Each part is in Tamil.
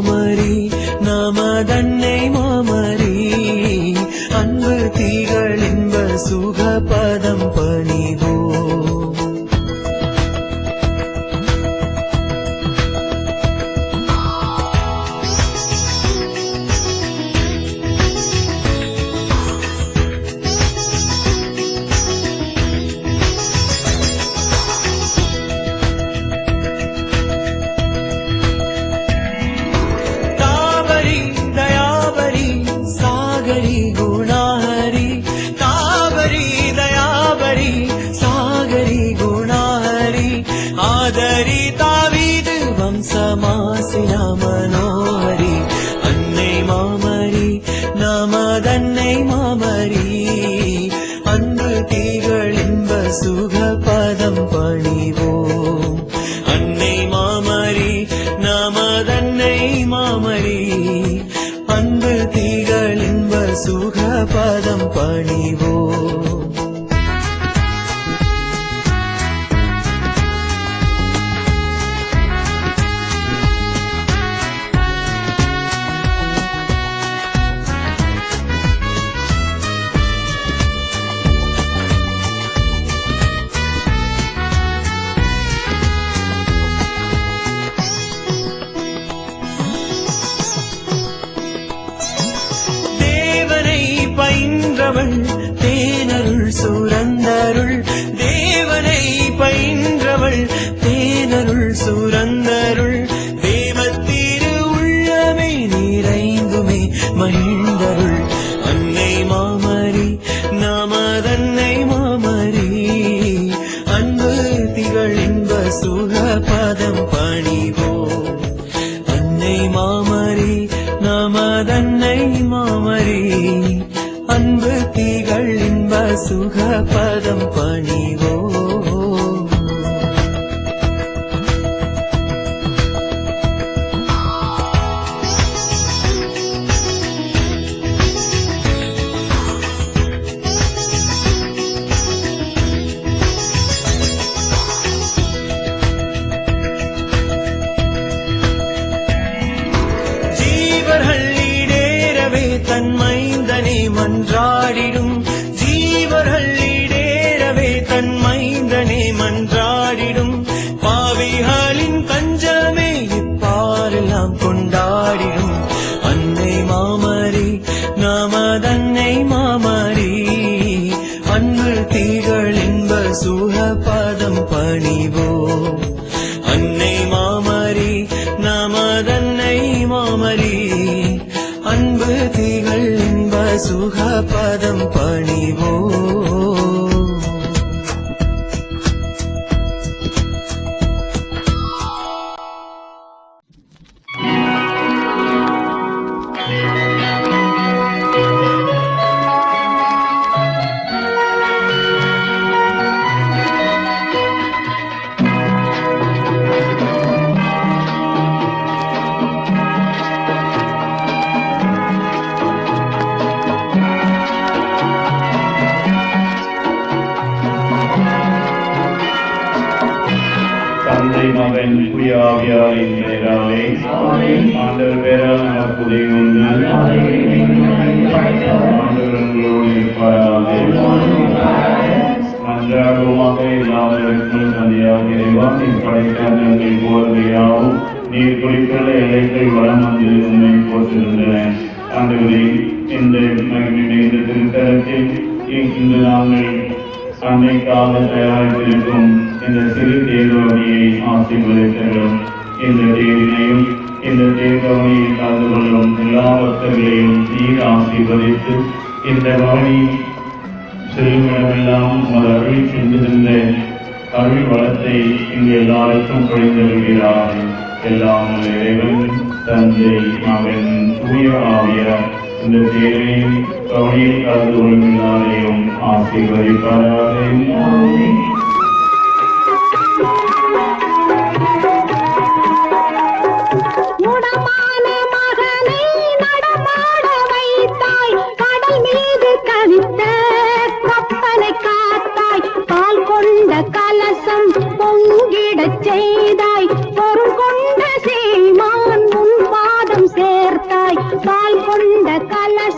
மாமரி நமதன்னை மாமரி அன்பு தீகள் இன்ப சுகபதம் பணிவோ ஆதரி தாவீது வம்சமாசினா மனோஹரி அன்னை மாமரி நமதன்னை மாமரி அன்பு தீகள் இன்ப சுகபதம் பணிவோம் அன்னை மாமரி நமதன்னை மாமரி அன்பு தீகள் இன்ப சுகபதம் பணிவோம் பயின்றவள் தேனருள் சுரந்தருள் தேவனை பயின்றவள் தேனருள் சுரந்தருள் தேவத்திரு உள்ளமே நிறைந்துமே மகிழ்ந்தருள் அன்னை மாமரி நமதன்னை மாமரி அன்பு திகழ் இன்ப சுகபதம் பணிவோம் அன்னை மாமரி நமதன்னை மாமரி அன்பு தீகள் இன்ப சுகபதம் பணிவோ தன் மைந்தனை மன்றாடிடும் ஜீவர்கள் ஈடேறவே தன் மைந்தனை மன்றாடிடும் பாவிகளின் பஞ்சமே இப்பாரெல்லாம் கொண்டாடிடும் அன்னை மாமரி நமதன்னை மாமரி அன்பு தீகள் இன்ப சுகபதம் பணிவோம் அன்னை மாமரி நமதன்னை மாமரி அன்பு தீகள் இன்ப சுகபதம் பணிவோ தந்தை மகன் தூய ஆவியாரின் பெயராலே ஆண்டவர் பெயரால் நமக்கு உதவி உண்டு ஆண்டவர் உங்களோடு இருப்பாராக நன்றாகவுமாக எல்லாவருக்கும் தந்தையாக இறைவா நீர் படைத்த எங்கள் போர்வையாகவும் நீர் குறிப்பிட்ட எல்லைகள் வளம் வந்து உண்மை போற்றிருந்தன ஆண்டவரே இந்த திருத்தலத்தில் இன்று நாங்கள் அன்னைக்காக தயாரித்திருக்கும் இந்த சிறு தேர்தவணியை ஆசீர்வதித்தரும் இந்த தேர்வினையும் இந்த தேர்தவணியை கலந்து கொள்ளும் எல்லா பக்தர்களையும் நீர் ஆசீர்வதித்து இந்த வழி செல்லுமிடமெல்லாம் உமது அருள் சென்றிருந்த அருள் வளத்தை இங்கு எல்லாருக்கும் பொழிந்தருகிறார் எல்லாம் இறைவன் தந்தை மகன் தூய ஆவியார் இந்த தேர்வையும் கவனியில் கலந்து கொள்ளும் எல்லாரையும் ஆசீர்வதிப்பாராக. கலசம் பொங்கிடச் செய்தாய் பொருள் கொண்ட சீமான் முன் பாதம்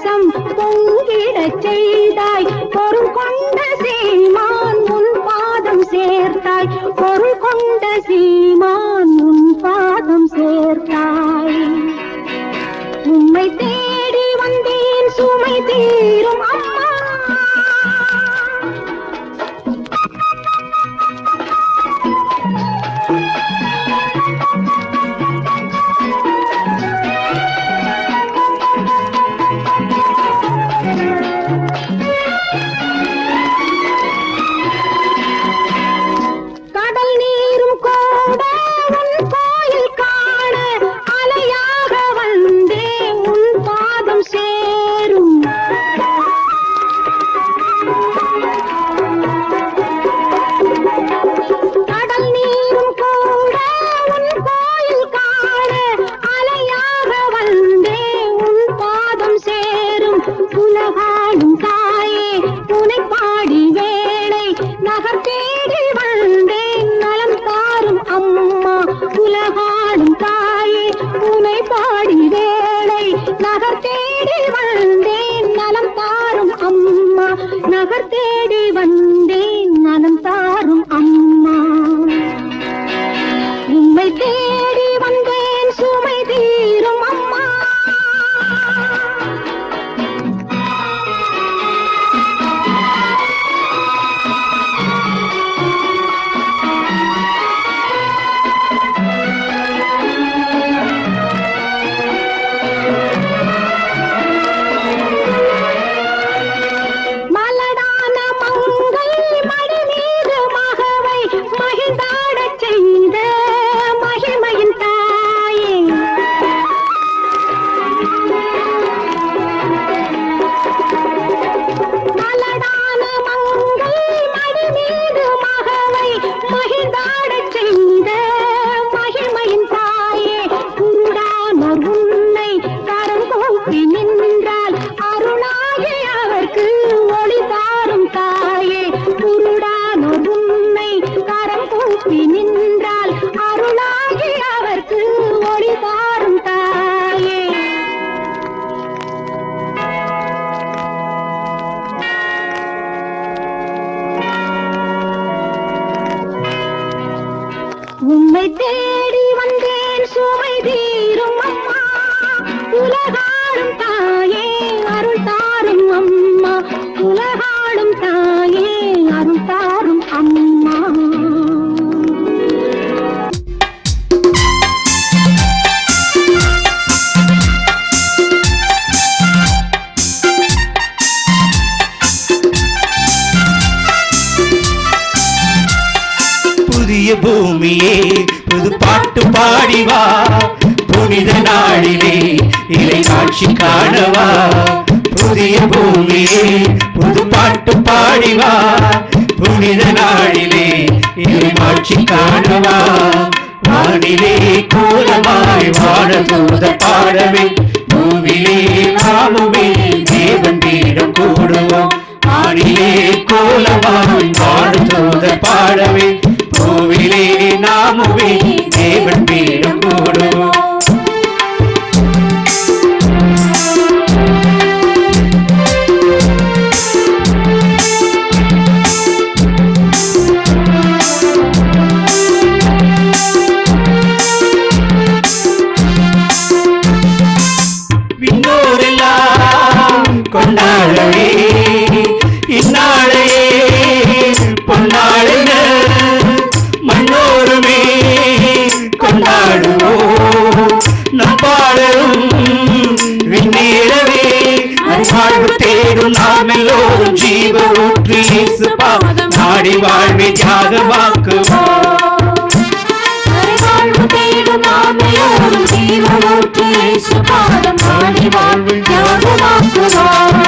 பாசம் பொங்கிடச் செய்தாய். பொருள் கொண்ட சீமான் உன் பாதம் சேர்த்தாய். பொருள் கொண்ட சீமான் உன் பாதம் சேர்த்தாய். உம்மை தேடி வந்தேன் சுமை தீரும் அம்மா. கடல் நீரும் கூட உன் கோயில் காண அலையாக வந்தே உன் பாதம் சேரும். கடல் நீரும் கூட உன் கோயில் காண அலையாக வந்தே உன் பாதம் சேரும். உலகாளும் தாயே உனை பாடி வேளை நகர் தேடி வந்தேன் நலம் தாரும் அம்மா. உலகாளும் தாயே உனை பாடி வேளை நகர் தேடி வந்தேன் நலம் தாரும் அம்மா. நகர் தேடி வந்தேன் நலம் தாரும் அம்மா. உம்மை தேடி வந்தேன் சுமை தீரும் அம்மா. மலடான மங்கை மடி மீது மகவை மகிழ்ந்தாடச் செய்த மகிமையின் தாயே. மலடான மங்கை மடி மீது மகவை மகிழ்ந்தாடச் செய்த மகிமையின் தாயே. குருடானோர் உன்னை கரம் கூப்பி நின்றால் அருளாகி அவர்க்கு ஒளி தாரும் தாயே. குருடானோர் உன்னை கரம் கூப்பி நின்றால் அருளாகி அவர்க்கு ஒளி தாரும் தாயே. உம்மை தேடி வந்தேன் சுமை தீரும் அம்மா. உலகாளும் தாயே அருள் தாரும் அம்மா. உலகாளும் தாயே அருள் தாரும் அம்மா. புதிய பூமியே புது பாட்டு பாடிவா. புனித நாளிலே இறை காட்சி காணவா. புதிய பூமியே புது பாட்டு பாடிவா. புனித நாளிலே இறை காட்சி காணவா. வானிலே கோலமாய் வாழ தூத பாடவே. பூவிலே நாமுமே தேவன் பீடம் கூடுவோம். வானிலே கோலமாய் வாழ தூத பாடவே. பூவிலே நாமுமே தேவன் பீடம் கூடுவோம். விண்ணோரெல்லாம் கொண்டாடவே இந்நாளையே பொன்னாளுங்க. மண்ணோருமே கொண்டாடுவோம் நம்பாளரும் விண்ணேறவே. வாழ்வு தேடும் நாம் எல்லோரும் ஜீவ ஊற்று இயேசு பாதம் நாடி வாழ்வை தியாகமாக்குவோம். வாழ்வு தேடும் நாம் எல்லோரும் ஜீவ ஊற்று இயேசு பாதம் நாடி வாழ்வை தியாகமாக்குவோம்.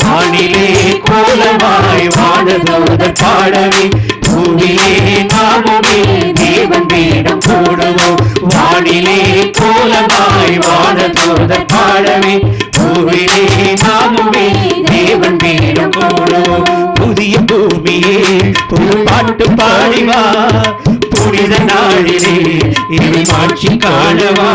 வானிலே கோலமாய் வானதூதர் பாடவே. பூவிலே நாமுமே தேவன் பீடம் கூடுவோம். வானிலே கோலமாய் வானதூதர் பாடவே. பூவிலே நாமுமே தேவன் பீடம் கூடுவோம். புதிய பூமியே புது பாட்டு பாடிவா. புனித நாளிலே இறை காட்சி காணவா.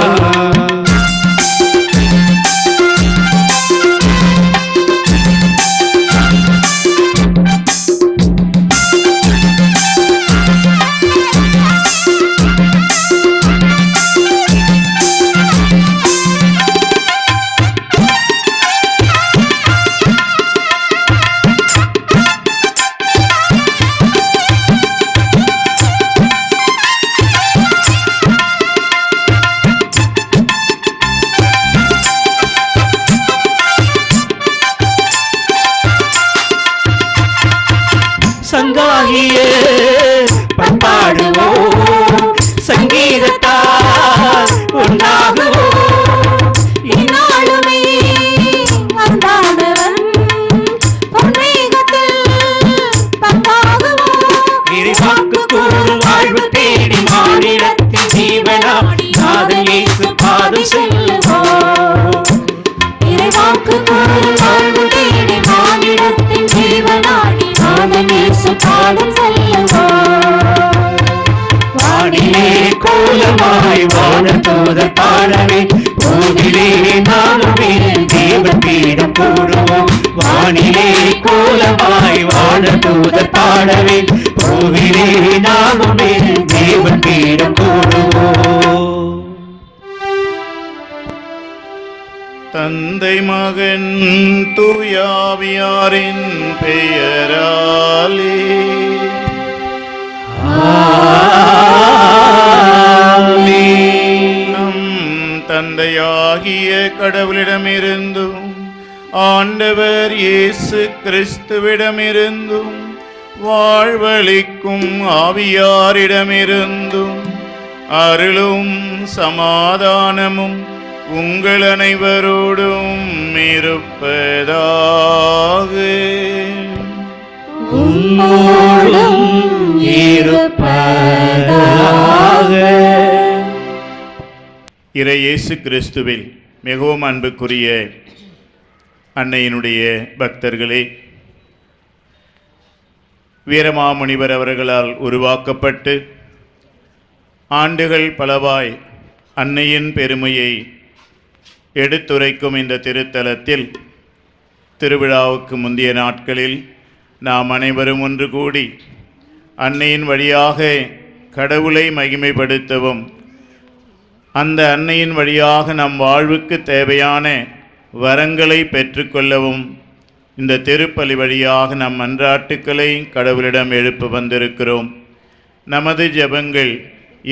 பாதை செல்லுவோம். இறைவாக்கு கூறும் வாழ்வு தேடி மானிடத்தின் ஜீவனாடி நாதன் இயேசு பாதம் செல்லுவோம். வானிலே கோலமாய் வானதூதர் பாடவே பூவிலே நாமுமே தேவன் பீடம் கூடுவோம். வானிலே கோலமாய் வானதூதர் பாடவே பூவிலே நாமுமே தேவன் பீடம் கூடுவோம். தந்தை மகன் தூயாவியாரின் பெயராலே நம் தந்தையாகிய கடவுளிடமிருந்தும் ஆண்டவர் இயேசு கிறிஸ்துவிடமிருந்தும் வாழ்வளிக்கும் ஆவியாரிடமிருந்தும் அருளும் சமாதானமும் உங்கள் அனைவரோடும் இருப்பதாக. உம்மோடும் இருப்பதாக. இறை இயேசு கிறிஸ்துவில் மிகவும் அன்புக்குரிய அன்னையினுடைய பக்தர்களே, வீரமாமுனிவர் அவர்களால் உருவாக்கப்பட்டு ஆண்டுகள் பலவாய் அன்னையின் பெருமையை எடுத்துரைக்கும் இந்த திருத்தலத்தில் திருவிழாவுக்கு முந்தைய நாட்களில் நாம் அனைவரும் ஒன்று கூடி அன்னையின் வழியாக கடவுளை மகிமைப்படுத்தவும் அந்த அன்னையின் வழியாக நம் வாழ்வுக்கு தேவையான வரங்களை பெற்றுக்கொள்ளவும் இந்த திருப்பலி வழியாக நம் மன்றாட்டுக்களை கடவுளிடம் எழுப்ப வந்திருக்கிறோம். நமது ஜெபங்கள்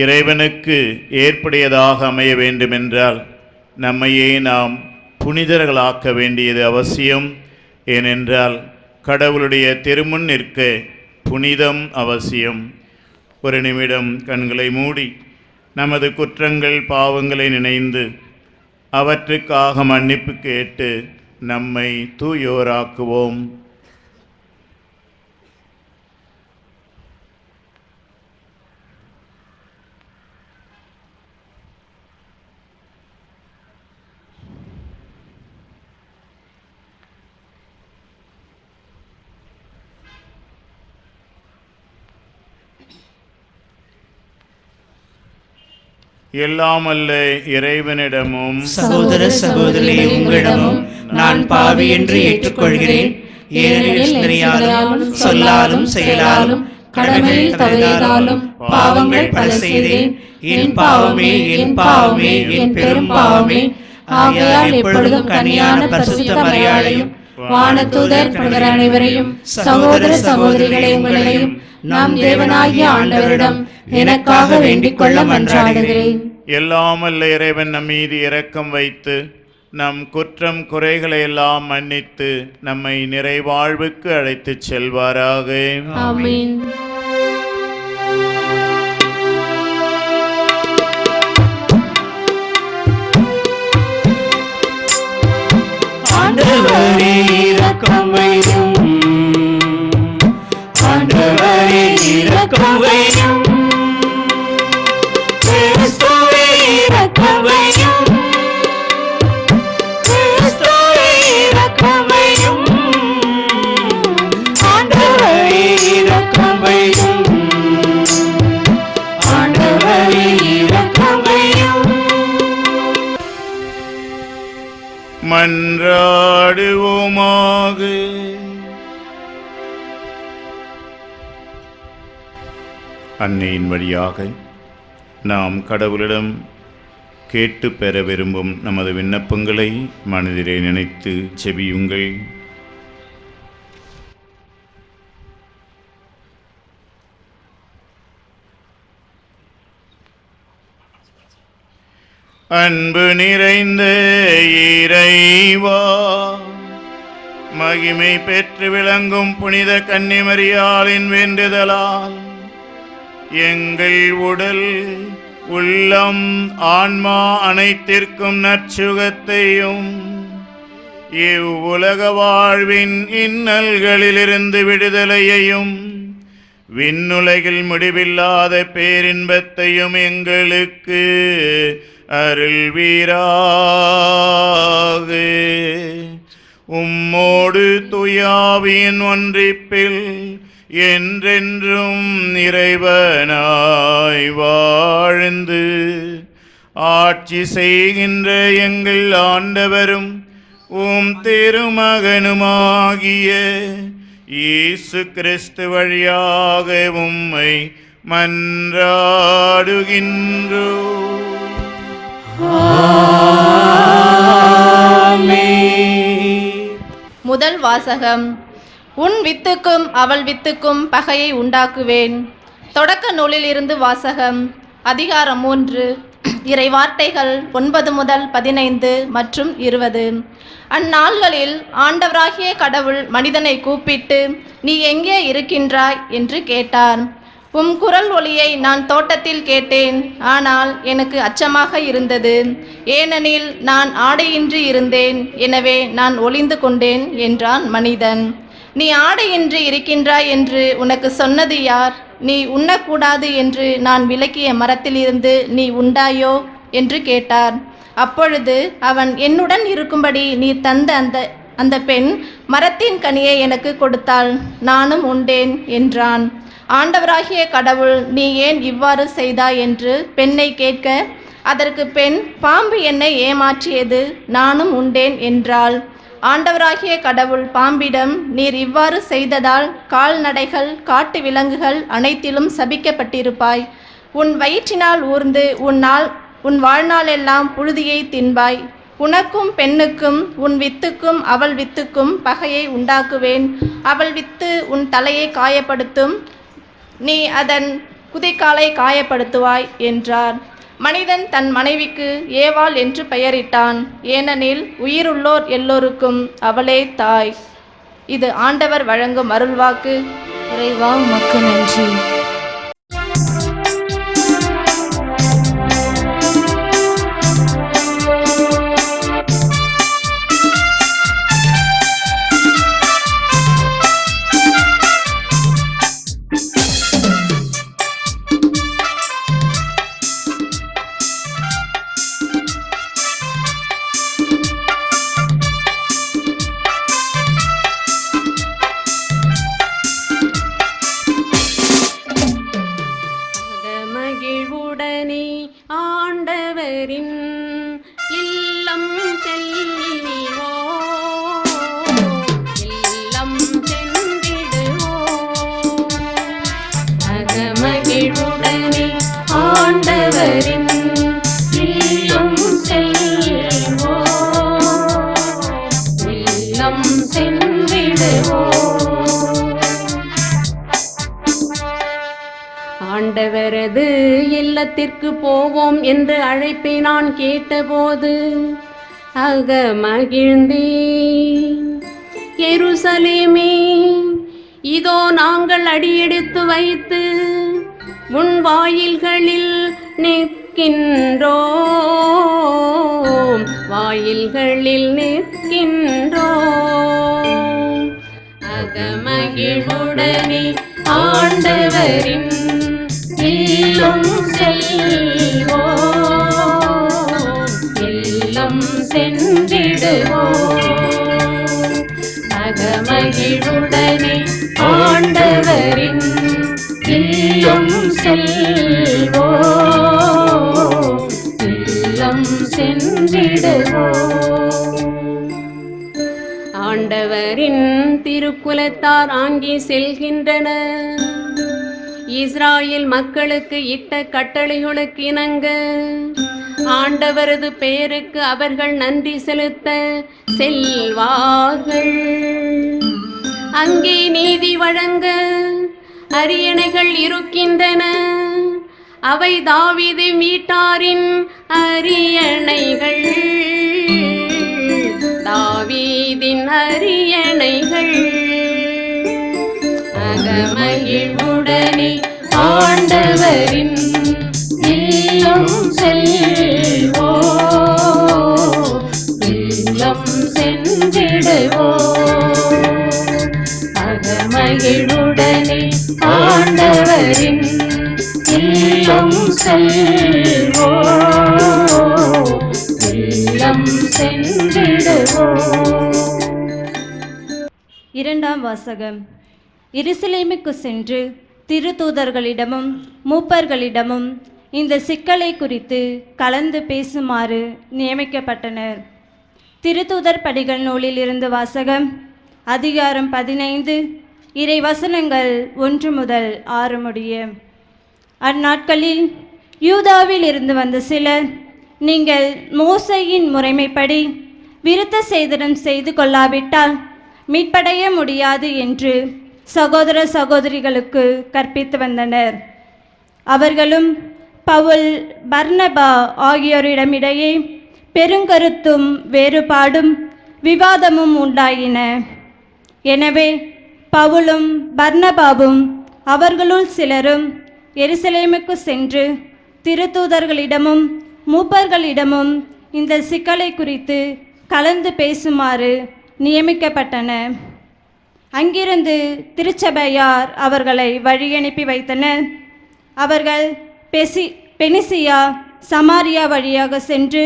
இறைவனுக்கு ஏற்புடையதாக அமைய வேண்டுமென்றால் நம்மையே நாம் புனிதர்களாக்க வேண்டியது அவசியம். ஏனென்றால் கடவுளுடைய திருமுன் நிற்க புனிதம் அவசியம். ஒரு நிமிடம் கண்களை மூடி நமது குற்றங்கள் பாவங்களை நினைந்து அவற்றுக்காக மன்னிப்பு கேட்டு நம்மை தூயோராக்குவோம். எல்லாமல்ல இறைவனிடமும் சகோதர சகோதரி உங்களிடமும் நான் பாவி என்று ஏற்றுக்கொள்கிறேன். ஏனெனில் சிந்தனையாலும் சொல்லாலும் செயலாலும் கடமையில் தவறியதாலும் பாவங்கள் பல செய்தேன். என் பாவமே என் பாவமே என் பெரும் பாவமே. ஆகையால் எப்பொழுதும் கனியான பரிசுத்த மரியாதையும் வானதூதர் புனிதர் அனைவரையும் சகோதர சகோதரிகளை உங்களையும் நாம் தேவனாகிய ஆண்டவரிடம் எனக்காக வேண்டிக் கொள்ள மன்றாடுகிறேன். எல்லாமல்ல இறைவன் நம் மீது இரக்கம் வைத்து நம் குற்றம் குறைகளை எல்லாம் மன்னித்து நம்மை நிறைவாழ்வுக்கு அழைத்துச் செல்வாராக. ஆமென். ஆண்டவரே இரக்கம் வையும். ஆண்டவரே இரக்கம் வையும். கிறிஸ்துவே இரக்கம் வையும். கிறிஸ்துவே இரக்கம் வையும். ஆண்டவரே இரக்கம் வையும். ஆண்டவரே இரக்கம் வையும். மன்றாடுவோமாக. அன்னையின் வழியாக நாம் கடவுளிடம் கேட்டு பெற விரும்பும் நமது விண்ணப்பங்களை மனதிலே நினைத்து செபியுங்கள். அன்பு நிறைந்த இறைவா, மகிமை பெற்று விளங்கும் புனித கன்னிமரியாளின் வேண்டுதலால் எங்கள் உடல் உள்ளம் ஆன்மா அனைத்திற்கும் நற்சுகத்தையும் இவ்வுலக வாழ்வின் இன்னல்களிலிருந்து விடுதலையையும் விண்ணுலகில் முடிவில்லாத பேரின்பத்தையும் எங்களுக்கு அருள்வீராக. உம்மோடு துயாவின் ஒன்றிப்பில் என்றென்றும் இறைவனாய் வாழ்ந்து ஆட்சி செய்கின்ற எங்கள் ஆண்டவரும் உம் திருமகனுமாகிய இயேசு கிறிஸ்து வழியாக உம்மை மன்றாடுகின்றோம். முதல் வாசகம். உன் வித்துக்கும் அவள் வித்துக்கும் பகையை உண்டாக்குவேன். தொடக்க நூலிலிருந்து வாசகம். அதிகாரம் 3, இறைவார்த்தைகள் 9 முதல் 15 மற்றும் 20. அந்நாள்களில் ஆண்டவராகிய கடவுள் மனிதனை கூப்பிட்டு, நீ எங்கே இருக்கின்றாய் என்று கேட்டார். உம் குரல் ஒலியை நான் தோட்டத்தில் கேட்டேன், ஆனால் எனக்கு அச்சமாக இருந்தது, ஏனெனில் நான் ஆடையின்றி இருந்தேன், எனவே நான் ஒளிந்து கொண்டேன் என்றான் மனிதன். நீ ஆடையின்றி இருக்கின்றாய் என்று உனக்கு சொன்னது யார்? நீ உண்ணக்கூடாது என்று நான் விலக்கிய மரத்திலிருந்து நீ உண்டாயோ என்று கேட்டார். அப்பொழுது அவன், என்னுடன் இருக்கும்படி நீ தந்த அந்த பெண் மரத்தின் கனியை எனக்கு கொடுத்தாள், நானும் உண்டேன் என்றான். ஆண்டவராகிய கடவுள், நீ ஏன் இவ்வாறு செய்தாய் என்று பெண்ணை கேட்க, அதற்கு பெண், பாம்பு என்னை ஏமாற்றியது, நானும் உண்டேன் என்றாள். ஆண்டவராகிய கடவுள் பாம்பிடம், நீர் இவ்வாறு செய்ததால் கால்நடைகள் காட்டு விலங்குகள் அனைத்திலும் சபிக்கப்பட்டிருப்பாய். உன் வயிற்றினால் ஊர்ந்து உன் வாழ்நாளெல்லாம் புழுதியை தின்பாய். உனக்கும் பெண்ணுக்கும் உன் வித்துக்கும் அவள் வித்துக்கும் பகையை உண்டாக்குவேன். அவள் வித்து உன் தலையை காயப்படுத்தும், நீ அதன் குதிகாலை காயப்படுத்துவாய் என்றார். மனிதன் தன் மனைவிக்கு ஏவாள் என்று பெயரிட்டான், ஏனெனில் உயிருள்ளோர் எல்லோருக்கும் அவளே தாய். இது ஆண்டவர் வழங்கும் அருள்வாக்கு. இறைவா உமக்கு நன்றி. மகிழ்வுடனே ஆண்டவரின் இல்லம் செல்வோம், இல்லம் சென்றிடுவோம். மகிழ்வுடனே ஆண்டவரின் இல்லம் செல்வோம், இல்லம் சென்றிடுவோம். ஆண்டவரது இல்லத்திற்கு போவோம் என்று அழைப்பை நான் கேட்டபோது மகிழ்ந்தேன். எருசலேமே, இதோ நாங்கள் அடியெடுத்து வைத்து உன் வாயில்களில் நிற்கின்றோம், வாயில்களில் நிற்கின்றோம். மகிழ்வுடனே ஆண்டவரின் இல்லம் செல்வோம், இல்லம் சென்றிடுவோம். மகிழ்வுடனே ஆண்டவரின் இல்லம் செல்வோம், இல்லம் சென்றிடுவோம். ஆண்டவரின் திருக்குலத்தார் ஆங்கி செல்கின்றனர். இஸ்ராயேல் மக்களுக்கு இட்ட கட்டளைகளுக்கு இணங்க ஆண்டவரது பெயருக்கு அவர்கள் நன்றி செலுத்த செல்வார்கள். அங்கே நீதி வழங்க அரியணைகள் இருக்கின்றன, அவை தாவீது வீட்டாரின் அரியணைகள், தாவீதின் அரியணைகள். மகிழ்வுடனே ஆண்டவரின் இல்லம் செல்வோம், இல்லம் சென்றிடுவோம். மகிழ்வுடனே ஆண்டவரின் இல்லம் செல்வோம், சென்றிடுவோம். இரண்டாம் வாசகம். எருசலேமுக்கு சென்று திருத்தூதர்களிடமும் மூப்பர்களிடமும் இந்த சிக்கலை குறித்து கலந்து பேசுமாறு நியமிக்கப்பட்டனர். திருத்தூதர் படிகள் நூலிலிருந்து வாசகம். அதிகாரம் 15, இறை வசனங்கள் 1 முதல் 6 முடிய. அந்நாட்களில் யூதாவில் இருந்து வந்த சிலர், நீங்கள் மோசேயின் முறைமைப்படி விருத்த சேதனம் செய்து கொள்ளாவிட்டால் மீட்படைய முடியாது என்று சகோதர சகோதரிகளுக்கு கற்பித்து வந்தனர். அவர்களும் பவுல், பர்னபா ஆகியோரிடமிடையே பெருங்கருத்தும் வேறுபாடும் விவாதமும் உண்டாயின. எனவே பவுலும் பர்னபாவும் அவர்களுள் சிலரும் எருசலேமுக்கு சென்று திருத்தூதர்களிடமும் மூப்பர்களிடமும் இந்த சிக்கலை குறித்து கலந்து பேசுமாறு நியமிக்கப்பட்டன. அங்கிருந்து திருச்சபையார் அவர்களை வழியனுப்பி வைத்தனர். அவர்கள் பெனிசியா, சமாரியா வழியாக சென்று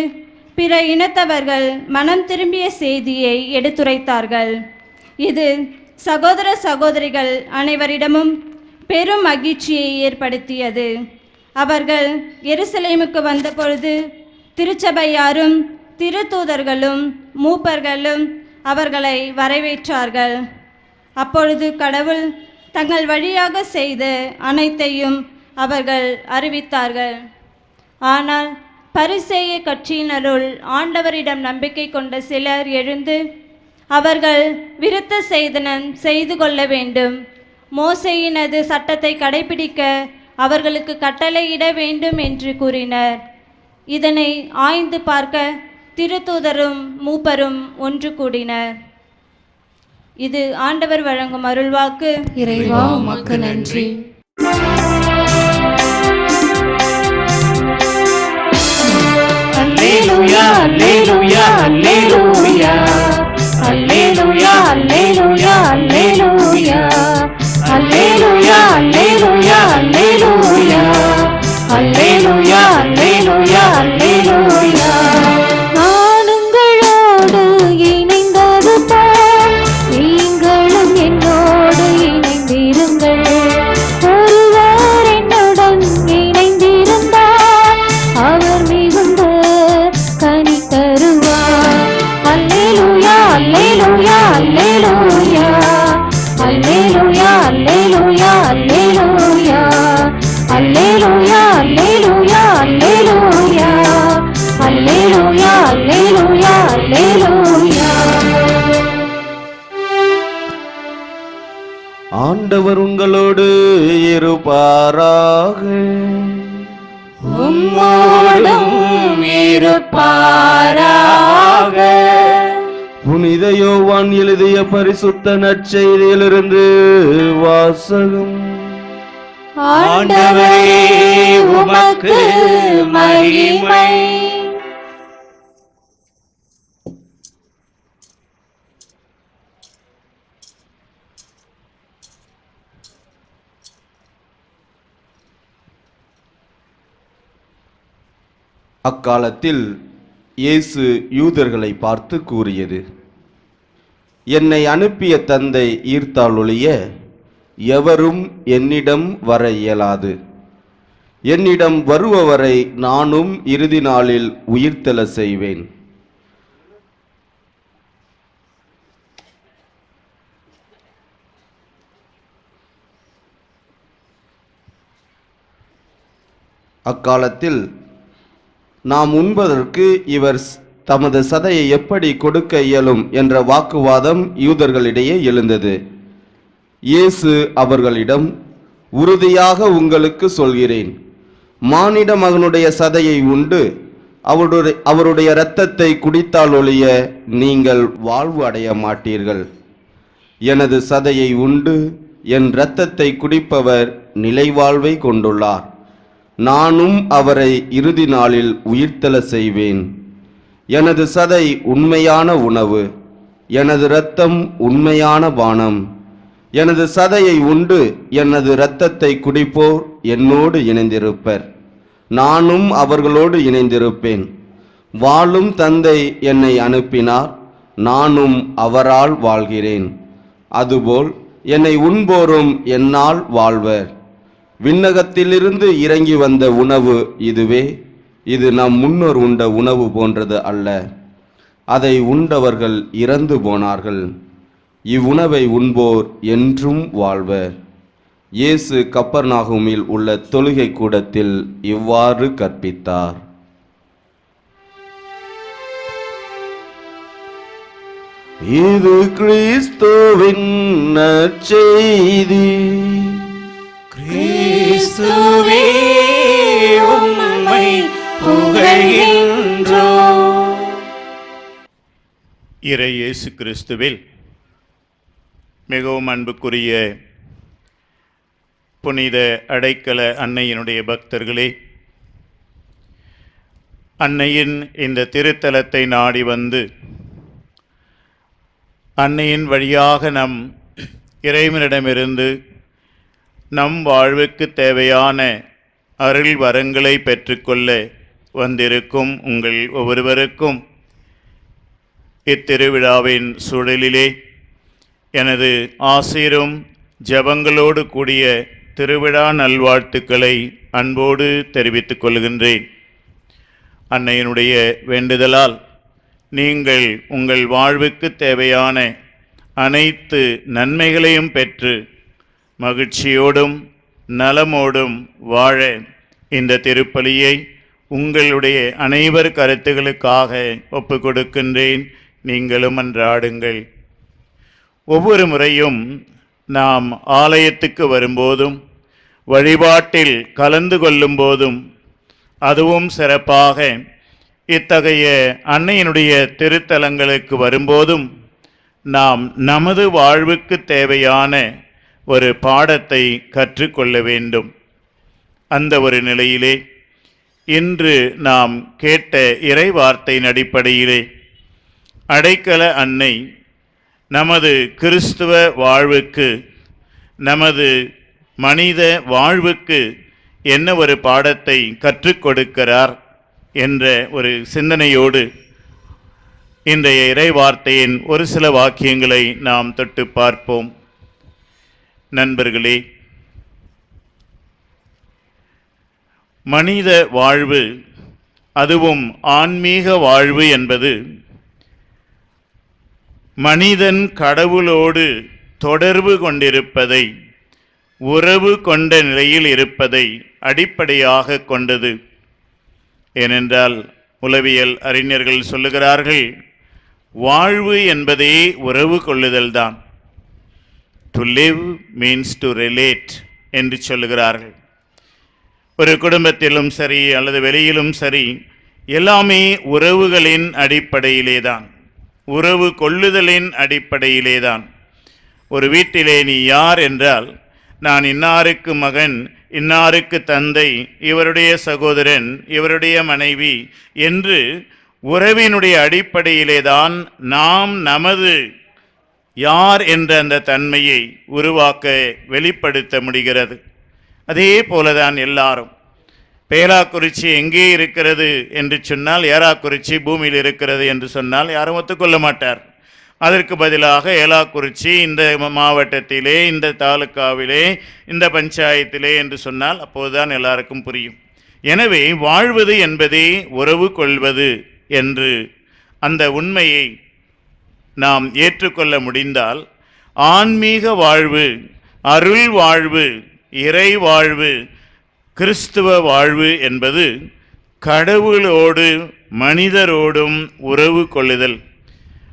பிற இனத்தவர்கள் மனம் திரும்பிய செய்தியை எடுத்துரைத்தார்கள். இது சகோதர சகோதரிகள் அனைவரிடமும் பெரும் மகிழ்ச்சியை ஏற்படுத்தியது. அவர்கள் எருசலேமுக்கு வந்தபொழுது திருச்சபையாரும் திருத்தூதர்களும் மூப்பர்களும் அவர்களை வரவேற்றார்கள். அப்பொழுது கடவுள் தங்கள் வழியாக செய்த அனைத்தையும் அவர்கள் அறிவித்தார்கள். ஆனால் பரிசேய கட்சியினருள் ஆண்டவரிடம் நம்பிக்கை கொண்ட சிலர் எழுந்து, அவர்கள் விருத்த சேதனம் செய்து கொள்ள வேண்டும், மோசேயினது சட்டத்தை கடைபிடிக்க அவர்களுக்கு கட்டளையிட வேண்டும் என்று கூறினர். இதனை ஆய்ந்து பார்க்க திருத்தூதரும் மூப்பரும் ஒன்று கூடினர். இது ஆண்டவர் வழங்கும் அருள்வாக்கு. இறைவா உமக்கு நன்றி. அல்லேலூயா அல்லேலூயா அல்லேலூயா அல்லேலூயா அல்லேலூயா அல்லேலூயா அல்லேலூயா அல்லேலூயா அல்லேலூயா அல்லேலூயா அல்லேலூயா அல்லேலூயா. நான் உங்களோடு இணைந்தது போல் நீங்களும் என்னோடு இணைந்திருங்கள். ஒருவர் என்னுடன் இணைந்திருந்தார் அவர் மிகுந்த கனி தருவார். அல்லேலூயா அல்லேலூயா அல்லேலூயா அல்லேலூயா அல்லேலூயா அல்லேலூயா அல்லேலூயா அல்லேலூயா அல்லேலூயா அல்லேலூயா அல்லேலூயா அல்லேலூயா. ஆண்டவர் உங்களோடு இருப்பாராக. உம்மோடும் இருப்பாராக. புனித யோவான் எழுதிய பரிசுத்த நற்செய்தியிலிருந்து வாசகம். ஆண்டவரே உமக்கு மகிமை. அக்காலத்தில் இயேசு யூதர்களை பார்த்து கூறியது, என்னை அனுப்பிய தந்தை ஈர்த்தால் ஒழிய எவரும் என்னிடம் வர இயலாது. என்னிடம் வருபவரை நானும் இறுதி நாளில் உயிர்த்தெழ செய்வேன். அக்காலத்தில் நாம் உண்பதற்கு இவர் தமது சதையை எப்படி கொடுக்க இயலும் என்ற வாக்குவாதம் யூதர்களிடையே எழுந்தது. இயேசு அவர்களிடம், உறுதியாக உங்களுக்கு சொல்கிறேன், மானிட மகனுடைய சதையை உண்டு அவருடைய இரத்தத்தை குடித்தால் ஒழிய நீங்கள் வாழ்வு அடைய மாட்டீர்கள். எனது சதையை உண்டு என் இரத்தத்தை குடிப்பவர் நிலைவாழ்வை கொண்டுள்ளார். நானும் அவரை இறுதி நாளில் உயிர்த்தெழ செய்வேன். எனது சதை உண்மையான உணவு, எனது இரத்தம் உண்மையான பானம். எனது சதையை உண்டு எனது இரத்தத்தை குடிப்போர் என்னோடு இணைந்திருப்பர், நானும் அவர்களோடு இணைந்திருப்பேன். வாழும் தந்தை என்னை அனுப்பினார், நானும் அவரால் வாழ்கிறேன். அதுபோல் என்னை உண்போரும் என்னால் வாழ்வர். விண்ணகத்திலிருந்து இறங்கி வந்த உணவு இதுவே. இது நம் முன்னோர் உண்ட உணவு போன்றது அல்ல. அதை உண்டவர்கள் இறந்து போனார்கள். இவ்வுணவை உண்போர் என்றும் வாழ்வர். இயேசு கப்பர்நாகுமில் உள்ள தொழுகை கூடத்தில் இவ்வாறு கற்பித்தார். இது கிறிஸ்துவின் நற்செய்தி. கிறிஸ்துவே உம்மை புகழ்கின்றோம். இறை இயேசு கிறிஸ்துவில் மிகவும் அன்புக்குரிய புனித அடைக்கல அன்னையினுடைய பக்தர்களே, அன்னையின் இந்த திருத்தலத்தை நாடி வந்து அன்னையின் வழியாக நம் இறைவனிடமிருந்து நம் வாழ்வுக்கு தேவையான அருள் வரங்களை பெற்றுக்கொள்ள வந்திருக்கும் உங்கள் ஒவ்வொருவருக்கும் இத்திருவிழாவின் சூழலிலே எனது ஆசீரும் ஜெபங்களோடு கூடிய திருவிழா நல்வாழ்த்துக்களை அன்போடு தெரிவித்துக் கொள்கின்றேன். அன்னையினுடைய வேண்டுதலால் நீங்கள் உங்கள் வாழ்வுக்கு தேவையான அனைத்து நன்மைகளையும் பெற்று மகிழ்ச்சியோடும் நலமோடும் வாழ இந்த திருப்பலியை உங்களுடைய அனைவர் கருத்துகளுக்காக ஒப்புக் கொடுக்கின்றேன். நீங்களும் அன்றாடுங்கள். ஒவ்வொரு முறையும் நாம் ஆலயத்துக்கு வரும்போதும் வழிபாட்டில் கலந்து கொள்ளும் போதும், அதுவும் சிறப்பாக இத்தகைய அன்னையினுடைய திருத்தலங்களுக்கு வரும்போதும் நாம் நமது வாழ்வுக்கு தேவையான ஒரு பாடத்தை கற்றுக்கொள்ள வேண்டும். அந்த ஒரு நிலையிலே இன்று நாம் கேட்ட இறை வார்த்தையின் அடிப்படையிலே அடைக்கல அன்னை நமது கிறிஸ்துவ வாழ்வுக்கு, நமது மனித வாழ்வுக்கு என்ன ஒரு பாடத்தை கற்றுக் கொடுக்கிறார் என்ற ஒரு சிந்தனையோடு இன்றைய இறை வார்த்தையின் ஒரு சில வாக்கியங்களை நாம் தொட்டு பார்ப்போம். நண்பர்களே, மனித வாழ்வு, அதுவும் ஆன்மீக வாழ்வு என்பது மனிதன் கடவுளோடு தொடர்பு கொண்டிருப்பதை, உறவு கொண்ட நிலையில் இருப்பதை அடிப்படையாக கொண்டது. ஏனென்றால் உளவியல் அறிஞர்கள் சொல்லுகிறார்கள், வாழ்வு என்பதே உறவு கொள்ளுதல்தான். To live means to relate என்று சொல்லுகிறார்கள். ஒரு குடும்பத்திலும் சரி அல்லது வெளியிலும் சரி, எல்லாமே உறவுகளின் அடிப்படையிலே தான், உறவு கொள்ளுதலின் அடிப்படையிலே தான். ஒரு வீட்டிலே நீ யார் என்றால், நான் இன்னாருக்கு மகன், இன்னாருக்கு தந்தை, இவருடைய சகோதரன், இவருடைய மனைவி என்று உறவினுடைய அடிப்படையிலே தான் நாம் நமது யார் என்ற அந்த தன்மையை உருவாக்க வெளிப்படுத்த முடிகிறது. அதே போலதான் எல்லாரும். பேராக்குறிச்சி எங்கே இருக்கிறது என்று சொன்னால், ஏராக்குறிச்சி பூமியில் இருக்கிறது என்று சொன்னால் யாரும் ஒத்துக்கொள்ள மாட்டார். அதற்கு பதிலாக ஏலாக்குறிச்சி இந்த மாவட்டத்திலே, இந்த தாலுக்காவிலே, இந்த பஞ்சாயத்திலே என்று சொன்னால் அப்போதுதான் எல்லாருக்கும் புரியும். எனவே வாழ்வது என்பதே உறவு கொள்வது என்று அந்த உண்மையை நாம் ஏற்றுக்கொள்ள முடிந்தால், ஆன்மீக வாழ்வு, அருள் வாழ்வு, இறை வாழ்வு, கிறிஸ்துவ வாழ்வு என்பது கடவுளோடு மனிதரோடும் உறவு கொள்ளுதல்.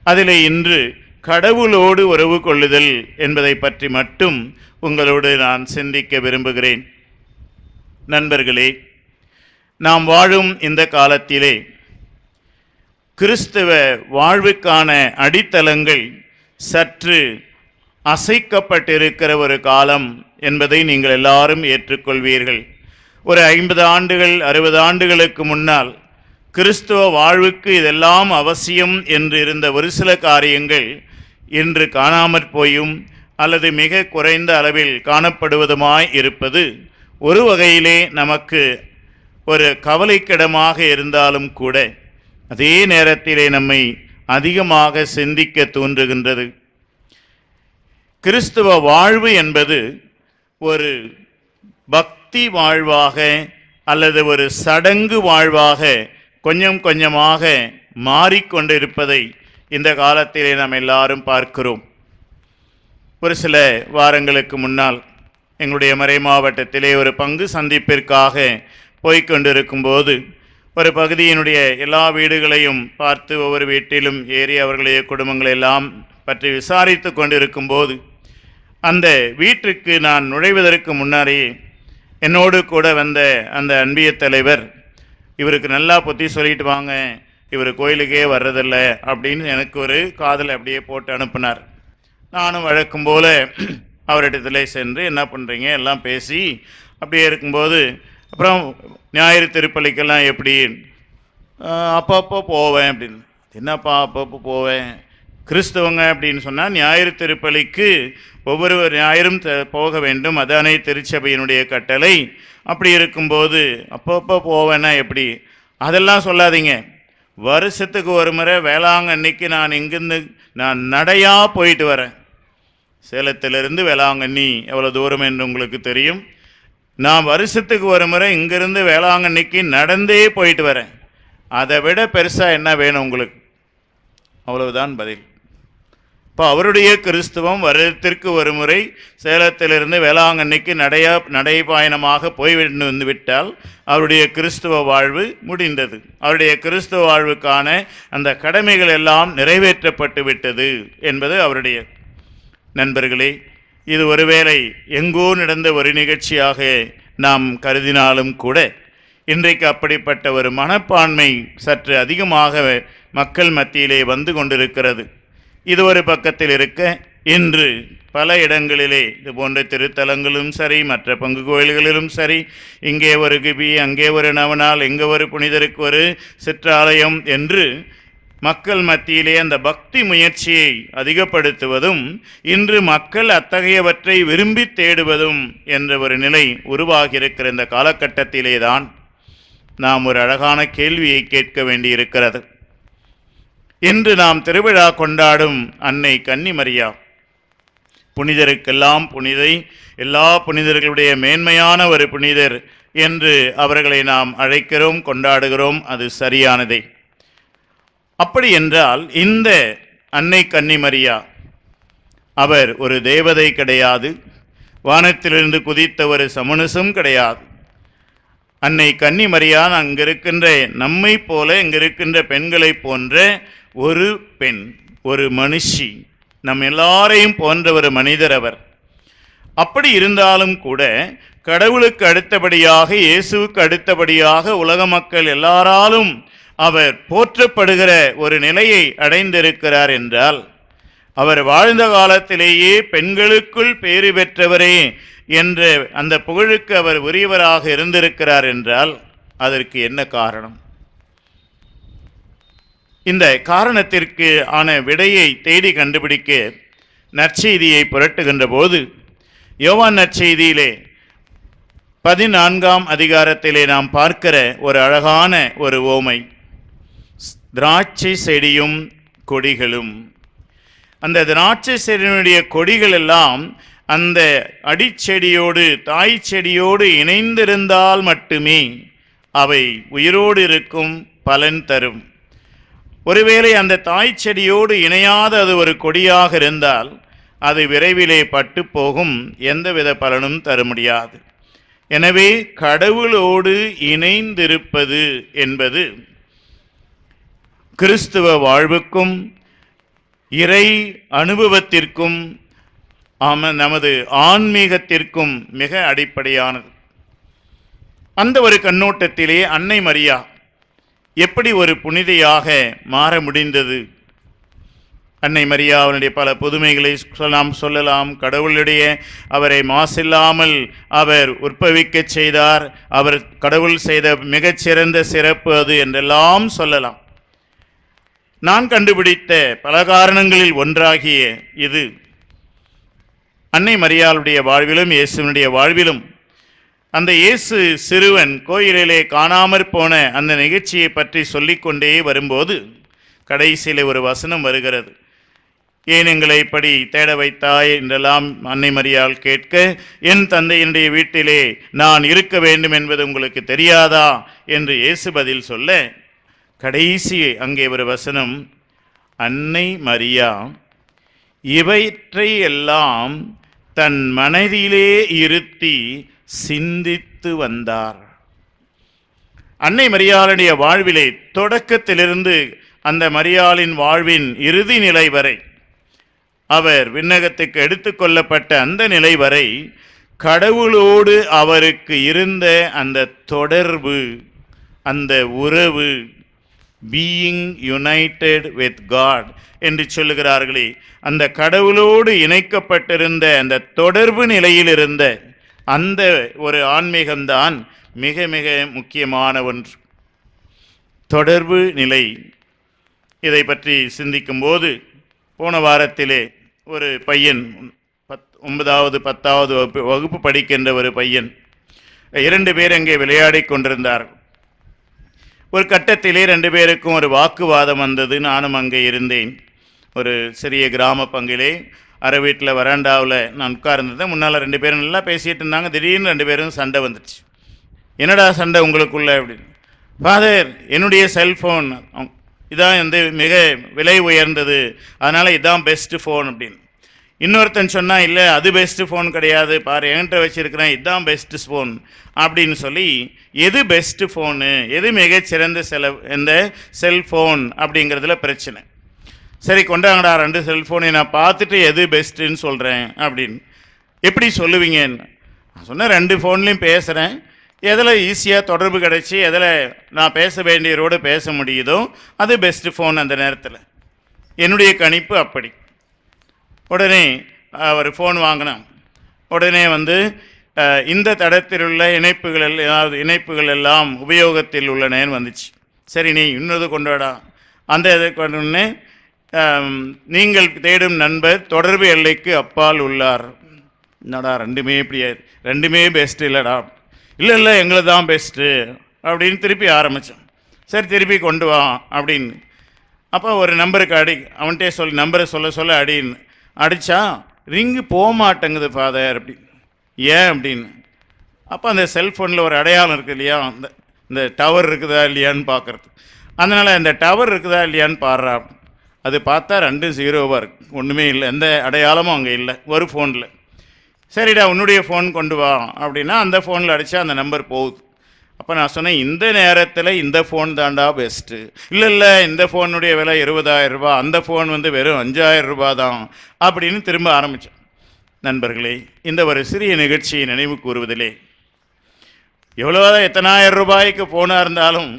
அதில் இன்று கடவுளோடு உறவு கொள்ளுதல் என்பதை பற்றி மட்டும் உங்களோடு நான் சிந்திக்க விரும்புகிறேன். நண்பர்களே, நாம் வாழும் இந்த காலத்திலே கிறிஸ்தவ வாழ்வுக்கான அடித்தளங்கள் சற்று அசைக்கப்பட்டிருக்கிற ஒரு காலம் என்பதை நீங்கள் எல்லாரும் ஏற்றுக்கொள்வீர்கள். ஒரு 50 ஆண்டுகள் 60 ஆண்டுகளுக்கு முன்னால் கிறிஸ்துவ வாழ்வுக்கு இதெல்லாம் அவசியம் என்று இருந்த ஒரு சில காரியங்கள் இன்று காணாமற் போயும் அல்லது மிக குறைந்த அளவில் காணப்படுவதுமாய் இருப்பது ஒரு வகையிலே நமக்கு ஒரு கவலைக்கிடமாக இருந்தாலும் கூட, அதே நேரத்திலே நம்மை அதிகமாக சிந்திக்க தூண்டுகின்றது. கிறிஸ்துவ வாழ்வு என்பது ஒரு பக்தி வாழ்வாக அல்லது ஒரு சடங்கு வாழ்வாக கொஞ்சம் கொஞ்சமாக மாறிக்கொண்டிருப்பதை இந்த காலத்திலே நாம் எல்லாரும் பார்க்கிறோம். ஒரு சில வாரங்களுக்கு முன்னால் எங்களுடைய மறை மாவட்டத்திலே ஒரு பங்கு சந்திப்பிற்காக போய்கொண்டிருக்கும் போது ஒரு பகுதியினுடைய எல்லா வீடுகளையும் பார்த்து ஒவ்வொரு வீட்டிலும் ஏறி அவர்களுடைய குடும்பங்களை எல்லாம் பற்றி விசாரித்து கொண்டிருக்கும் போது அந்த வீட்டுக்கு நான் நுழைவதற்கு முன்னாடி என்னோடு கூட வந்த அந்த அன்பிய தலைவர், இவருக்கு நல்லா புத்தி சொல்லிட்டு வாங்க, இவர் கோயிலுக்கே வர்றதில்லை அப்படின்னு எனக்கு ஒரு காதில் அப்படியே போட்டு அனுப்பினார். நானும் வழக்கம் போல் அவரிடத்துல சென்று என்ன பண்ணுறீங்க எல்லாம் பேசி அப்படியே இருக்கும்போது, அப்புறம் ஞாயிறு திருப்பலிக்கெல்லாம் எப்படி அப்பப்போ போவேன் அப்படின்னு. என்னப்பா அப்பப்போ போவேன்? கிறிஸ்தவங்க அப்படின்னு சொன்னால் ஞாயிறு திருப்பலிக்கு ஒவ்வொரு ஞாயிறும் போக வேண்டும், அதானே திருச்சபையினுடைய கட்டளை. அப்படி இருக்கும்போது அப்பப்போ போவேன்னா எப்படி? அதெல்லாம் சொல்லாதீங்க. வருஷத்துக்கு ஒரு முறை வேளாங்கண்ணிக்கு நான் இங்கிருந்து நான் நடையாக போயிட்டு வரேன். சேலத்திலிருந்து வேளாங்கண்ணி எவ்வளோ தூரம் என்று உங்களுக்கு தெரியும். நான் வருஷத்துக்கு ஒரு முறை இங்கிருந்து வேளாங்கண்ணிக்கு நடந்தே போயிட்டு வரேன். அதை விட பெருசாக என்ன வேணும் உங்களுக்கு? அவ்வளவுதான் பதில். இப்போ அவருடைய கிறிஸ்துவம் வருடத்திற்கு ஒரு முறை சேலத்திலிருந்து வேளாங்கண்ணிக்கு நடைபாயணமாக போய் வந்து விட்டால் அவருடைய கிறிஸ்துவ வாழ்வு முடிந்தது. அவருடைய கிறிஸ்துவ வாழ்வுக்கான அந்த கடமைகள் எல்லாம் நிறைவேற்றப்பட்டு விட்டது என்பது அவருடைய. நண்பர்களே, இது ஒருவேளை எங்கோ நடந்த ஒரு நிகழ்ச்சியாக நாம் கருதினாலும் கூட இன்றைக்கு அப்படிப்பட்ட ஒரு மனப்பான்மை சற்று அதிகமாக மக்கள் மத்தியிலே வந்து கொண்டிருக்கிறது. இது ஒரு பக்கத்தில் இருக்க, இன்று பல இடங்களிலே இது போன்ற திருத்தலங்களும் சரி, மற்ற பங்கு கோயில்களிலும் சரி, இங்கே ஒரு கிபி, அங்கே ஒரு நவநாள், இங்கே ஒரு புனிதருக்கு ஒரு சிற்றாலயம் என்று மக்கள் மத்தியிலே அந்த பக்தி முயற்சியை அதிகப்படுத்துவதும், இன்று மக்கள் அத்தகையவற்றை விரும்பி தேடுவதும் என்ற ஒரு நிலை உருவாகியிருக்கிற இந்த காலகட்டத்திலே தான் நாம் ஒரு அழகான கேள்வியை கேட்க வேண்டியிருக்கிறது. இன்று நாம் திருவிழா கொண்டாடும் அன்னை கன்னிமரியா, புனிதருக்கெல்லாம் புனிதை, எல்லா புனிதர்களுடைய மேன்மையான ஒரு புனிதர் என்று அவர்களை நாம் அழைக்கிறோம், கொண்டாடுகிறோம். அது சரியானதே. அப்படி என்றால் இந்த அன்னை கன்னிமரியா அவர் ஒரு தேவதை கிடையாது, வானத்திலிருந்து குதித்த ஒரு சமனுசும் கிடையாது. அன்னை கன்னிமரியா அங்கிருக்கின்ற நம்மை போல இங்கிருக்கின்ற பெண்களை போன்ற ஒரு பெண், ஒரு மனுஷி, நம் எல்லாரையும் போன்ற ஒரு மனிதர் அவர். அப்படி இருந்தாலும் கூட கடவுளுக்கு அடுத்தபடியாக, இயேசுவுக்கு அடுத்தபடியாக உலக மக்கள் எல்லாராலும் அவர் போற்றப்படுகிற ஒரு நிலையை அடைந்திருக்கிறார் என்றால், அவர் வாழ்ந்த காலத்திலேயே பெண்களுக்குள் பேறு பெற்றவரே என்ற அந்த புகழுக்கு அவர் உரியவராக இருந்திருக்கிறார் என்றால் அதற்கு என்ன காரணம்? இந்த காரணத்திற்கு ஆன விடையை தேடி கண்டுபிடிக்க நற்செய்தியை புரட்டுகின்ற போது, யோவான் நற்செய்தியிலே 14ஆம் அதிகாரத்திலே நாம் பார்க்கிற ஒரு அழகான ஒரு ஓமை, திராட்சை செடியும் கொடிகளும். அந்த திராட்சை செடியினுடைய கொடிகள் எல்லாம் அந்த அடிச்செடியோடு, தாய் செடியோடு இணைந்திருந்தால் மட்டுமே அவை உயிரோடு இருக்கும், பலன் தரும். ஒருவேளை அந்த தாய் செடியோடு இணையாத அது ஒரு கொடியாக இருந்தால் அது விரைவிலே பட்டு போகும், எந்தவித பலனும் தர முடியாது. எனவே கடவுளோடு இணைந்திருப்பது என்பது கிறிஸ்துவ வாழ்வுக்கும் இறை அனுபவத்திற்கும் நமது ஆன்மீகத்திற்கும் மிக அடிப்படையானது. அந்த ஒரு கண்ணோட்டத்திலே அன்னை மரியா எப்படி ஒரு புனிதையாக மாற முடிந்தது? அன்னை மரியா அவருடைய பல புதுமைகளை நாம் சொல்லலாம். கடவுளுடைய அவரை மாசில்லாமல் அவர் உற்பவிக்க செய்தார், அவர் கடவுள் செய்த மிகச்சிறந்த சிறப்பு அது என்றெல்லாம் சொல்லலாம். நான் கண்டுபிடித்த பல காரணங்களில் ஒன்றாகிய இது அன்னை மரியாளுடைய வாழ்விலும் இயேசுவினுடைய வாழ்விலும் அந்த இயேசு சிறுவன் கோயிலிலே காணாமற் போன அந்த நிகழ்ச்சியை பற்றி சொல்லிக்கொண்டே வரும்போது கடைசியில் ஒரு வசனம் வருகிறது. ஏன் எங்களை இப்படி தேட வைத்தாய் என்றெல்லாம் அன்னை மரியாள் கேட்க, என் தந்தையினுடைய வீட்டிலே நான் இருக்க வேண்டும் என்பது உங்களுக்கு தெரியாதா என்று இயேசு பதில் சொல்ல, கடைசி அங்கே ஒரு வசனம், அன்னை மரியா இவற்றை எல்லாம் தன் மனதிலே இருத்தி சிந்தித்து வந்தார். அன்னை மரியாளுடைய வாழ்விலே தொடக்கத்திலிருந்து அந்த மரியாளின் வாழ்வின் இறுதி நிலை வரை, அவர் விண்ணகத்துக்கு எடுத்துக்கொள்ளப்பட்ட அந்த நிலை வரை கடவுளோடு அவருக்கு இருந்த அந்த தொடர்பு, அந்த உறவு, பீயிங் யுனைடெட் வித் காட் என்று சொல்லுகிறார்களே, அந்த கடவுளோடு இணைக்கப்பட்டிருந்த அந்த தொடர்பு நிலையில் இருந்த அந்த ஒரு ஆன்மீகம்தான் மிக மிக முக்கியமான ஒன்று. தொடர்பு நிலை. இதை பற்றி சிந்திக்கும்போது போன வாரத்திலே ஒரு பையன் 9வது 10வது வகுப்பு படிக்கின்ற ஒரு பையன், 2 பேர் அங்கே விளையாடி கொண்டிருந்தார். ஒரு கட்டத்திலே 2 பேருக்கும் ஒரு வாக்குவாதம் வந்தது. நானும் அங்கே இருந்தேன். ஒரு சிறிய கிராம பங்கிலே அரை வீட்டில் வராண்டாவில் நான் உட்கார்ந்தேன். முன்னால் 2 பேரும் நல்லா பேசிகிட்டு இருந்தாங்க. திடீர்னு 2 பேரும் சண்டை வந்துடுச்சு. என்னடா சண்டை உங்களுக்குள்ள அப்படின்னு. ஃபாதர், என்னுடைய செல்ஃபோன் இதான் வந்து மிக விலை உயர்ந்தது, அதனால் இதான் பெஸ்ட்டு ஃபோன் அப்படின்னு. இன்னொருத்தன் சொன்னால், இல்லை அது பெஸ்ட்டு ஃபோன் கிடையாது, பாரு என்கிட்ட வச்சுருக்கிறேன், இதுதான் பெஸ்ட்டு ஃபோன் அப்படின்னு சொல்லி, எது பெஸ்ட்டு ஃபோனு, எது மிகச்சிறந்த இந்த செல்ஃபோன் அப்படிங்கிறதுல பிரச்சனை. சரி கொண்டாங்கடா 2 செல்ஃபோனை நான் பார்த்துட்டு எது பெஸ்ட்டுன்னு சொல்கிறேன் அப்படின்னு. எப்படி சொல்லுவீங்கன்னு நான் சொன்னேன், 2 ஃபோன்லேயும் பேசுகிறேன், எதில் ஈஸியாக தொடர்பு கிடச்சி எதில் நான் பேச வேண்டியவரோடு பேச முடியுதோ அது பெஸ்ட்டு ஃபோன் அந்த நேரத்தில். என்னுடைய கணிப்பு அப்படி. உடனே ஒரு ஃபோன் வாங்கினேன். உடனே வந்து இந்த தடத்தில் உள்ள இணைப்புகள் எல்லாம் உபயோகத்தில் உள்ளனேன்னு வந்துச்சு. சரி நீ இன்னொரு கொண்டு வாடா. அந்த இதை கொண்டு நீங்கள் தேடும் நண்பர் தொடர்பு எல்லைக்கு அப்பால் உள்ளார். என்னடா ரெண்டுமே இப்படியா, ரெண்டுமே பெஸ்ட்டு இல்லைடா. இல்லை எங்களை தான் பெஸ்ட்டு அப்படின்னு திருப்பி ஆரம்பித்தோம். சரி திருப்பி கொண்டு வா அப்படின்னு. அப்போ ஒரு நம்பருக்கு அவன்கிட்டே நம்பரை சொல்ல அடின்னு அடித்தா ரிங்கு போக மாட்டேங்குது ஃபாதர் அப்படின்னு. ஏன் அப்படின்னு. அப்போ அந்த செல்ஃபோனில் ஒரு அடையாளம் இருக்குது இல்லையா, இந்த டவர் இருக்குதா இல்லையான்னு பார்க்குறது. அதனால் இந்த டவர் இருக்குதா இல்லையான்னு பாடுறா. அது பார்த்தா 2 0வாக இருக்குது, ஒன்றுமே இல்லை, எந்த அடையாளமும் அங்கே இல்லை ஒரு ஃபோனில். சரிடா உன்னுடைய ஃபோன் கொண்டு வா அப்படின்னா அந்த ஃபோனில் அடித்தா அந்த நம்பர் போகுது. அப்போ நான் சொன்னேன், இந்த நேரத்தில் இந்த ஃபோன் தாண்டா பெஸ்ட்டு. இல்லை இந்த ஃபோனுடைய விலை 20,000 ரூபா, அந்த ஃபோன் வந்து வெறும் 5,000 ரூபா தான் அப்படின்னு திரும்ப ஆரம்பித்தேன். நண்பர்களே, இந்த ஒரு சிறிய நிகழ்ச்சியை நினைவு கூறுவதிலே எவ்வளோதான் எத்தனாயிரம் ரூபாய்க்கு ஃபோனாக இருந்தாலும்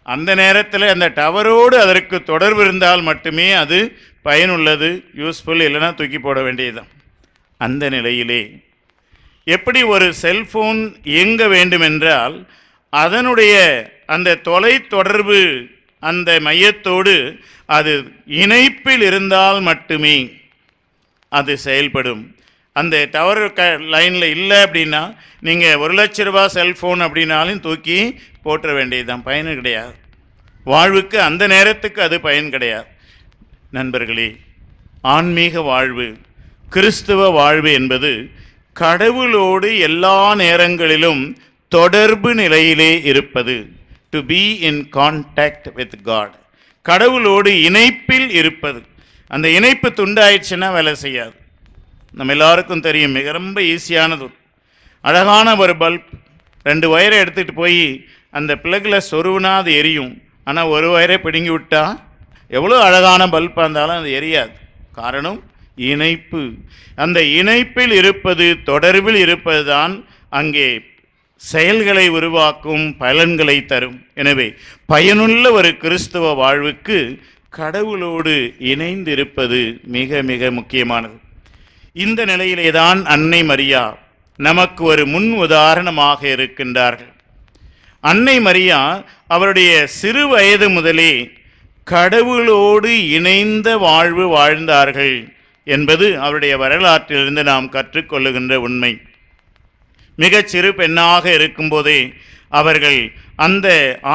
அந்த நேரத்தில் அந்த டவரோடு அதற்கு தொடர்பு இருந்தால் மட்டுமே அது பயனுள்ளது, யூஸ்ஃபுல், இல்லைன்னா தூக்கி போட வேண்டியதுதான். அந்த நிலையிலே எப்படி ஒரு செல்ஃபோன் இயங்க வேண்டுமென்றால் அதனுடைய அந்த தொலை தொடர்பு அந்த மையத்தோடு அது இணைப்பில் இருந்தால் மட்டுமே அது செயல்படும். அந்த டவர் லைனில் இல்லை அப்படின்னா நீங்கள் 1 லட்ச ரூபா செல்ஃபோன் அப்படின்னாலும் தூக்கி போட்டுற வேண்டியது தான், பயன் கிடையாது. வாழ்வுக்கு அந்த நேரத்துக்கு அது பயன் கிடையாது. நண்பர்களே, ஆன்மீக வாழ்வு, கிறிஸ்துவ வாழ்வு என்பது கடவுளோடு எல்லா நேரங்களிலும் தொடர்பு நிலையிலே இருப்பது. To be in contact with God, கடவுளோடு இணைப்பில் இருப்பது. அந்த இணைப்பு துண்டாயிடுச்சுன்னா வேலை செய்யாது. நம்ம எல்லாருக்கும் தெரியும், மிக ரொம்ப ஈஸியானது. அழகான ஒரு பல்ப், 2 வயரை எடுத்துகிட்டு போய் அந்த பிளக்கில் சொருவுனா அது எரியும். ஆனால் ஒரு வயரை பிடுங்கி விட்டால் எவ்வளோ அழகான பல்பாக இருந்தாலும் அது எரியாது. காரணம் இணைப்பு. அந்த இணைப்பில் இருப்பது, தொடர்பில் இருப்பது தான் அங்கே செயல்களை உருவாக்கும், பலன்களை தரும். எனவே பயனுள்ள ஒரு கிறிஸ்துவ வாழ்வுக்கு கடவுளோடு இணைந்திருப்பது மிக மிக முக்கியமானது. இந்த நிலையிலே தான் அன்னை மரியா நமக்கு ஒரு முன் உதாரணமாக இருக்கின்றார்கள். அன்னை மரியா அவருடைய சிறு வயது முதலே கடவுளோடு இணைந்த வாழ்வு வாழ்ந்தார்கள் என்பது அவருடைய வரலாற்றிலிருந்து நாம் கற்றுக்கொள்ளுகின்ற உண்மை. மிகச் சிறு பெண்ணாக இருக்கும்போதே அவர்கள் அந்த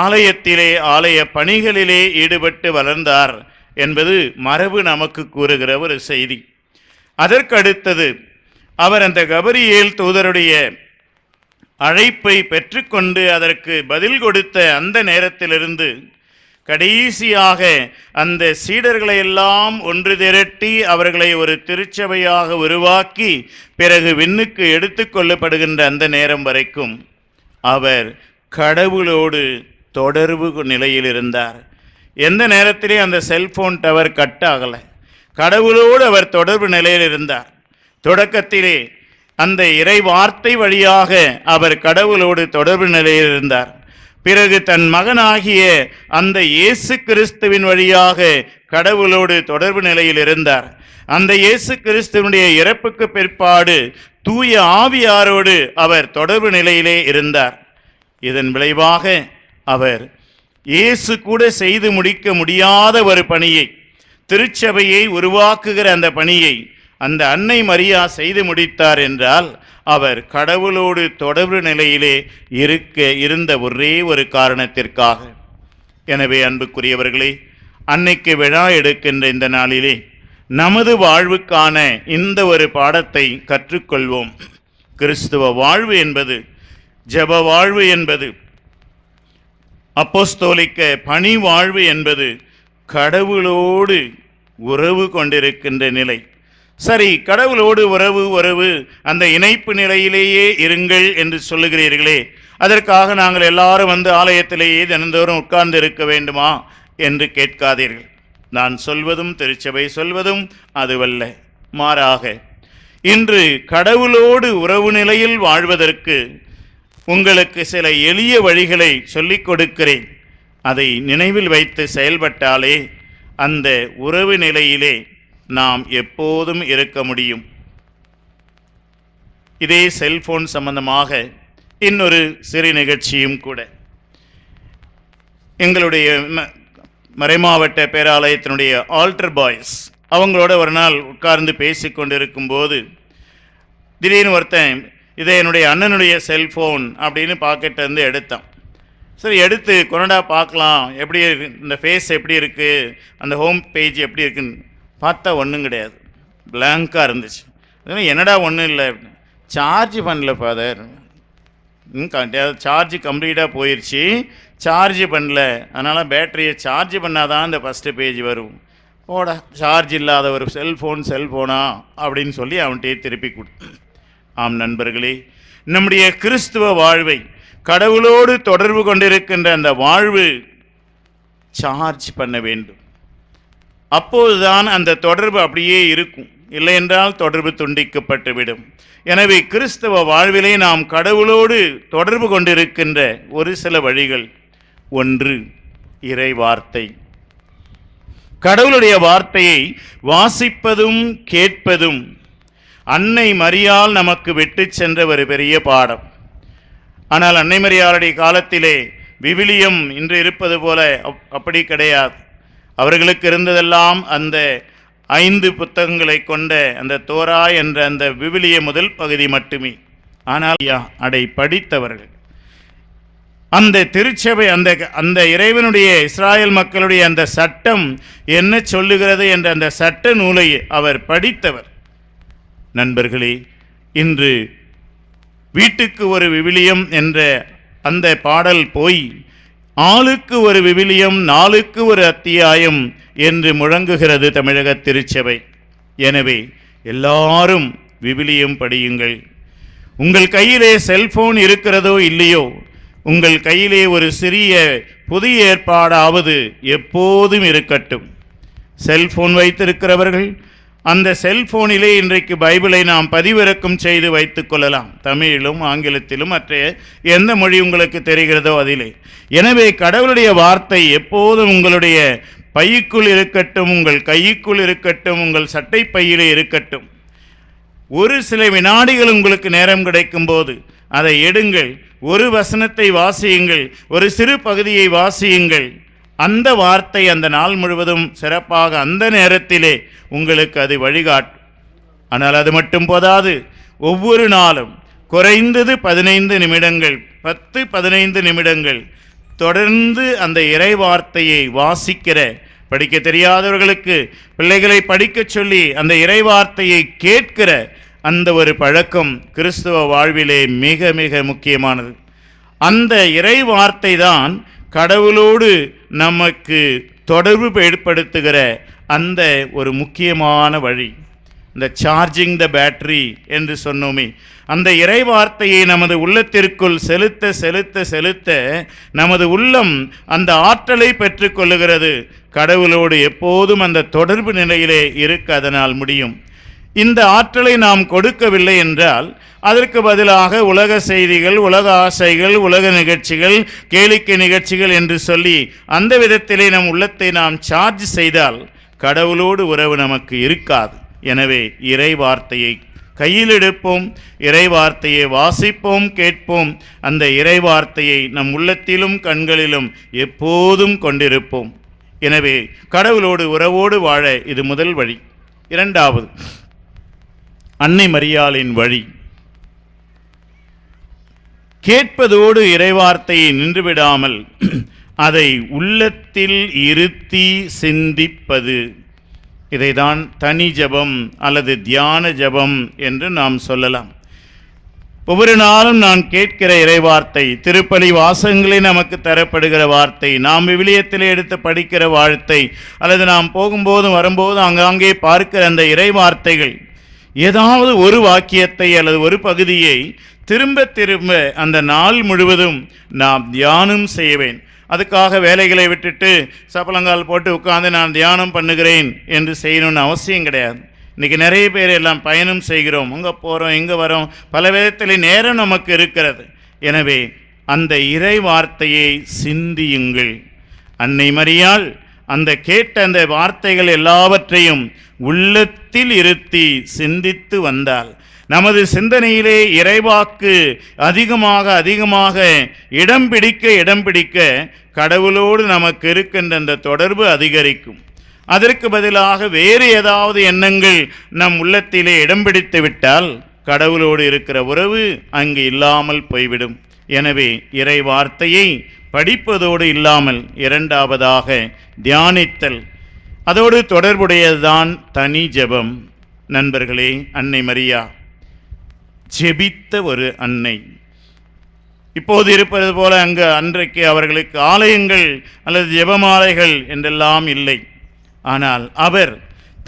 ஆலயத்திலே ஆலய பணிகளிலே ஈடுபட்டு வளர்ந்தார் என்பது மரபு நமக்கு கூறுகிற ஒரு செய்தி. அதற்கடுத்தது அவர் அந்த கபரியேல் தூதருடைய அழைப்பை பெற்றுக்கொண்டு அதற்கு பதில் கொடுத்த அந்த நேரத்திலிருந்து கடைசியாக அந்த சீடர்களை எல்லாம் ஒன்று திரட்டி அவர்களை ஒரு திருச்சபையாக உருவாக்கி பிறகு விண்ணுக்கு எடுத்து கொள்ளப்படுகின்ற அந்த நேரம் வரைக்கும் அவர் கடவுளோடு தொடர்பு நிலையில் இருந்தார். எந்த நேரத்திலே அந்த செல்போன் டவர் கட் ஆகலை. கடவுளோடு அவர் தொடர்பு நிலையில் இருந்தார். தொடக்கத்திலே அந்த இறை வார்த்தை வழியாக அவர் கடவுளோடு தொடர்பு நிலையில் இருந்தார். பிறகு தன் மகனாகிய அந்த இயேசு கிறிஸ்துவின் வழியாக கடவுளோடு தொடர்பு நிலையில் இருந்தார். அந்த இயேசு கிறிஸ்துவனுடைய இறப்புக்கு பிற்பாடு தூய ஆவியாரோடு அவர் தொடர்பு நிலையிலே இருந்தார். இதன் விளைவாக அவர் இயேசு கூட செய்து முடிக்க முடியாத ஒரு பணியை, திருச்சபையை உருவாக்குகிற அந்த பணியை அந்த அன்னை மரியா செய்து முடித்தார் என்றால் அவர் கடவுளோடு தொடர்பு நிலையிலே இருந்த ஒரே ஒரு காரணத்திற்காக. எனவே அன்புக்குரியவர்களே, அன்னைக்கு விழா எடுக்கின்ற இந்த நாளிலே நமது வாழ்வுக்கான இந்த ஒரு பாடத்தை கற்றுக்கொள்வோம். கிறிஸ்துவ வாழ்வு என்பது, ஜெப வாழ்வு என்பது, அப்போஸ்தோலிக்க பணி வாழ்வு என்பது கடவுளோடு உறவு கொண்டிருக்கின்ற நிலை. சரி, கடவுளோடு உறவு அந்த இணைப்பு நிலையிலேயே இருங்கள் என்று சொல்லுகிறீர்களே, அதற்காக நாங்கள் எல்லாரும் வந்து ஆலயத்திலேயே தினந்தோறும் உட்கார்ந்து இருக்க வேண்டுமா என்று கேட்காதீர்கள். நான் சொல்வதும் திருச்சபை சொல்வதும் அதுவல்ல. மாறாக இன்று கடவுளோடு உறவு நிலையில் வாழ்வதற்கு உங்களுக்கு சில எளிய வழிகளை சொல்லிக் கொடுக்கிறேன். அதை நினைவில் வைத்து செயல்பட்டாலே அந்த உறவு நிலையிலே நாம் எப்போதும் இருக்க முடியும். இதே செல்போன் சம்பந்தமாக இன்னொரு சிறு நிகழ்ச்சியும் கூட. எங்களுடைய மறைமாவட்ட பேராலயத்தினுடைய ஆல்டர் பாய்ஸ் அவங்களோட ஒரு நாள் உட்கார்ந்து பேசி கொண்டிருக்கும் போது திடீர்னு ஒருத்தன் இதை என்னுடைய அண்ணனுடைய செல்ஃபோன் அப்படின்னு பாக்கெட்டிலேருந்து எடுத்தான். சரி, எடுத்து கொண்டா பார்க்கலாம் எப்படி இருக்கு, இந்த ஃபேஸ் எப்படி இருக்குது, அந்த ஹோம் பேஜ் எப்படி இருக்குன்னு பார்த்தா ஒன்றும் கிடையாது, பிளாங்காக இருந்துச்சு. என்னடா ஒன்றும் இல்லை, சார்ஜ் பண்ணல ஃபாதர், சார்ஜ் கம்ப்ளீட்டாக போயிடுச்சு, சார்ஜ் பண்ணல, அதனால் பேட்டரியை சார்ஜ் பண்ணாதான் இந்த ஃபஸ்ட்டு பேஜ் வரும். போடா, சார்ஜ் இல்லாத ஒரு செல்ஃபோனா அப்படின்னு சொல்லி அவன்கிட்டயே திருப்பி கொடு. ஆம் நண்பர்களே, நம்முடைய கிறிஸ்துவ வாழ்வை, கடவுளோடு தொடர்பு கொண்டிருக்கின்ற அந்த வாழ்வு சார்ஜ் பண்ண வேண்டும். அப்போதுதான் அந்த தொடர்பு அப்படியே இருக்கும், இல்லை என்றால் தொடர்பு துண்டிக்கப்பட்டுவிடும். எனவே கிறிஸ்தவ வாழ்விலே நாம் கடவுளோடு தொடர்பு கொண்டிருக்கின்ற ஒரு சில வழிகள். ஒன்று, இறை வார்த்தை. கடவுளுடைய வார்த்தையை வாசிப்பதும் கேட்பதும் அன்னை மரியாள் நமக்கு விட்டு சென்ற ஒரு பெரிய பாடம். ஆனால் அன்னை மரியாளுடைய காலத்திலே விவிலியம் இன்று இருப்பது போல அப்படி கிடையாது. அவர்களுக்கு இருந்ததெல்லாம் அந்த 5 புத்தகங்களை கொண்ட அந்த தோரா என்ற அந்த விவிலிய முதல் பகுதி மட்டுமே. ஆனால் அதை படித்தவர்கள் அந்த திருச்சபை, அந்த இறைவனுடைய இஸ்ராயல் மக்களுடைய அந்த சட்டம் என்ன சொல்லுகிறது என்ற அந்த சட்ட நூலை அவர் படித்தவர். நண்பர்களே, இன்று வீட்டுக்கு ஒரு விவிலியம் என்ற அந்த பாடல் போய் ஆளுக்கு ஒரு விவிலியம், நாளுக்கு ஒரு அத்தியாயம் என்று முழங்குகிறது தமிழக திருச்சபை. எனவே எல்லாரும் விவிலியம் படியுங்கள். உங்கள் கையிலே செல்போன் இருக்கிறதோ இல்லையோ, உங்கள் கையிலே ஒரு சிறிய புதிய ஏற்பாடாவது எப்போதும் இருக்கட்டும். செல்போன் வைத்திருக்கிறவர்கள் அந்த செல்போனிலே இன்றைக்கு பைபிளை நாம் பதிவிறக்கம் செய்து வைத்துக் கொள்ளலாம், தமிழிலும் ஆங்கிலத்திலும், மற்ற எந்த மொழி உங்களுக்கு தெரிகிறதோ அதிலே. எனவே கடவுளுடைய வார்த்தை எப்போதும் உங்களுடைய பைக்குள் இருக்கட்டும், உங்கள் கைக்குள் இருக்கட்டும், உங்கள் சட்டை பையிலே இருக்கட்டும். ஒரு சில வினாடிகள் உங்களுக்கு நேரம் கிடைக்கும் போது அதை எடுங்கள், ஒரு வசனத்தை வாசியுங்கள், ஒரு சிறு பகுதியை வாசியுங்கள். அந்த வார்த்தை அந்த நாள் முழுவதும் சிறப்பாக அந்த நேரத்திலே உங்களுக்கு அது வழிகாட்டும். ஆனால் அது மட்டும் போதாது, ஒவ்வொரு நாளும் குறைந்தது 15 நிமிடங்கள் 10-15 நிமிடங்கள் தொடர்ந்து அந்த இறை வார்த்தையை வாசிக்கிற, படிக்க தெரியாதவர்களுக்கு பிள்ளைகளை படிக்கச் சொல்லி அந்த இறை வார்த்தையை கேட்கிற அந்த ஒரு பழக்கம் கிறிஸ்துவ வாழ்விலே மிக மிக முக்கியமானது. அந்த இறை வார்த்தை தான் கடவுளோடு நமக்கு தொடர்பு ஏற்படுத்துகிற அந்த ஒரு முக்கியமான வழி. இந்த சார்ஜிங் த பேட்டரி என்று சொன்னோமே, அந்த இறை வார்த்தையை நமது உள்ளத்திற்குள் செலுத்த செலுத்த செலுத்த நமது உள்ளம் அந்த ஆற்றலை பெற்றுக்கொள்ளுகிறது. கடவுளோடு எப்போதும் அந்த தொடர்பு நிலையிலே இருக்க அதனால் முடியும். இந்த ஆற்றலை நாம் கொடுக்கவில்லை என்றால் அதற்கு பதிலாக உலக செய்திகள், உலக ஆசைகள், உலக நிகழ்ச்சிகள், கேளிக்கை நிகழ்ச்சிகள் என்று சொல்லி அந்த விதத்திலே நம் உள்ளத்தை நாம் சார்ஜ் செய்தால் கடவுளோடு உறவு நமக்கு இருக்காது. எனவே இறை வார்த்தையை கையில் எடுப்போம், இறை வார்த்தையை வாசிப்போம், கேட்போம். அந்த இறை வார்த்தையை நம் உள்ளத்திலும் கண்களிலும் எப்போதும் கொண்டிருப்போம். எனவே கடவுளோடு உறவோடு வாழ இது முதல் வழி. இரண்டாவது, அன்னை மரியாளின் வழி. கேட்பதோடு இறைவார்த்தையை நின்றுவிடாமல் அதை உள்ளத்தில் இருத்தி சிந்திப்பது, இதைதான் தனி ஜபம் அல்லது தியான ஜபம் என்று நாம் சொல்லலாம். ஒவ்வொரு நாளும் நான் கேட்கிற இறைவார்த்தை, திருப்பலி வாசகங்களே நமக்கு தரப்படுகிற வார்த்தை, நாம் விவிலியத்திலே எடுத்து படிக்கிற வார்த்தை, அல்லது நாம் போகும்போதும் வரும்போதும் அங்காங்கே பார்க்கிற அந்த இறைவார்த்தைகள், ஏதாவது ஒரு வாக்கியத்தை அல்லது ஒரு பகுதியை திரும்ப திரும்ப அந்த நாள் முழுவதும் நாம் தியானம் செய்வேன். அதுக்காக வேலைகளை விட்டுட்டு சப்பலங்கால் போட்டு உட்கார்ந்து நான் தியானம் பண்ணுகிறேன் என்று செய்யணும்னு அவசியம் கிடையாது. இன்றைக்கி நிறைய பேர் எல்லாம் பயணம் செய்கிறோம், அங்கே போகிறோம், இங்கே வரோம், பல விதத்தில் நேரம் நமக்கு இருக்கிறது. எனவே அந்த இறை வார்த்தையை சிந்தியுங்கள். அன்னை மரியாள் அந்த கேட்ட அந்த வார்த்தைகள் எல்லாவற்றையும் உள்ளத்தில் இருத்தி சிந்தித்து வந்தால் நமது சிந்தனையிலே இறைவாக்கு அதிகமாக அதிகமாக இடம் பிடிக்க கடவுளோடு நமக்கு இருக்கின்ற அந்த தொடர்பு அதிகரிக்கும். அதற்கு பதிலாக வேறு ஏதாவது எண்ணங்கள் நம் உள்ளத்திலே இடம் பிடித்து விட்டால் கடவுளோடு இருக்கிற உறவு அங்கு இல்லாமல் போய்விடும். எனவே இறை வார்த்தையை படிப்பதோடு இல்லாமல் இரண்டாவதாக தியானித்தல், அதோடு தொடர்புடையதுதான் தனி ஜெபம். நண்பர்களே, அன்னை மரியா ஜெபித்த ஒரு அன்னை. இப்போது இருப்பது போல அன்றைக்கு அவர்களுக்கு ஆலயங்கள் அல்லது ஜெபமாலைகள் என்றெல்லாம் இல்லை. ஆனால் அவர்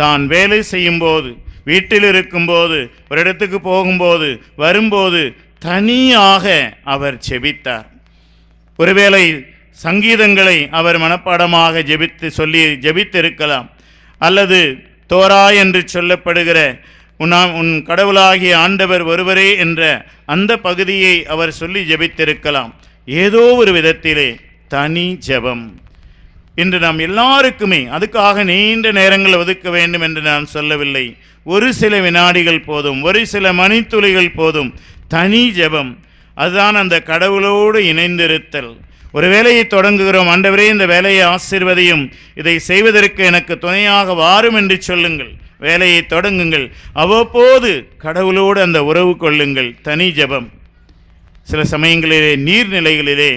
தான் வேலை செய்யும்போது, வீட்டில் இருக்கும்போது, ஒரு இடத்துக்கு போகும்போது, வரும்போது தனியாக அவர் ஜெபித்தார். ஒருவேளை சங்கீதங்களை அவர் மனப்பாடமாக ஜெபித்திருக்கலாம், அல்லது தோரா என்று சொல்லப்படுகிற உன் கடவுளாகிய ஆண்டவர் ஒருவரே என்ற அந்த பகுதியை அவர் சொல்லி ஜெபித்திருக்கலாம். ஏதோ ஒரு விதத்திலே தனி ஜெபம். இன்று நாம் எல்லாருக்குமே அதுக்காக நீண்ட நேரங்கள் ஒதுக்க வேண்டும் என்று நான் சொல்லவில்லை. ஒரு சில வினாடிகள் போதும், ஒரு சில மணித்துளிகள் போதும். தனி ஜெபம், அதுதான் அந்த கடவுளோடு இணைந்திருத்தல். ஒரு வேலையை தொடங்குகிறோம், ஆண்டவரே இந்த வேலையை ஆசீர்வதியும், இதை செய்வதற்கு எனக்கு துணையாக வாரும் என்று சொல்லுங்கள். வேலையை தொடங்குங்கள், அவ்வப்போது கடவுளோடு அந்த உறவு கொள்ளுங்கள். தனி ஜெபம். சில சமயங்களிலே நீர்நிலைகளிலே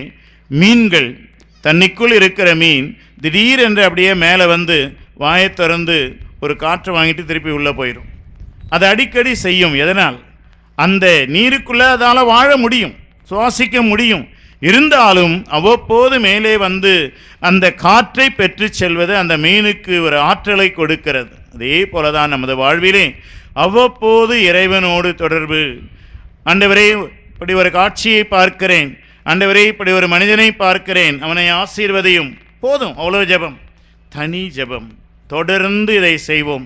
மீன்கள், தண்ணிக்குள் இருக்கிற மீன் திடீரென்று அப்படியே மேலே வந்து வாயை திறந்து ஒரு காற்று வாங்கிட்டு திருப்பி உள்ளே போயிடும். அது அடிக்கடி செய்யும். எதனால்? அந்த நீருக்குள்ளே அதால் வாழ முடியும், சுவாசிக்க முடியும். இருந்தாலும் அவ்வப்போது மேலே வந்து அந்த காற்றை பெற்று செல்வது அந்த மீனுக்கு ஒரு ஆற்றலை கொடுக்கிறது. அதே போலதான் நமது வாழ்விலே அவ்வப்போது இறைவனோடு தொடர்பு. ஆண்டவரே இப்படி ஒரு காட்சியை பார்க்கிறேன், ஆண்டவரே இப்படி ஒரு மனிதனை பார்க்கிறேன், அவனை ஆசீர்வதியும். போதும், அவ்வளோ ஜெபம். தனி ஜெபம். தொடர்ந்து இதை செய்வோம்.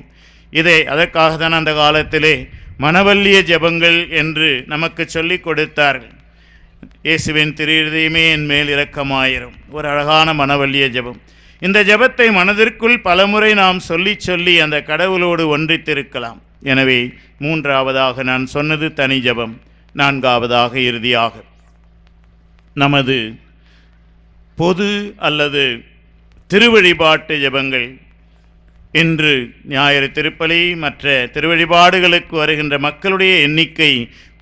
அதற்காக தான் அந்த காலத்திலே மனவல்லிய ஜெபங்கள் என்று நமக்கு சொல்லிக் கொடுத்தார்கள். இயேசுவின் திருஇருதயமே என் மேல் இரக்கமாயிரும், ஒரு அழகான மனவல்லிய ஜெபம். இந்த ஜெபத்தை மனதிற்குள் பலமுறை நாம் சொல்லி அந்த கடவுளோடு ஒன்றித்திருக்கலாம். எனவே மூன்றாவதாக நான் சொன்னது தனி ஜெபம். நான்காவதாக இறுதியாக நமது பொது அல்லது திருவழிபாட்டு ஜெபங்கள். இன்று ஞாயிறு திருப்பலி மற்ற திருவழிபாடுகளுக்கு வருகின்ற மக்களுடைய எண்ணிக்கை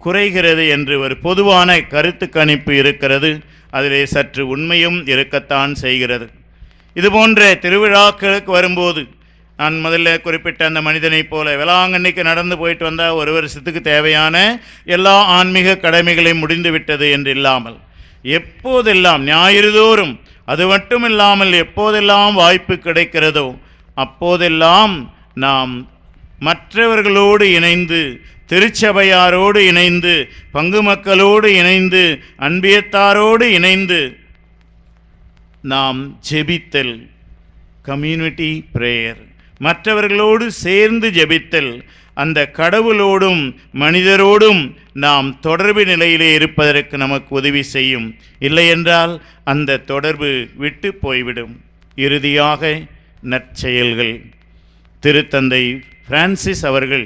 குறைகிறது என்று ஒரு பொதுவான கருத்து கணிப்பு இருக்கிறது. அதிலே சற்று உண்மையும் இருக்கத்தான் செய்கிறது. இதுபோன்ற திருவிழாக்களுக்கு வரும்போது நான் முதல்ல குறிப்பிட்ட அந்த மனிதனைப் போல வேளாங்கண்ணிக்கு நடந்து போயிட்டு வந்தால் ஒரு வருஷத்துக்கு தேவையான எல்லா ஆன்மீக கடமைகளையும் முடிந்து விட்டது என்று இல்லாமல் எப்போதெல்லாம் ஞாயிறுதோறும், அது மட்டும் இல்லாமல் எப்போதெல்லாம் வாய்ப்பு கிடைக்கிறதோ அப்போதெல்லாம் நாம் மற்றவர்களோடு இணைந்து, திருச்சபையாரோடு இணைந்து, பங்கு மக்களோடு இணைந்து, அன்பியத்தாரோடு இணைந்து நாம் ஜெபித்தல், கம்யூனிட்டி பிரேயர், மற்றவர்களோடு சேர்ந்து ஜெபித்தல், அந்த கடவுளோடும் மனிதரோடும் நாம் தொடர்பு நிலையிலே இருப்பதற்கு நமக்கு உதவி செய்யும். இல்லையென்றால் அந்த தொடர்பு விட்டு போய்விடும். இறுதியாக நற்செயல்கள். திருத்தந்தை பிரான்சிஸ் அவர்கள்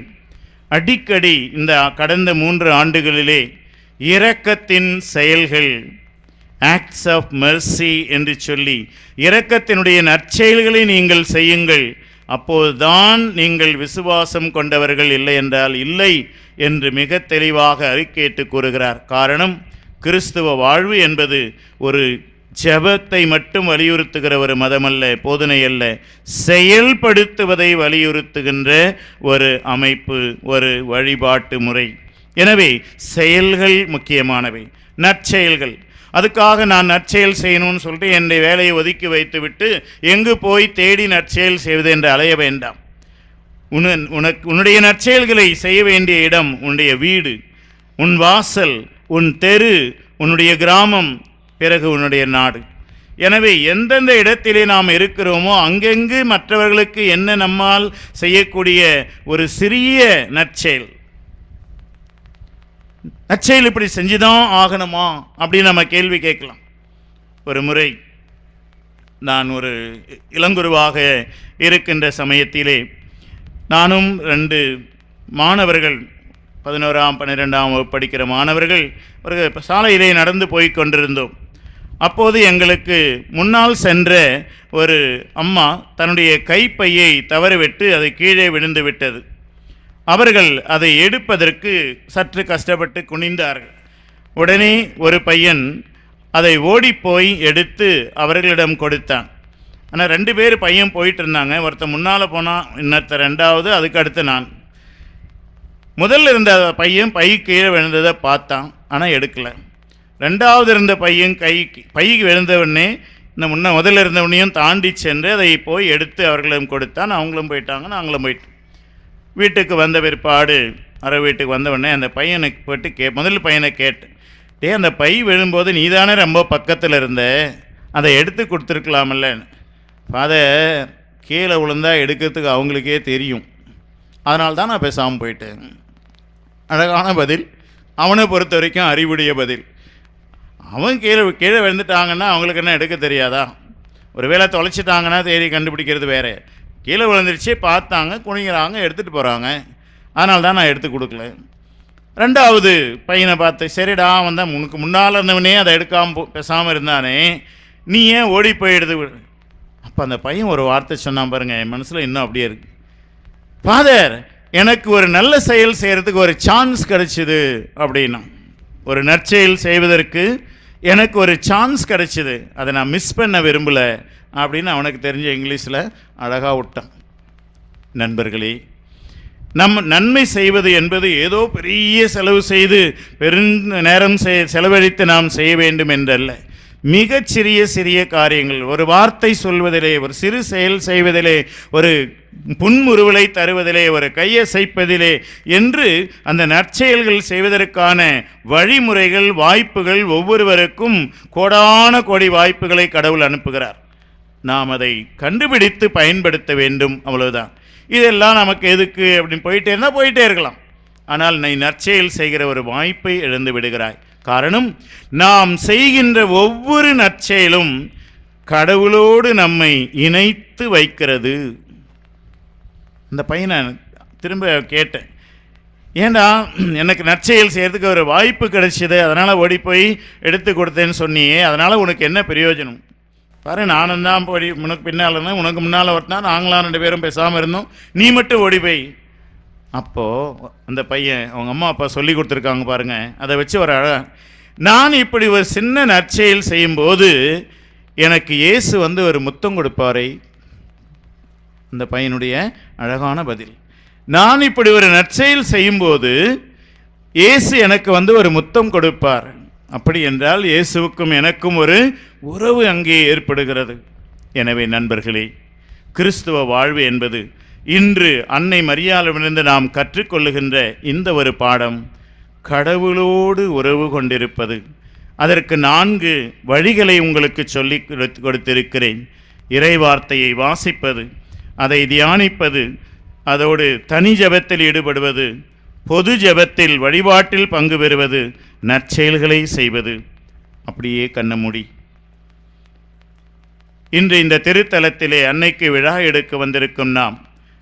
அடிக்கடி இந்த கடந்த 3 ஆண்டுகளிலே இரக்கத்தின் செயல்கள், ஆக்ட்ஸ் ஆஃப் மெர்சி என்று சொல்லி, இரக்கத்தினுடைய நற்செயல்களை நீங்கள் செய்யுங்கள், அப்போதுதான் நீங்கள் விசுவாசம் கொண்டவர்கள், இல்லை என்றால் இல்லை என்று மிக தெளிவாக அறிக்கையிட்டு கூறுகிறார். காரணம், கிறிஸ்துவ வாழ்வு என்பது ஒரு ஜெபத்தை மட்டும் வலியுறுத்துகிற ஒரு மதமல்ல, போதனை அல்ல, செயல்படுத்துவதை வலியுறுத்துகின்ற ஒரு அமைப்பு, ஒரு வழிபாட்டு முறை. எனவே செயல்கள் முக்கியமானவை, நற்செயல்கள். அதுக்காக நான் நற்செயல் செய்யணும்னு சொல்லிட்டு என்னுடைய வேலையை ஒதுக்கி வைத்துவிட்டு எங்கு போய் தேடி நற்செயல் செய்வது என்று அலைய வேண்டாம். உன்னுடைய நற்செயல்களை செய்ய வேண்டிய இடம் உன்னுடைய வீடு, உன் வாசல், உன் தெரு, உன்னுடைய கிராமம், பிறகு உன்னுடைய நாடு. எனவே எந்தெந்த இடத்திலே நாம் இருக்கிறோமோ அங்கெங்கு மற்றவர்களுக்கு என்ன நம்மால் செய்யக்கூடிய ஒரு சிறிய நற்செயல், நற்செயல் இப்படி செஞ்சுதான் ஆகணுமா அப்படின்னு நம்ம கேள்வி கேட்கலாம். ஒரு முறை நான் ஒரு இளங்குருவாக இருக்கின்ற சமயத்திலே நானும் 2 மாணவர்கள், 11ஆம் 12ஆம் வகுப்பு படிக்கிற மாணவர்கள் ஒரு சாலையிலே நடந்து போய் கொண்டிருந்தோம். அப்போது எங்களுக்கு முன்னால் சென்ற ஒரு அம்மா தன்னுடைய கைப்பையை தவறிவிட்டு அது கீழே விழுந்து விட்டது. அவர்கள் அதை எடுப்பதற்கு சற்று கஷ்டப்பட்டு குனிந்தார்கள். உடனே ஒரு பையன் அதை ஓடிப்போய் எடுத்து அவர்களிடம் கொடுத்தான். ஆனால் 2 பேர் பையன் போயிட்டு இருந்தாங்க. ஒருத்தர் முன்னால் போனான், இன்னொருத்தர் 2வது, அதுக்கு அடுத்து நான். முதல்ல இருந்த பையன் பை கீழே விழுந்ததை பார்த்தான், ஆனால் எடுக்கலை. 2வது இருந்த பையன் பை விழுந்தவுடனே இந்த முதல்ல இருந்தவனையும் தாண்டி சென்று அதை போய் எடுத்து அவர்களிடம் கொடுத்தான். அவங்களும் போயிட்டாங்க, நாங்களும் போயிட்டோம். வீட்டுக்கு வந்த பிற்பாடு வீட்டுக்கு வந்தவுடனே அந்த பையனுக்கு போய்ட்டு முதல் பையனை கேட்டேன், அந்த பை விழும்போது நீ தானே ரொம்ப பக்கத்தில் இருந்த, அதை எடுத்து கொடுத்துருக்கலாமல்ல. ஃபாதர், கீழே விழுந்தா எடுக்கிறதுக்கு அவங்களுக்கே தெரியும், அதனால தான் நான் பேசாமல் போயிட்டேன். அழகான பதில், அவனை பொறுத்த வரைக்கும் அறிவுடைய பதில். அவன் கீழே விழுந்துட்டாங்கன்னா அவங்களுக்கு என்ன எடுக்க தெரியாதா? ஒருவேளை தொலைச்சிட்டாங்கன்னா தேடி கண்டுபிடிக்கிறது வேறு. கீழே விழுந்துருச்சு, பார்த்தாங்க, குனிகிறாங்க, எடுத்துகிட்டு போகிறாங்க, அதனால தான் நான் எடுத்து கொடுக்கல. 2வது பையனை பார்த்து, சரிடா அவன் தான் உனக்கு முன்னால் இருந்தவனே அதை எடுக்காமல் பேசாமல் இருந்தானே, நீ ஏன் ஓடி போயிடுது? அப்போ அந்த பையன் ஒரு வார்த்தை சொன்னான் பாருங்க, என் மனசில் இன்னும் அப்படியே இருக்கு. ஃபாதர், எனக்கு ஒரு நல்ல செயல் செய்கிறதுக்கு ஒரு சான்ஸ் கிடைச்சிது அப்படின்னா, ஒரு நற்செயல் செய்வதற்கு எனக்கு ஒரு சான்ஸ் கிடைச்சிது, அதை நான் மிஸ் பண்ண விரும்பலை அப்படின்னு அவனுக்கு தெரிஞ்ச இங்கிலீஷில் அழகாக விட்டான். நண்பர்களே, நன்மை செய்வது என்பது ஏதோ பெரிய செலவு செய்து நேரம் செலவழித்து நாம் செய்ய வேண்டும் என்றல்ல. மிகச்சிறிய சிறிய காரியங்கள், ஒரு வார்த்தை சொல்வதிலே, ஒரு சிறு செயல் செய்வதிலே, ஒரு புன்முறுவலை தருவதிலே, ஒரு கையசைப்பதிலே என்று அந்த நற்செயல்கள் செய்வதற்கான வழிமுறைகள், வாய்ப்புகள் ஒவ்வொருவருக்கும் கோடான கோடி வாய்ப்புகளை கடவுள் அனுப்புகிறார். நாம் அதை கண்டுபிடித்து பயன்படுத்த வேண்டும், அவ்வளவுதான். இதெல்லாம் நமக்கு எதுக்கு அப்படின்னு போயிட்டே இருக்கலாம். ஆனால் நீ நற்செயல் செய்கிற ஒரு வாய்ப்பை இழந்து விடுகிறாய். காரணம், நாம் செய்கின்ற ஒவ்வொரு நற்செயலும் கடவுளோடு நம்மை இணைத்து வைக்கிறது. அந்த பையனை திரும்ப கேட்டேன், ஏண்டா எனக்கு நற்செயல் செய்கிறதுக்கு ஒரு வாய்ப்பு கிடைச்சிது, அதனால் ஓடி போய் எடுத்து கொடுத்தேன்னு சொன்னியே, அதனால் உனக்கு என்ன பிரயோஜனம்? பாரு, நானும் தான் உனக்கு பின்னால் இருந்தேன், உனக்கு முன்னால் ஒருத்தா, நாங்களாம் 2 பேரும் பேசாமல் இருந்தோம், நீ மட்டும் ஓடி போய். அப்போது அந்த பையன் அவங்க அம்மா அப்பா சொல்லி கொடுத்துருக்காங்க பாருங்கள், அதை வச்சு ஒரு நான் இப்படி ஒரு சின்ன நற்செயல் செய்யும்போது எனக்கு இயேசு வந்து ஒரு முத்தம் கொடுப்பாரை. அந்த பையனுடைய அழகான பதில், நான் இப்படி ஒரு நற்செயல் செய்யும்போது இயேசு எனக்கு வந்து ஒரு முத்தம் கொடுப்பார். அப்படி என்றால் இயேசுவுக்கும் எனக்கும் ஒரு உறவு அங்கே ஏற்படுகிறது. எனவே நண்பர்களே, கிறிஸ்துவ வாழ்வு என்பது இன்று அன்னை மரியாளிடமிருந்து நாம் கற்றுக்கொள்ளுகின்ற இந்த ஒரு பாடம், கடவுளோடு உறவு கொண்டிருப்பது. அதற்கு 4 வழிகளை உங்களுக்கு சொல்லி கொடுத்திருக்கிறேன். இறை வார்த்தையை வாசிப்பது, அதை தியானிப்பது, அதோடு தனி ஜெபத்தில் ஈடுபடுவது, பொது ஜெபத்தில் வழிபாட்டில் பங்கு பெறுவது, நற்செயல்களை செய்வது. அப்படியே கண்ணமூடி இன்று இந்த திருத்தலத்திலே அன்னைக்கு விழா எடுக்க வந்திருக்கும் நாம்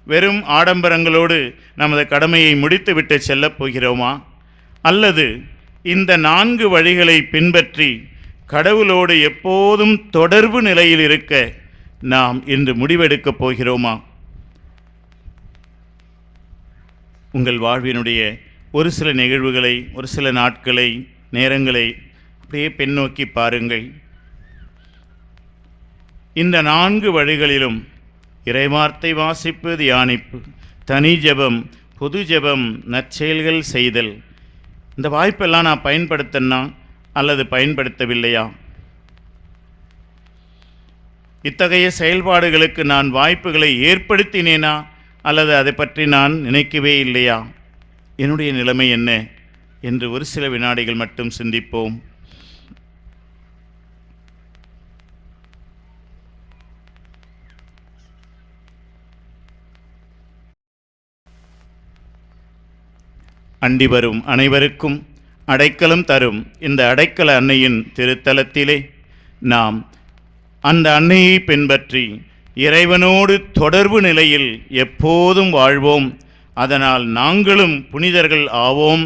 வெறும் ஆடம்பரங்களோடு நமது கடமையை முடித்துவிட்டு செல்லப் போகிறோமா? அல்லது இந்த 4 வழிகளை பின்பற்றி கடவுளோடு எப்போதும் தொடர்பு நிலையில் இருக்க நாம் இன்று முடிவெடுக்கப் போகிறோமா? உங்கள் வாழ்வினுடைய ஒரு சில நிகழ்வுகளை, ஒரு சில நாட்களை, நேரங்களை அப்படியே பின்னோக்கி பாருங்கள். இந்த 4 வழிகளிலும் இறைவார்த்தை வாசிப்பு, தியானிப்பு, தனி ஜெபம், பொது ஜெபம், நற்செயல்கள் செய்தல், இந்த வாய்ப்பெல்லாம் நான் பயன்படுத்தினா அல்லது பயன்படுத்தவில்லையா? இத்தகைய செயல்பாடுகளுக்கு நான் வாய்ப்புகளை ஏற்படுத்தினேனா அல்லது அதை பற்றி நான் நினைக்கவே இல்லையா? என்னுடைய நிலைமை என்ன என்று ஒரு சில வினாடிகள் மட்டும் சிந்திப்போம். அண்டி வரும் அனைவருக்கும் அடைக்கலம் தரும் இந்த அடைக்கல அன்னையின் திருத்தலத்திலே நாம் அந்த அன்னையை பின்பற்றி இறைவனோடு தொடர்பு நிலையில் எப்போதும் வாழ்வோம், அதனால் நாங்களும் புனிதர்கள் ஆவோம்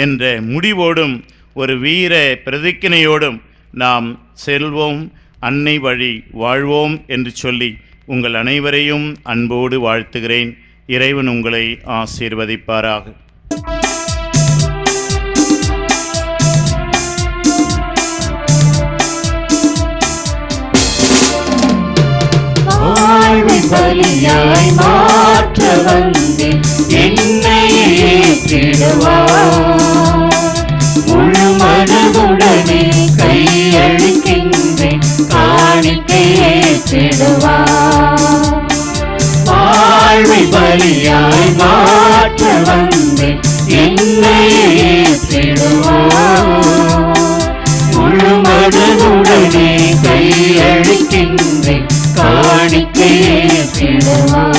என்ற முடிவோடும் ஒரு வீர பிரதிக்கினையோடும் நாம் செல்வோம், அன்னை வழி வாழ்வோம் என்று சொல்லி உங்கள் அனைவரையும் அன்போடு வாழ்த்துகிறேன். இறைவன் உங்களை ஆசீர்வதிப்பாராக. பலியாய் மாற்ற வந்தேன், என்னையே ஏற்றிடுவார். முழு மனதுடனே கையளிக்கின்றேன், காணிக்கை ஏற்றிடுவார். வாழ்வை பலியாய் மாற்ற வந்தேன், என்னையே ஏற்றிடுவார். முழு மனதுடனே கையளிக்கின்றேன், காணிக்கை ஏற்றிடுவார்.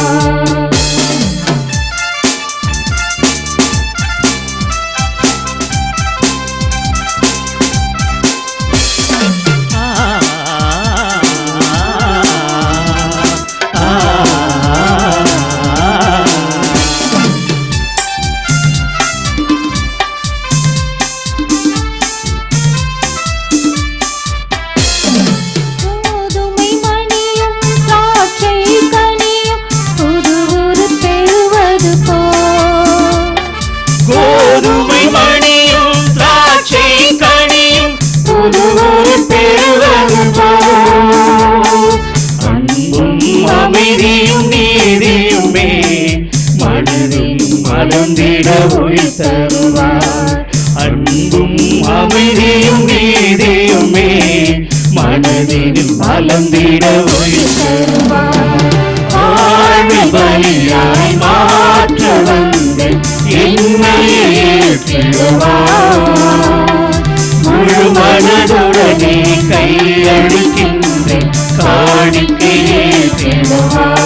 அமைதியும் நீதியுமே மனதில் மலர்ந்திட ஒளி தருவார். அன்பும் அமைதியும் நீதியுமே மனதில் மலர்ந்திட ஒளி தருவார். வாழ்வை பலியாய் மாற்ற வந்து என்னையே ஏற்றிடுவார். முழு மனதுடனே கையளிக்கின்றேன், காணிக்கை ஏற்றிடுவார்.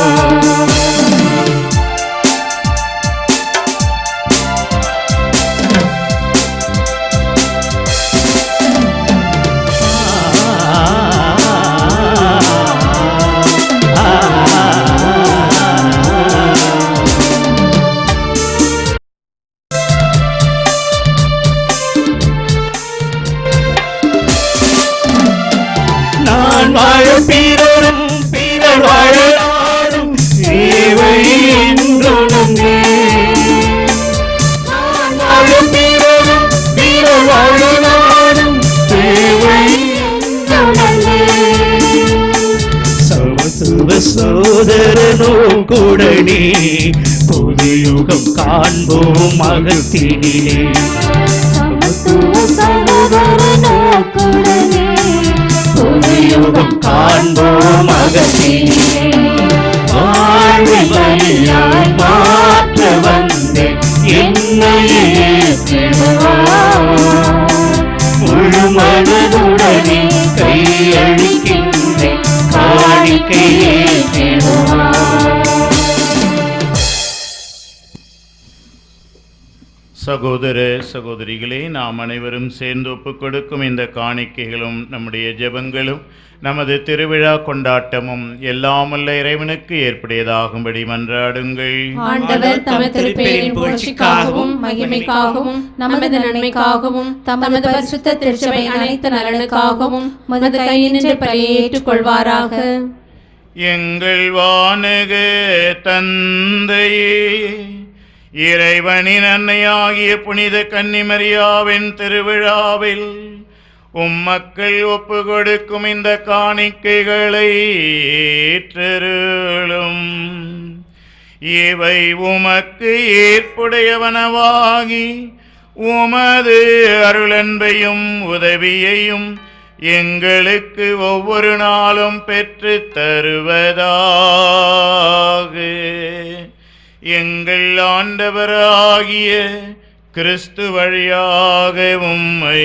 நான் வாழ பிறரும் சகோதர நோக்குடனே புதுயுகம் காண்போம் மகத்தினிலே. சமத்துவ சகோதர நோக்குடனே புதுயுகம் காண்போம் மகத்தினிலே. வாழ்வை வழியாய் மாற்ற வந்தே என்னையே முழு மனதுடனே கையளிக்கின்றேன் காணிக்கையே. சகோதர சகோதரிகளே, நாம் அனைவரும் சேர்ந்து ஒப்புக் கொடுக்கும் இந்த காணிக்கைகளும் நம்முடைய ஜெபங்களும் நமது திருவிழா கொண்டாட்டமும் எல்லாமல்ல இறைவனுக்கு ஏற்புடையதாகும்படி மன்றாடுங்கள். ஆண்டவர் தமது திருப்பெயரின் புகழ்ச்சிக்காகவும் மகிமைக்காகவும் நமது நன்மைக்காகவும் தமது பரிசுத்த திருச்சபை அனைத்து நலனுக்காகவும் உமது கையினின்று பலியை ஏற்றுக்கொள்வாராக. எங்கள் வானக தந்தையே, இறைவனின் அன்னையாகிய புனித கன்னிமரியாவின் திருவிழாவில் உம்மக்கள் ஒப்பு கொடுக்கும் இந்த காணிக்கைகளை ஏற்றருளும். இவை உமக்கு ஏற்புடையவனவாகி உமது அருளன்பையும் உதவியையும் எங்களுக்கு ஒவ்வொரு நாளும் பெற்று தருவதாக. எங்கள் ஆண்டவராகிய கிறிஸ்து வழியாக உம்மை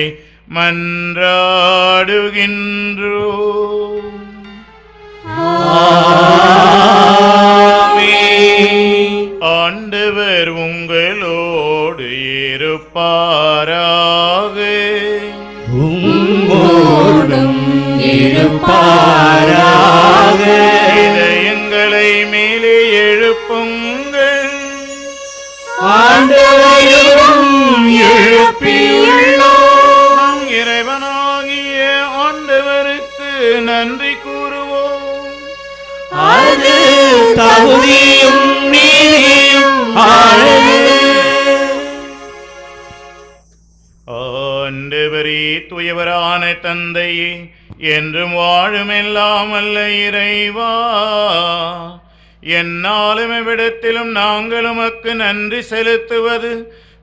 மன்றாடுகின்றோம். ஆண்டவர் உங்களோடு இருப்பாராக. உம்மோடும் இருப்பாராக. இதயங்களை மேலே எழுப்புங்கள். ஆண்டவரையும் எழுப்பியுள்ளோம். நம் இறைவனாகிய ஆண்டவருக்கு நன்றி கூறுவோம். அது தகுதியும் நீதியும் ஆனது. ஆண்டவரே, தூயவரான தந்தையே, என்றும் வாழும் எல்லாம் அல்ல இறைவா, என்னாலும் எவ்விடத்திலும் நாங்கள் உமக்கு நன்றி செலுத்துவது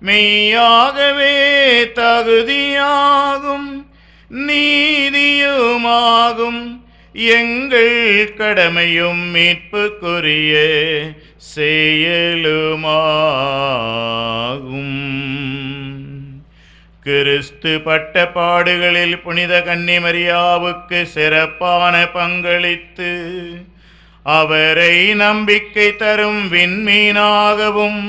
மெய்யாகவே தகுதியாகும் நீதியுமாகும். எங்கள் கடமையும் மீட்புக்குரிய செயலுமாகும். கிறிஸ்து பட்ட பாடுகளில் புனித கன்னிமரியாவுக்கு சிறப்பான பங்களித்து அவரை நம்பிக்கை தரும் விண்மீனாகவும்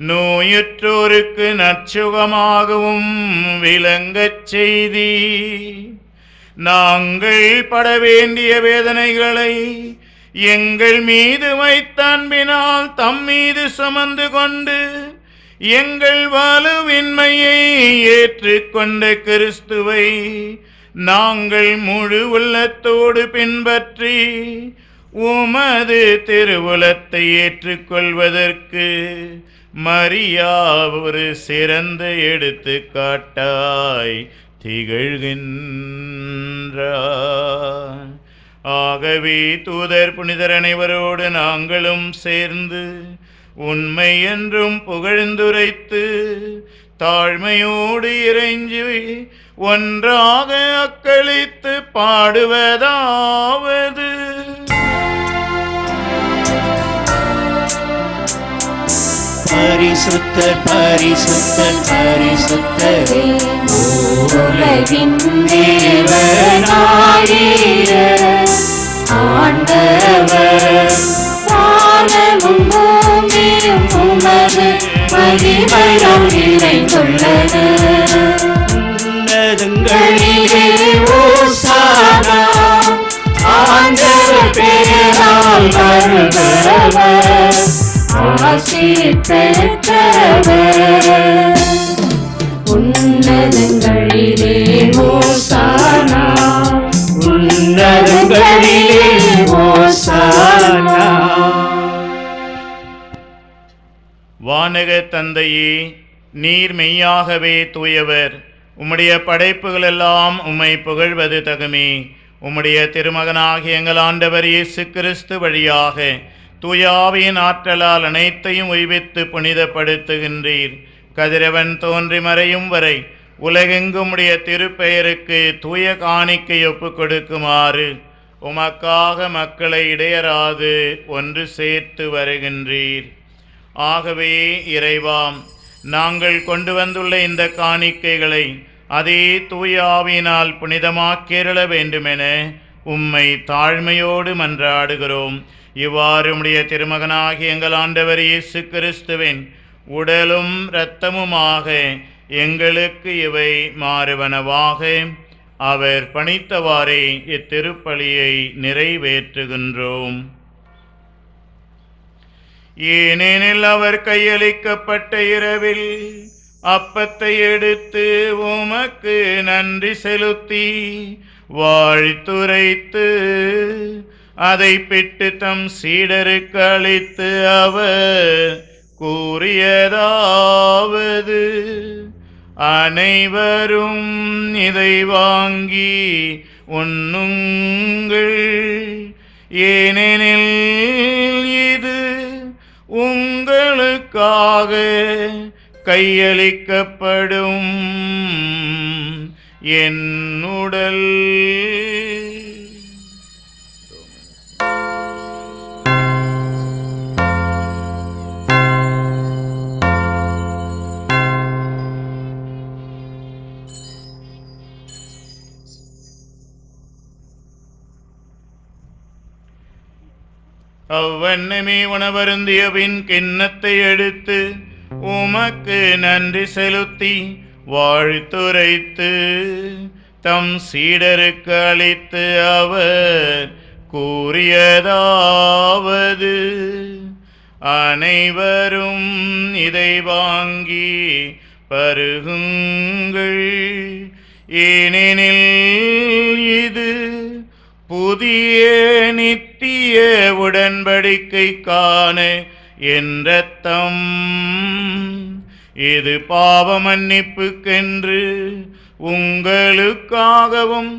நோயுற்றோருக்கு நற்சுகமாகவும் விளங்கச் செய்தி. நாங்கள் பட வேண்டிய வேதனைகளை எங்கள் மீது வைத்த அன்பினால் தம் மீது சுமந்து கொண்டு எங்கள் வலுவின்மையை ஏற்றுக்கொண்ட கிறிஸ்துவை நாங்கள் முழு உள்ளத்தோடு பின்பற்றி உமது திருவுலத்தை ஏற்றுக்கொள்வதற்கு மரியா ஒரு சிறந்த எடுத்துக்காட்டாய் திகழ்கின்றார். ஆகவே தூதர் புனிதர் அனைவரோடு நாங்களும் சேர்ந்து உண்மை என்றும் புகழ்ந்துரைத்து தாழ்மையோடு இறைஞ்சி ஒன்றாக அக்களித்து பாடுவதாவது: பரிசுத்தர் பரிசுத்தர் பரிசுத்தரே, உலகின் தேவனாகிய ஆண்டவர், வானமும் பூமியும் உமது மகிமையால் நிறைந்துள்ளது. உன்னதங்களிலே ஓசானா, ஆண்டவர் பெயரால் வருபவர், ஆசி பெற்றவர். உன்னதங்களிலே ஓசானா, உன்னதங்களிலே ஓசானா. வானக தந்தையே, நீர் மெய்யாகவே தூயவர். உம்முடைய படைப்புகளெல்லாம் உம்மை புகழ்வது தகுமே. உம்முடைய திருமகனாகிய எங்கள் ஆண்டவர் இயேசு கிறிஸ்து வழியாக தூயாவியின் ஆற்றலால் அனைத்தையும் உய்வித்து புனிதப்படுத்துகின்றீர். கதிரவன் தோன்றி மறையும் வரை உலகெங்கும் உடைய திருப்பெயருக்கு தூய காணிக்கை ஒப்பு கொடுக்குமாறு உமக்காக மக்களை இடையராது ஒன்று சேர்த்து வருகின்றீர். ஆகவே இறைவாம், நாங்கள் கொண்டு வந்துள்ள இந்த காணிக்கைகளை அதே தூயாவினால் புனிதமாக்கிரள வேண்டுமென உம்மை தாழ்மையோடு மன்றாடுகிறோம். இவ்வாறு உம்முடைய திருமகனாகிய எங்கள் ஆண்டவர் இயேசு கிறிஸ்துவின் உடலும் இரத்தமுமாக எங்களுக்கு இவை மாறுவனவாக அவர் பணித்தவாறே இத்திருப்பலியை நிறைவேற்றுகின்றோம். ஏனெனில் அவர் கையளிக்கப்பட்ட இரவில் அப்பத்தை எடுத்து உமக்கு நன்றி செலுத்தி வாழ்த்துரைத்து அதை பிட்டு தம் சீடருக்கு அளித்து அவர் கூறியதாவது, அனைவரும் இதை வாங்கி உண்ணுங்கள், ஏனெனில் இது உங்களுக்காக கையளிக்கப்படும் என் உடல். அவ்வண்ணமே உணவருந்திய பின் கிண்ணத்தை எடுத்து உமக்கு நன்றி செலுத்தி வாழ்த்துரைத்து தம் சீடருக்கு அளித்து அவர் கூறியதாவது, அனைவரும் இதை வாங்கி பருகுங்கள், ஏனெனில் இது புதிய நித்திய உடன்படிக்கைக்கான என் இரத்தம். இது பாவ மன்னிப்புக்கென்று உங்களுக்காகவும்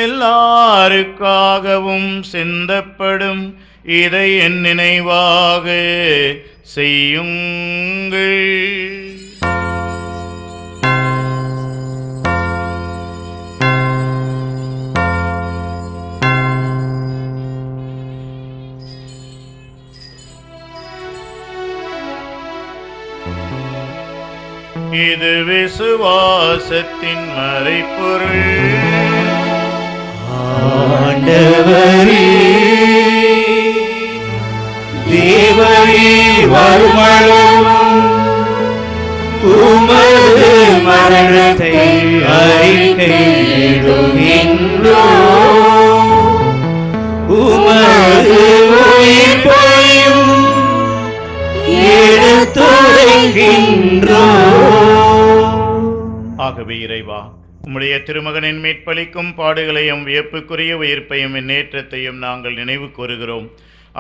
எல்லாருக்காகவும் சிந்தப்படும். இதை என் நினைவாக செய்யுங்கள். இது விசுவாசத்தின் மறைப்பொருள். ஆண்டவரே, தேவரே, வருமளவும் உமது மரணத்தை அறிக்கையிடுகின்றோம், உமது உயிர்ப்பையும் ஆகவே இறைவா, உம்முடைய திருமகனின் மீட்பளிக்கும் பாடுகளையும் வியப்புக்குரிய உயிர்ப்பையும் முன்னேற்றத்தையும் நாங்கள் நினைவு கூறுகிறோம்.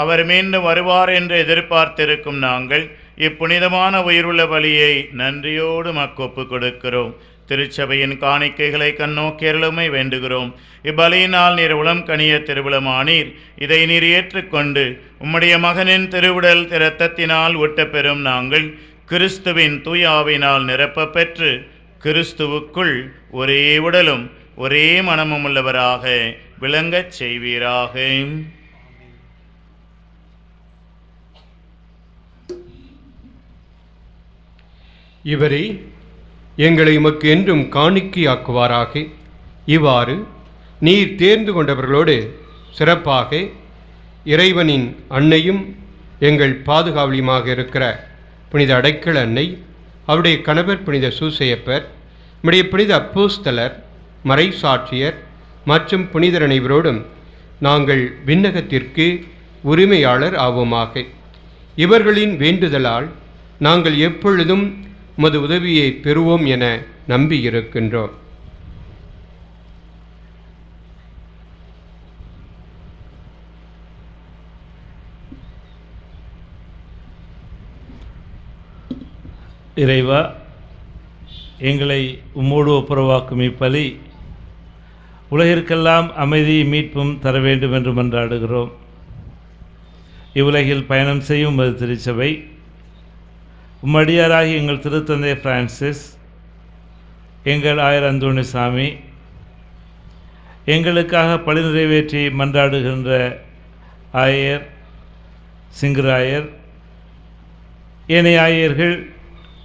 அவர் மீண்டும் வருவார் என்று எதிர்பார்த்திருக்கும் நாங்கள் இப்புனிதமான உயிருள்ள பலியை நன்றியோடு மக்கொப்பு கொடுக்கிறோம். திருச்சபையின் காணிக்கைகளை கண்ணோக்கியருளுமை வேண்டுகிறோம். இப்பலியினால் நீர் உளம் கனிய திருவிழமானீர். இதை நீர் ஏற்றுக்கொண்டு உம்முடைய மகனின் திருவுடல் இரத்தத்தினால் ஊட்டப்பெறும் நாங்கள் கிறிஸ்துவின் தூயாவினால் நிரப்ப பெற்று கிறிஸ்துவுக்குள் ஒரே உடலும் ஒரே மனமும் உள்ளவராக விளங்கச் செய்வீராக. இவரே எங்களை உமக்கு என்றும் காணிக்கையாக்குவாராக. இவ்வாறு நீர் தேர்ந்து கொண்டவர்களோடு சிறப்பாக இறைவனின் அன்னையும் எங்கள் பாதுகாவலியுமாக இருக்கிற புனித அடைக்கல அன்னை, அவருடைய கணவர் புனித சூசையப்பர், நம்முடைய புனித அப்போஸ்தலர், மறைசாட்சியர் மற்றும் புனிதர் அனைவரோடும் நாங்கள் விண்ணகத்திற்கு உரிமையாளர் ஆவோமாக. இவர்களின் வேண்டுதலால் நாங்கள் எப்பொழுதும் உமது உதவியை பெறுவோம் என நம்பியிருக்கின்றோம். இறைவா, எங்களை உம்மோடு ஒப்புரவாக்கும் இப்பலி உலகிற்கெல்லாம் அமைதி மீட்பும் தர வேண்டும் என்று மன்றாடுகிறோம். இவ்வுலகில் பயணம் செய்யும் உமது திருச்சபை உம்மடியாராகி எங்கள் திருத்தந்தை பிரான்சிஸ், எங்கள் ஆயர் அந்தோணிசாமி, எங்களுக்காக பணி நிறைவேற்றி மன்றாடுகின்ற ஆயர் சிங்கராயர், ஏனைய ஆயர்கள்,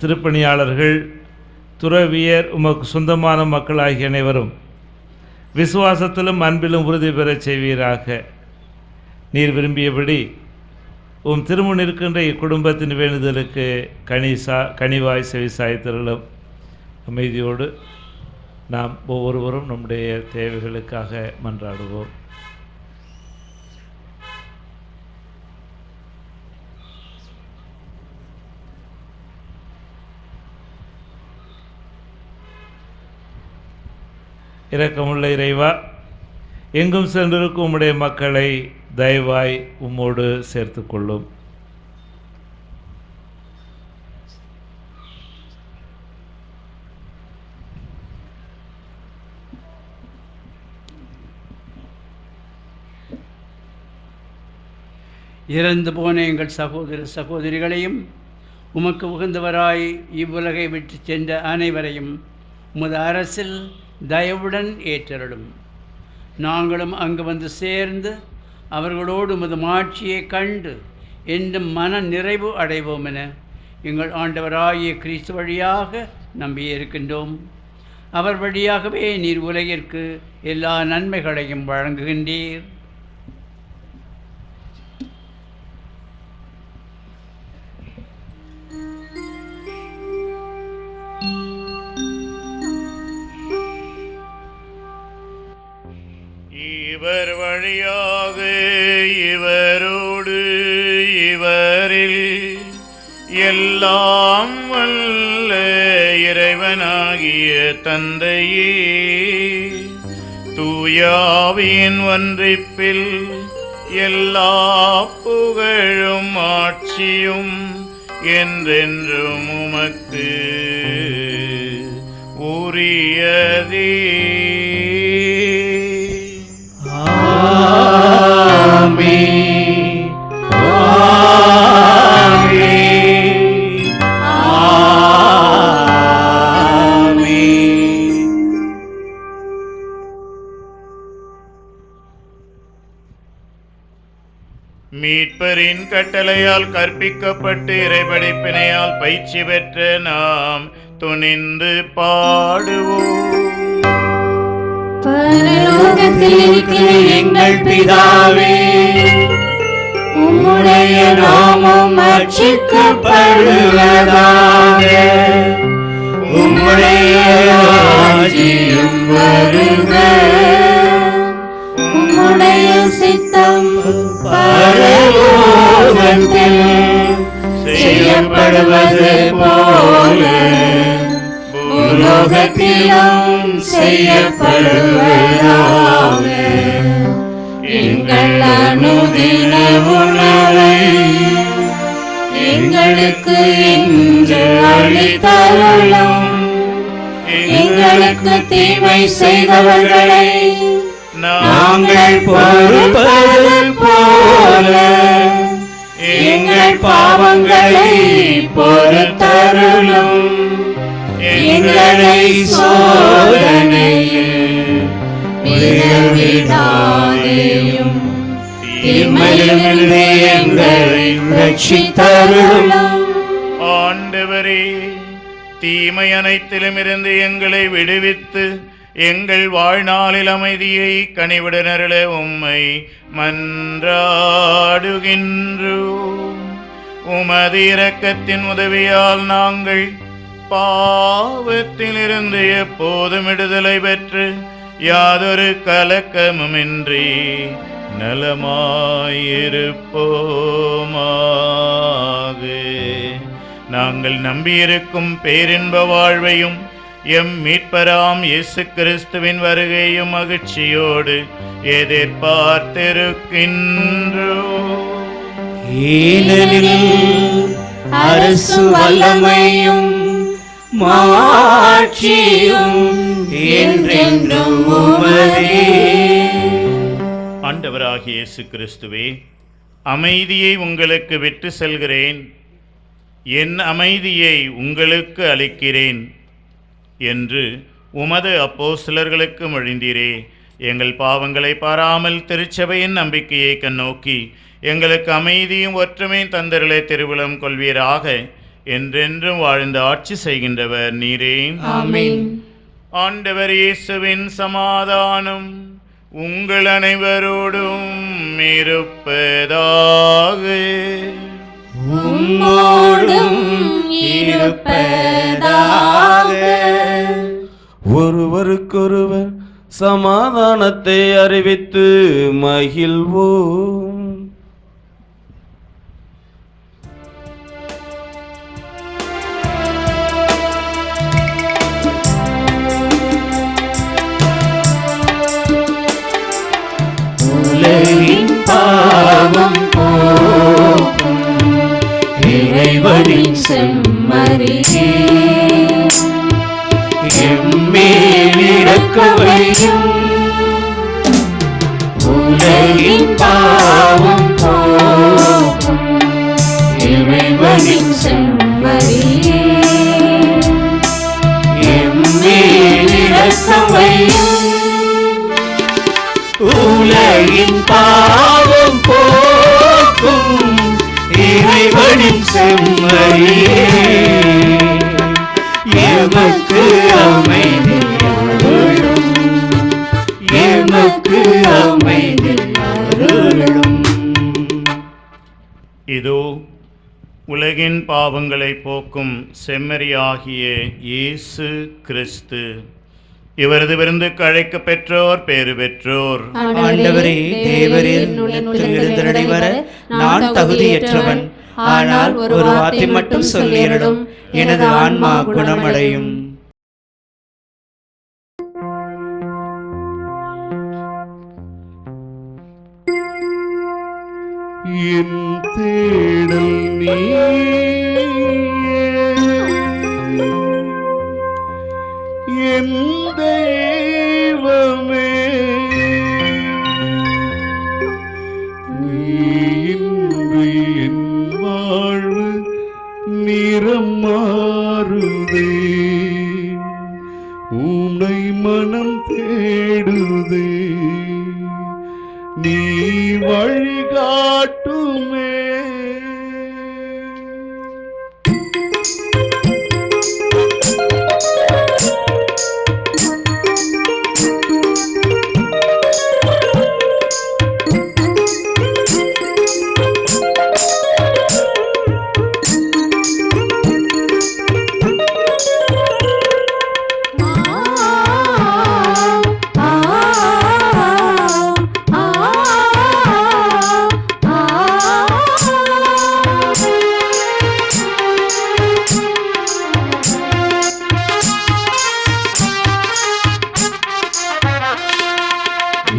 திருப்பணியாளர்கள், துறவியர், உமக்கு சொந்தமான மக்கள் ஆகிய அனைவரும் விசுவாசத்திலும் அன்பிலும் உறுதி பெறச் செய்வீராக. நீர் விரும்பியபடி திருமுன் இருக்கின்ற இக்குடும்பத்தின் வேண்டுதலுக்கு கனிவாய் செவிசாய்த்திரளும். அமைதியோடு நாம் ஒவ்வொருவரும் நம்முடைய தேவைகளுக்காக மன்றாடுவோம். இரக்கமுள்ள இறைவா, எங்கும் சென்றிருக்கும் உம்முடைய மக்களை தயவாய் உம்மோடு சேர்த்து கொள்ளும். இறந்து போன எங்கள் சகோதர சகோதரிகளையும் உமக்கு உகந்தவராய் இவ்வுலகை விட்டு சென்ற அனைவரையும் உமது அரசில் தயவுடன் ஏற்றருளும். நாங்களும் அங்கு வந்து சேர்ந்து அவர்களோடு உமது மாட்சியை கண்டு என்றும் மன நிறைவு அடைவோம் என எங்கள் ஆண்டவராகிய கிறிஸ்து வழியாக நம்பியிருக்கின்றோம். அவர் வழியாகவே நீர் உலகிற்கு எல்லா நன்மைகளையும் வழங்குகின்றீர். இவர் வழியாக இவரோடு இவரில் எல்லாம் வல்ல இறைவனாகிய தந்தையே, தூயாவின் ஒன்றிப்பில் எல்லா புகழும் ஆட்சியும் என்றென்றும் உமக்கு உரியதே. மீட்பரின் கட்டளையால் கற்பிக்கப்பட்டு இறைபடைப்பினையால் பயிற்சி பெற்ற நாம் துணிந்து பாடுவோம். பரலோகத்தில் இருக்கிற எங்கள் பிதாவே, உம்முடைய நாமம் அர்ச்சிக்கப்படுவதாக. உம்முடைய ராஜ்யம் வருக. உம்முடைய சித்தம் பரலோகத்தில் செய்யப்படுவது போல பூலோகத்திலும் செய்யப்படுவதாக. எங்கள் அனுதின உணவை எங்களுக்கு இன்று அளித்தருளும். எங்களுக்கு தீமை செய்தவர்களை நாங்கள் பொறுப்பது போல எங்கள் பாவங்களை பொறுத்தருளும். எங்களை சோதனையில் விழவிடாதேயும், தீமையிலிருந்து எங்களை ரட்சித்தருளும். ஆண்டவரே, தீமை அனைத்திலும் இருந்து எங்களை விடுவித்து எங்கள் வாழ்நாளில் அமைதியை கனிவுடனருள உம்மை மன்றாடுகின்றோம். உமது இரக்கத்தின் உதவியால் நாங்கள் பாவத்திலிருந்து எப்போதும் விடுதலை பெற்று யாதொரு கலக்கமுமின்றி நலமாயிருப்போமாக. நாங்கள் நம்பியிருக்கும் பேரின்ப வாழ்வையும் எம் மீட்பராம் இயேசு கிறிஸ்துவின் வருகையும் மகிழ்ச்சியோடு எதிர்பார்த்திருக்கின்றோம். ஏனெனில் அரசு வல்லமையும் மாட்சியும் என்றென்றும் உமதே. ஆண்டவராகிய இயேசு கிறிஸ்துவே, அமைதியை உங்களுக்கு விட்டு செல்கிறேன், என் அமைதியை உங்களுக்கு அளிக்கிறேன் என்று உமது அப்போஸ்தலர்களுக்கு மொழிந்தீரே. எங்கள் பாவங்களை பாராமல் திருச்சபையின் நம்பிக்கையை கண்ணோக்கி எங்களுக்கு அமைதியும் ஒற்றுமையும் தந்தருளை திருவிழம் கொள்வீராக. என்றென்றும் வாழ்ந்து ஆட்சி செய்கின்றவர் நீரே. ஆமென். ஆண்டவர் இயேசுவின் சமாதானம் உங்கள் அனைவரோடும் இருப்பதாக. உம்மோடும் இருப்பதாக. ஒருவருக்கொருவர் சமாதானத்தை அறிவித்து மகிழ்வோம். உலகின் பாவம் போக்கும் இறைவனின் செம்மறியே, எம்மேல் இரக்கவையும். உலகின் பாவம் போக்கும் இறைவனின் செம்மறியே, எம்மேல் இரக்கவையும். உலகின் பாவம் போக்கும் இறைவனின் செம்மறியே, எமக்கு அமைதி அருளும், எமக்கு அமைதி அருளும். இதோ உலகின் பாவங்களை போக்கும் செம்மறியாகிய இயேசு கிறிஸ்து. இவரது விருந்துக்கு அழைக்க பெற்றோர் பேறு பெற்றோர். ஆண்டவரே, தேவரீர் உள்ளத்தில் எழுந்தருளி வர நான் தகுதியற்றவன். ஆனால் ஒரு வார்த்தை மட்டும் சொல்லியருளும், எனது ஆன்மா குணமடையும். என் தேடல் நீ, என் தெய்வமே, நீ இன்றி என் வாழ்வு நிறம் மாறுதே, உன்னை மனம் தேடுதே, நீ வழிகாட்டுமே.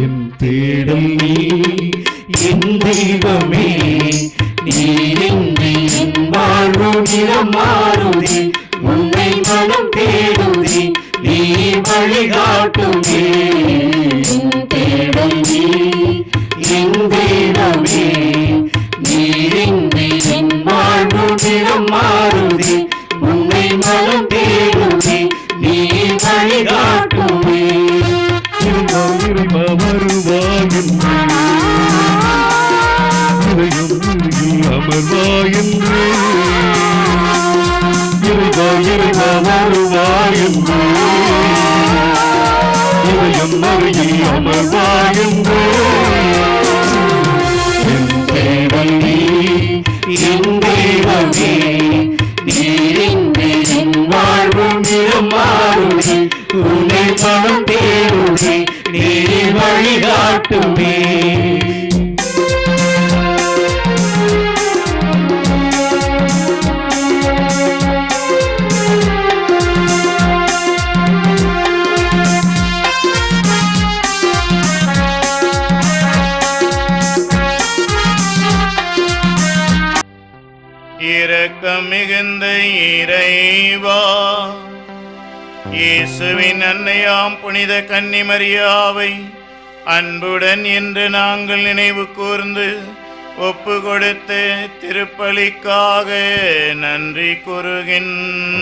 என் தேடல் நீ, என் தெய்வமே, நீரின்றி என் வாழ்வு நிறம் மாறுதே, உன்னை மனம் தேடுதே, நீ வழிகாட்டுமே. என் தேடல் நீ, என் தெய்வமே, நீரின்றி என் வாழ்வு நிறம் மாறுதே, உன்னை மனம் தேடுதே, நீ வழிகாட்டுமே. அமர்வாயென்றே, இறைவா வருவாயென்றே, இதயம் அருகில் அமர்வாயென்றே. என் தேவன் நீ, என் தெய்வமே, நீரின்றி என் வாழ்வு நிறம் மாறுதே, உன்னை மனம் தேடுதே, நீ வழிகாட்டுமே. இரக்கம் மிகுந்த இறைவா, இயேசுவின் அன்னையாம் புனித கன்னிமரியாவை அன்புடன் என்று நாங்கள் நினைவு கூர்ந்து ஒப்பு கொடுத்த திருப்பலிக்காக நன்றி கூறுகின்றோம்.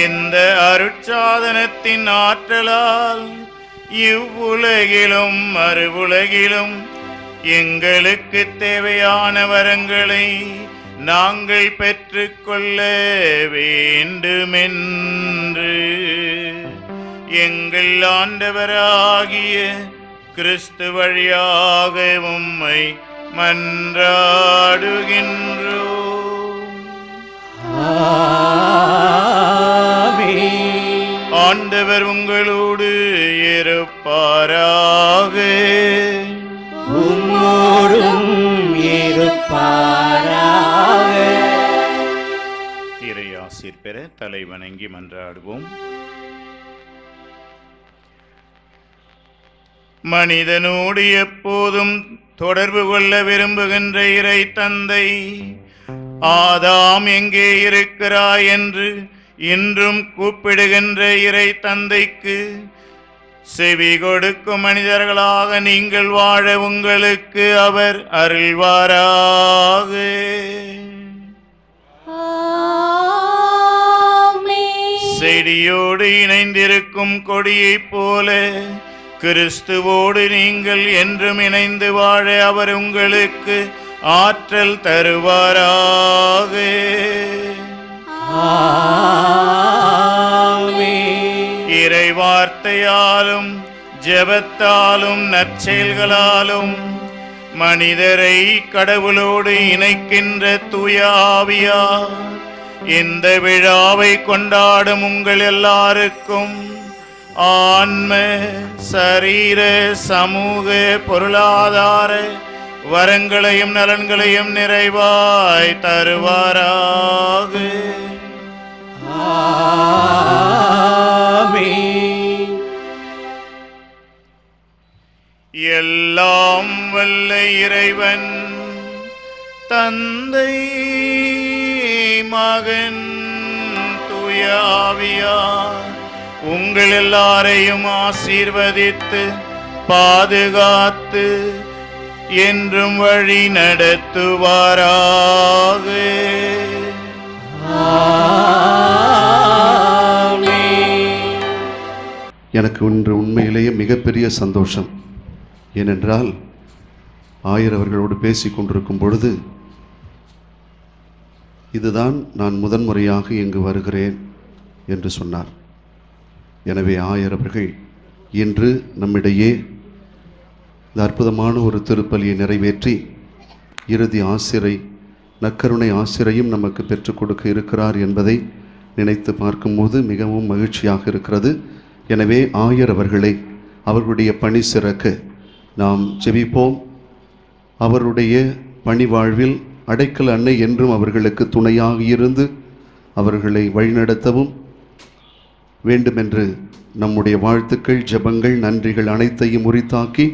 இந்த அருட்சாதனத்தின் ஆற்றலால் இவ்வுலகிலும் மறுவுலகிலும் எங்களுக்கு தேவையான வரங்களை நாங்கள் பெற்றுக்கொள்ள வேண்டுமென்று எங்கள் ஆண்டவராகிய கிறிஸ்து வழியாக உம்மை மன்றாடுகின்றோம். ஆண்டவர் உங்களோடு இருப்பாராக. இறையாசீர் பெற தலை வணங்கி மன்றாடுவோம். மனிதனோடு எப்போதும் தொடர்பு கொள்ள விரும்புகின்ற இறை தந்தை, ஆதாம் எங்கே இருக்கிறாய் என்று இன்றும் கூப்பிடுகின்ற இறை தந்தைக்கு செவி கொடுக்கும் மனிதர்களாக நீங்கள் வாழ உங்களுக்கு அவர் அருள்வாராக. செடியோடு இணைந்திருக்கும் கொடியைப் போல கிறிஸ்துவோடு நீங்கள் என்றும் இணைந்து வாழ அவர் உங்களுக்கு ஆற்றல் தருவாராக. இறை வார்த்தையாலும் ஜெபத்தாலும் நற்செயல்களாலும் மனிதரை கடவுளோடு இணைக்கின்ற தூய ஆவியார் இந்த விழாவை கொண்டாடும் உங்கள் எல்லாருக்கும் ஆன்ம, சரீர, சமூக, பொருளாதார வரங்களையும் நலன்களையும் நிறைவாய் தருவாராக. எல்லாம் வல்ல இறைவன் தந்தை, மகன், தூய ஆவியார் உங்கள் எல்லாரையும் ஆசீர்வதித்து பாதுகாத்து என்றும் வழி நடத்துவாராக. எனக்கு இன்று உண்மையிலேயே மிகப்பெரிய சந்தோஷம். ஏனென்றால் ஆயர் அவர்களோடு பேசிக் கொண்டிருக்கும் பொழுது இதுதான் நான் முதன்முறையாக இங்கு வருகிறேன் என்று சொன்னார். எனவே ஆயர் அவர்கள் இன்று நம்மிடையே இந்த அற்புதமான ஒரு திருப்பலியை நிறைவேற்றி இறுதி ஆசிரை, நற்கருணை ஆசிரையும் நமக்கு பெற்றுக் கொடுக்க இருக்கிறார் என்பதை நினைத்து பார்க்கும்போது மிகவும் மகிழ்ச்சியாக இருக்கிறது. எனவே ஆயர் அவர்களை அவர்களுடைய பணி சிறக்க நாம் ஜெபிப்போம். அவருடைய பணி வாழ்வில் அடைக்கல் அன்னை என்றும் அவர்களுக்கு துணையாக இருந்து அவர்களை வழிநடத்தவும் வேண்டுமென்று நம்முடைய வாழ்த்துக்கள், ஜெபங்கள், நன்றிகள் அனைத்தையும் உரித்தாக்கி,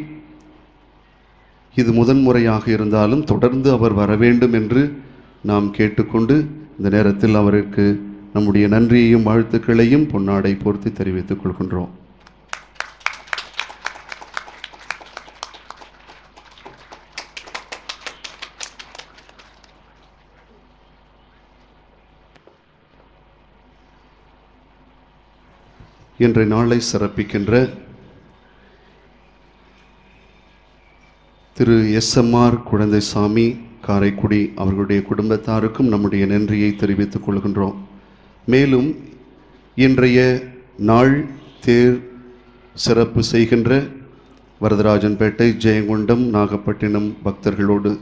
இது முதன்முறையாக இருந்தாலும் தொடர்ந்து அவர் வர வேண்டும் என்று நாம் கேட்டுக்கொண்டு இந்த நேரத்தில் அவருக்கு நம்முடைய நன்றியையும் வாழ்த்துக்களையும் பொன்னாடை போர்த்தி தெரிவித்துக் கொள்கின்றோம். இன்றைய நாளை சிறப்பிக்கின்ற திரு SMR குழந்தைசாமி காரைக்குடி அவர்களுடைய குடும்பத்தாருக்கும் நம்முடைய நன்றியை தெரிவித்துக் கொள்கின்றோம். மேலும் இன்றைய நாள் தேர் சிறப்பு செய்கின்ற வரதராஜன்பேட்டை, ஜெயங்கொண்டம், நாகப்பட்டினம் பக்தர்களோடு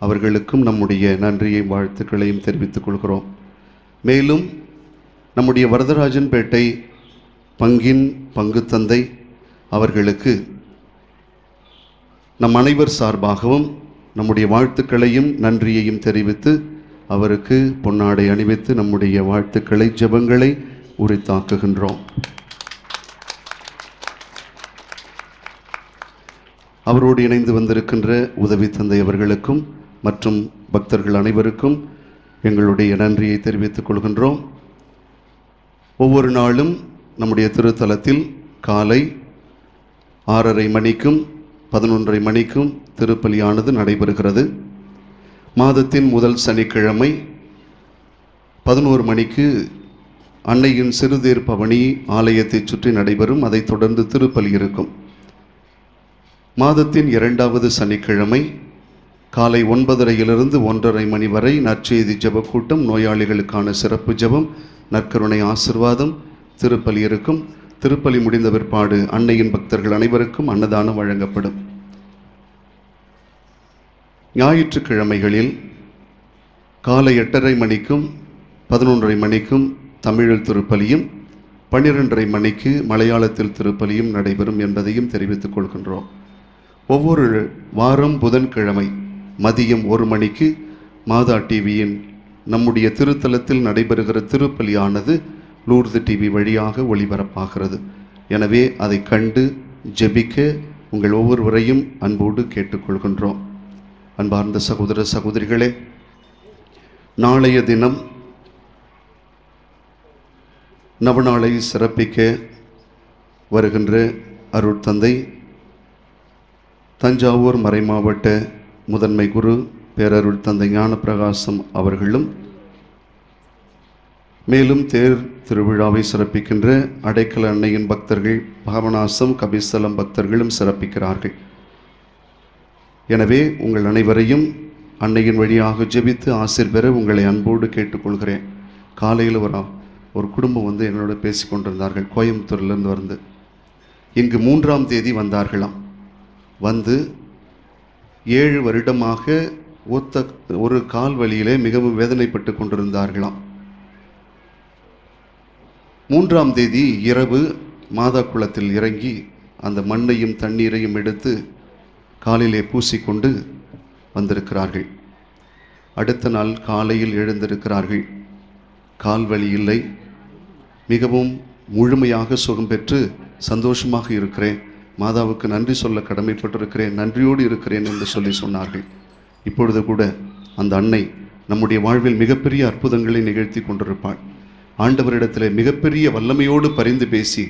அவர்களுக்கும் நம்முடைய நன்றியை வாழ்த்துக்களையும் தெரிவித்துக் கொள்கிறோம். மேலும் நம்முடைய வரதராஜன்பேட்டை பங்கின் பங்கு தந்தை அவர்களுக்கு நம் அனைவர் சார்பாகவும் நம்முடைய வாழ்த்துக்களையும் நன்றியையும் தெரிவித்து அவருக்கு பொன்னாடை அணிவித்து நம்முடைய வாழ்த்துக்களை, ஜெபங்களை உரித்தாக்குகின்றோம். அவரோடு இணைந்து வந்திருக்கின்ற உதவி தந்தை அவர்களுக்கும் மற்றும் பக்தர்கள் அனைவருக்கும் எங்களுடைய நன்றியை தெரிவித்துக் கொள்கின்றோம். ஒவ்வொரு நாளும் நம்முடைய திருத்தலத்தில் காலை 6:30 மணிக்கும் 11:30 மணிக்கும் திருப்பலியானது நடைபெறுகிறது. மாதத்தின் முதல் சனிக்கிழமை 11 மணிக்கு அன்னையின் சிறுதேர் பவனி ஆலயத்தை சுற்றி நடைபெறும். அதைத் தொடர்ந்து திருப்பலி இருக்கும். மாதத்தின் 2வது சனிக்கிழமை காலை 9:30 1:30 மணி வரை நற்செய்தி ஜெப கூட்டம், நோயாளிகளுக்கான சிறப்பு ஜெபம், நற்கருணை ஆசிர்வாதம், திருப்பலி இருக்கும். திருப்பலி முடிந்த பிற்பாடு அன்னையின் பக்தர்கள் அனைவருக்கும் அன்னதானம் வழங்கப்படும். ஞாயிற்றுக்கிழமைகளில் காலை 8:30 மணிக்கும் 11:30 மணிக்கும் தமிழில் திருப்பலியும் 12:30 மணிக்கு மலையாளத்தில் திருப்பலியும் நடைபெறும் என்பதையும் தெரிவித்துக் கொள்கின்றோம். ஒவ்வொரு வாரம் புதன்கிழமை மதியம் 1 மணிக்கு மாதா டிவியின் நம்முடைய திருத்தலத்தில் நடைபெறுகிற திருப்பலியானது லூர்து டிவி வழியாக ஒளிபரப்பாகிறது. எனவே அதை கண்டு ஜெபிக்க உங்கள் ஒவ்வொருவரையும் அன்போடு கேட்டுக்கொள்கின்றோம். அன்பார்ந்த சகோதர சகோதரிகளே, நாளைய தினம் நவநாளை சிறப்பிக்க வருகின்ற அருட்தந்தை தஞ்சாவூர் மறைமாவட்ட முதன்மை குரு பேரருள் தந்தை ஞானப்பிரகாசம் அவர்களும், மேலும் தேர் திருவிழாவை சிறப்பிக்கின்ற அடைக்கல அன்னையின் பக்தர்கள் பாபநாசம் கபிஸ்தலம் பக்தர்களும் சிறப்பிக்கிறார்கள். எனவே உங்கள் அனைவரையும் அன்னையின் வழியாக ஜெபித்து ஆசீர் பெற உங்களை அன்போடு கேட்டுக்கொள்கிறேன். காலையில் ஒரு குடும்பம் என்னோட பேசி கொண்டிருந்தார்கள். கோயம்புத்தூர்லேருந்து வந்து இங்கு 3ஆம் தேதி வந்தார்களாம். வந்து 7 வருடமாக ஒரு கால் வலியிலே மிகவும் வேதனைப்பட்டு கொண்டிருந்தார்களாம். 3ஆம் தேதி இரவு மாதா குளத்தில் இறங்கி அந்த மண்ணையும் தண்ணீரையும் எடுத்து காலிலே பூசிக்கொண்டு வந்திருக்கிறார்கள். அடுத்த நாள் காலையில் எழுந்திருக்கிறார்கள். கால் வலி இல்லை, மிகவும் முழுமையாக சுகம் பெற்று சந்தோஷமாக இருக்கிறேன், மாதாவுக்கு நன்றி சொல்ல கடமைப்பட்டிருக்கிறேன், நன்றியோடு இருக்கிறேன் என்று சொன்னார்கள். இப்பொழுது கூட அந்த அன்னை நம்முடைய வாழ்வில் மிகப்பெரிய அற்புதங்களை நிகழ்த்தி கொண்டிருப்பாள். ஆண்டவரிடத்தில் மிகப்பெரிய வல்லமையோடு பரிந்து பேசி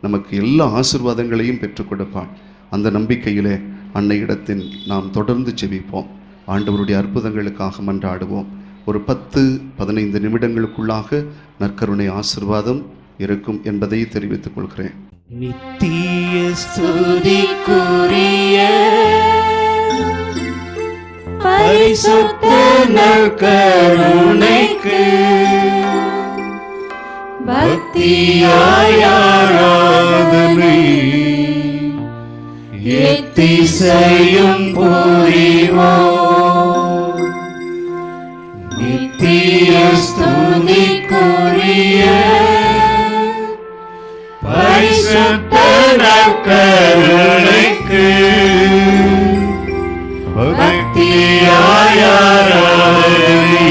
நமக்கு எல்லா ஆசீர்வாதங்களையும் பெற்றுக் கொடுப்பாள். அந்த நம்பிக்கையிலே அன்னையிடத்தில் நாம் தொடர்ந்து ஜெபிப்போம். ஆண்டவருடைய அற்புதங்களுக்காக மன்றாடுவோம். ஒரு 10-15 நிமிடங்களுக்குள்ளாக நற்கருணை ஆசீர்வாதம் இருக்கும் என்பதை தெரிவித்துக் கொள்கிறேன். நித்திய ஸ்துதிக்குரிய பரிசுத்த நற்கருணைக்கு பக்தியாய் ஆராதனை எத்திசையும் புரிவோம். நித்திய ஸ்துதிக்குரிய பரிசுத்த நற்கருணைக்கு பக்தியாய் ஆராதனை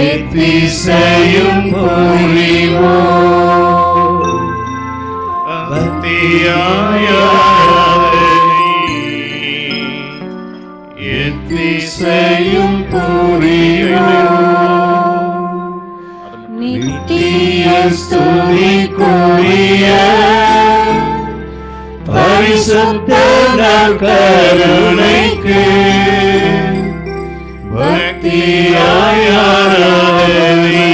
எத்திசையும் புரிவோம். பக்தியாய் ஆராதனை எத்திசையும் புரிவோம். நித்திய ஸ்துதிக்குரிய பரிசுத்த நற்கருணைக்கு பக்தியாய் ஆராதனை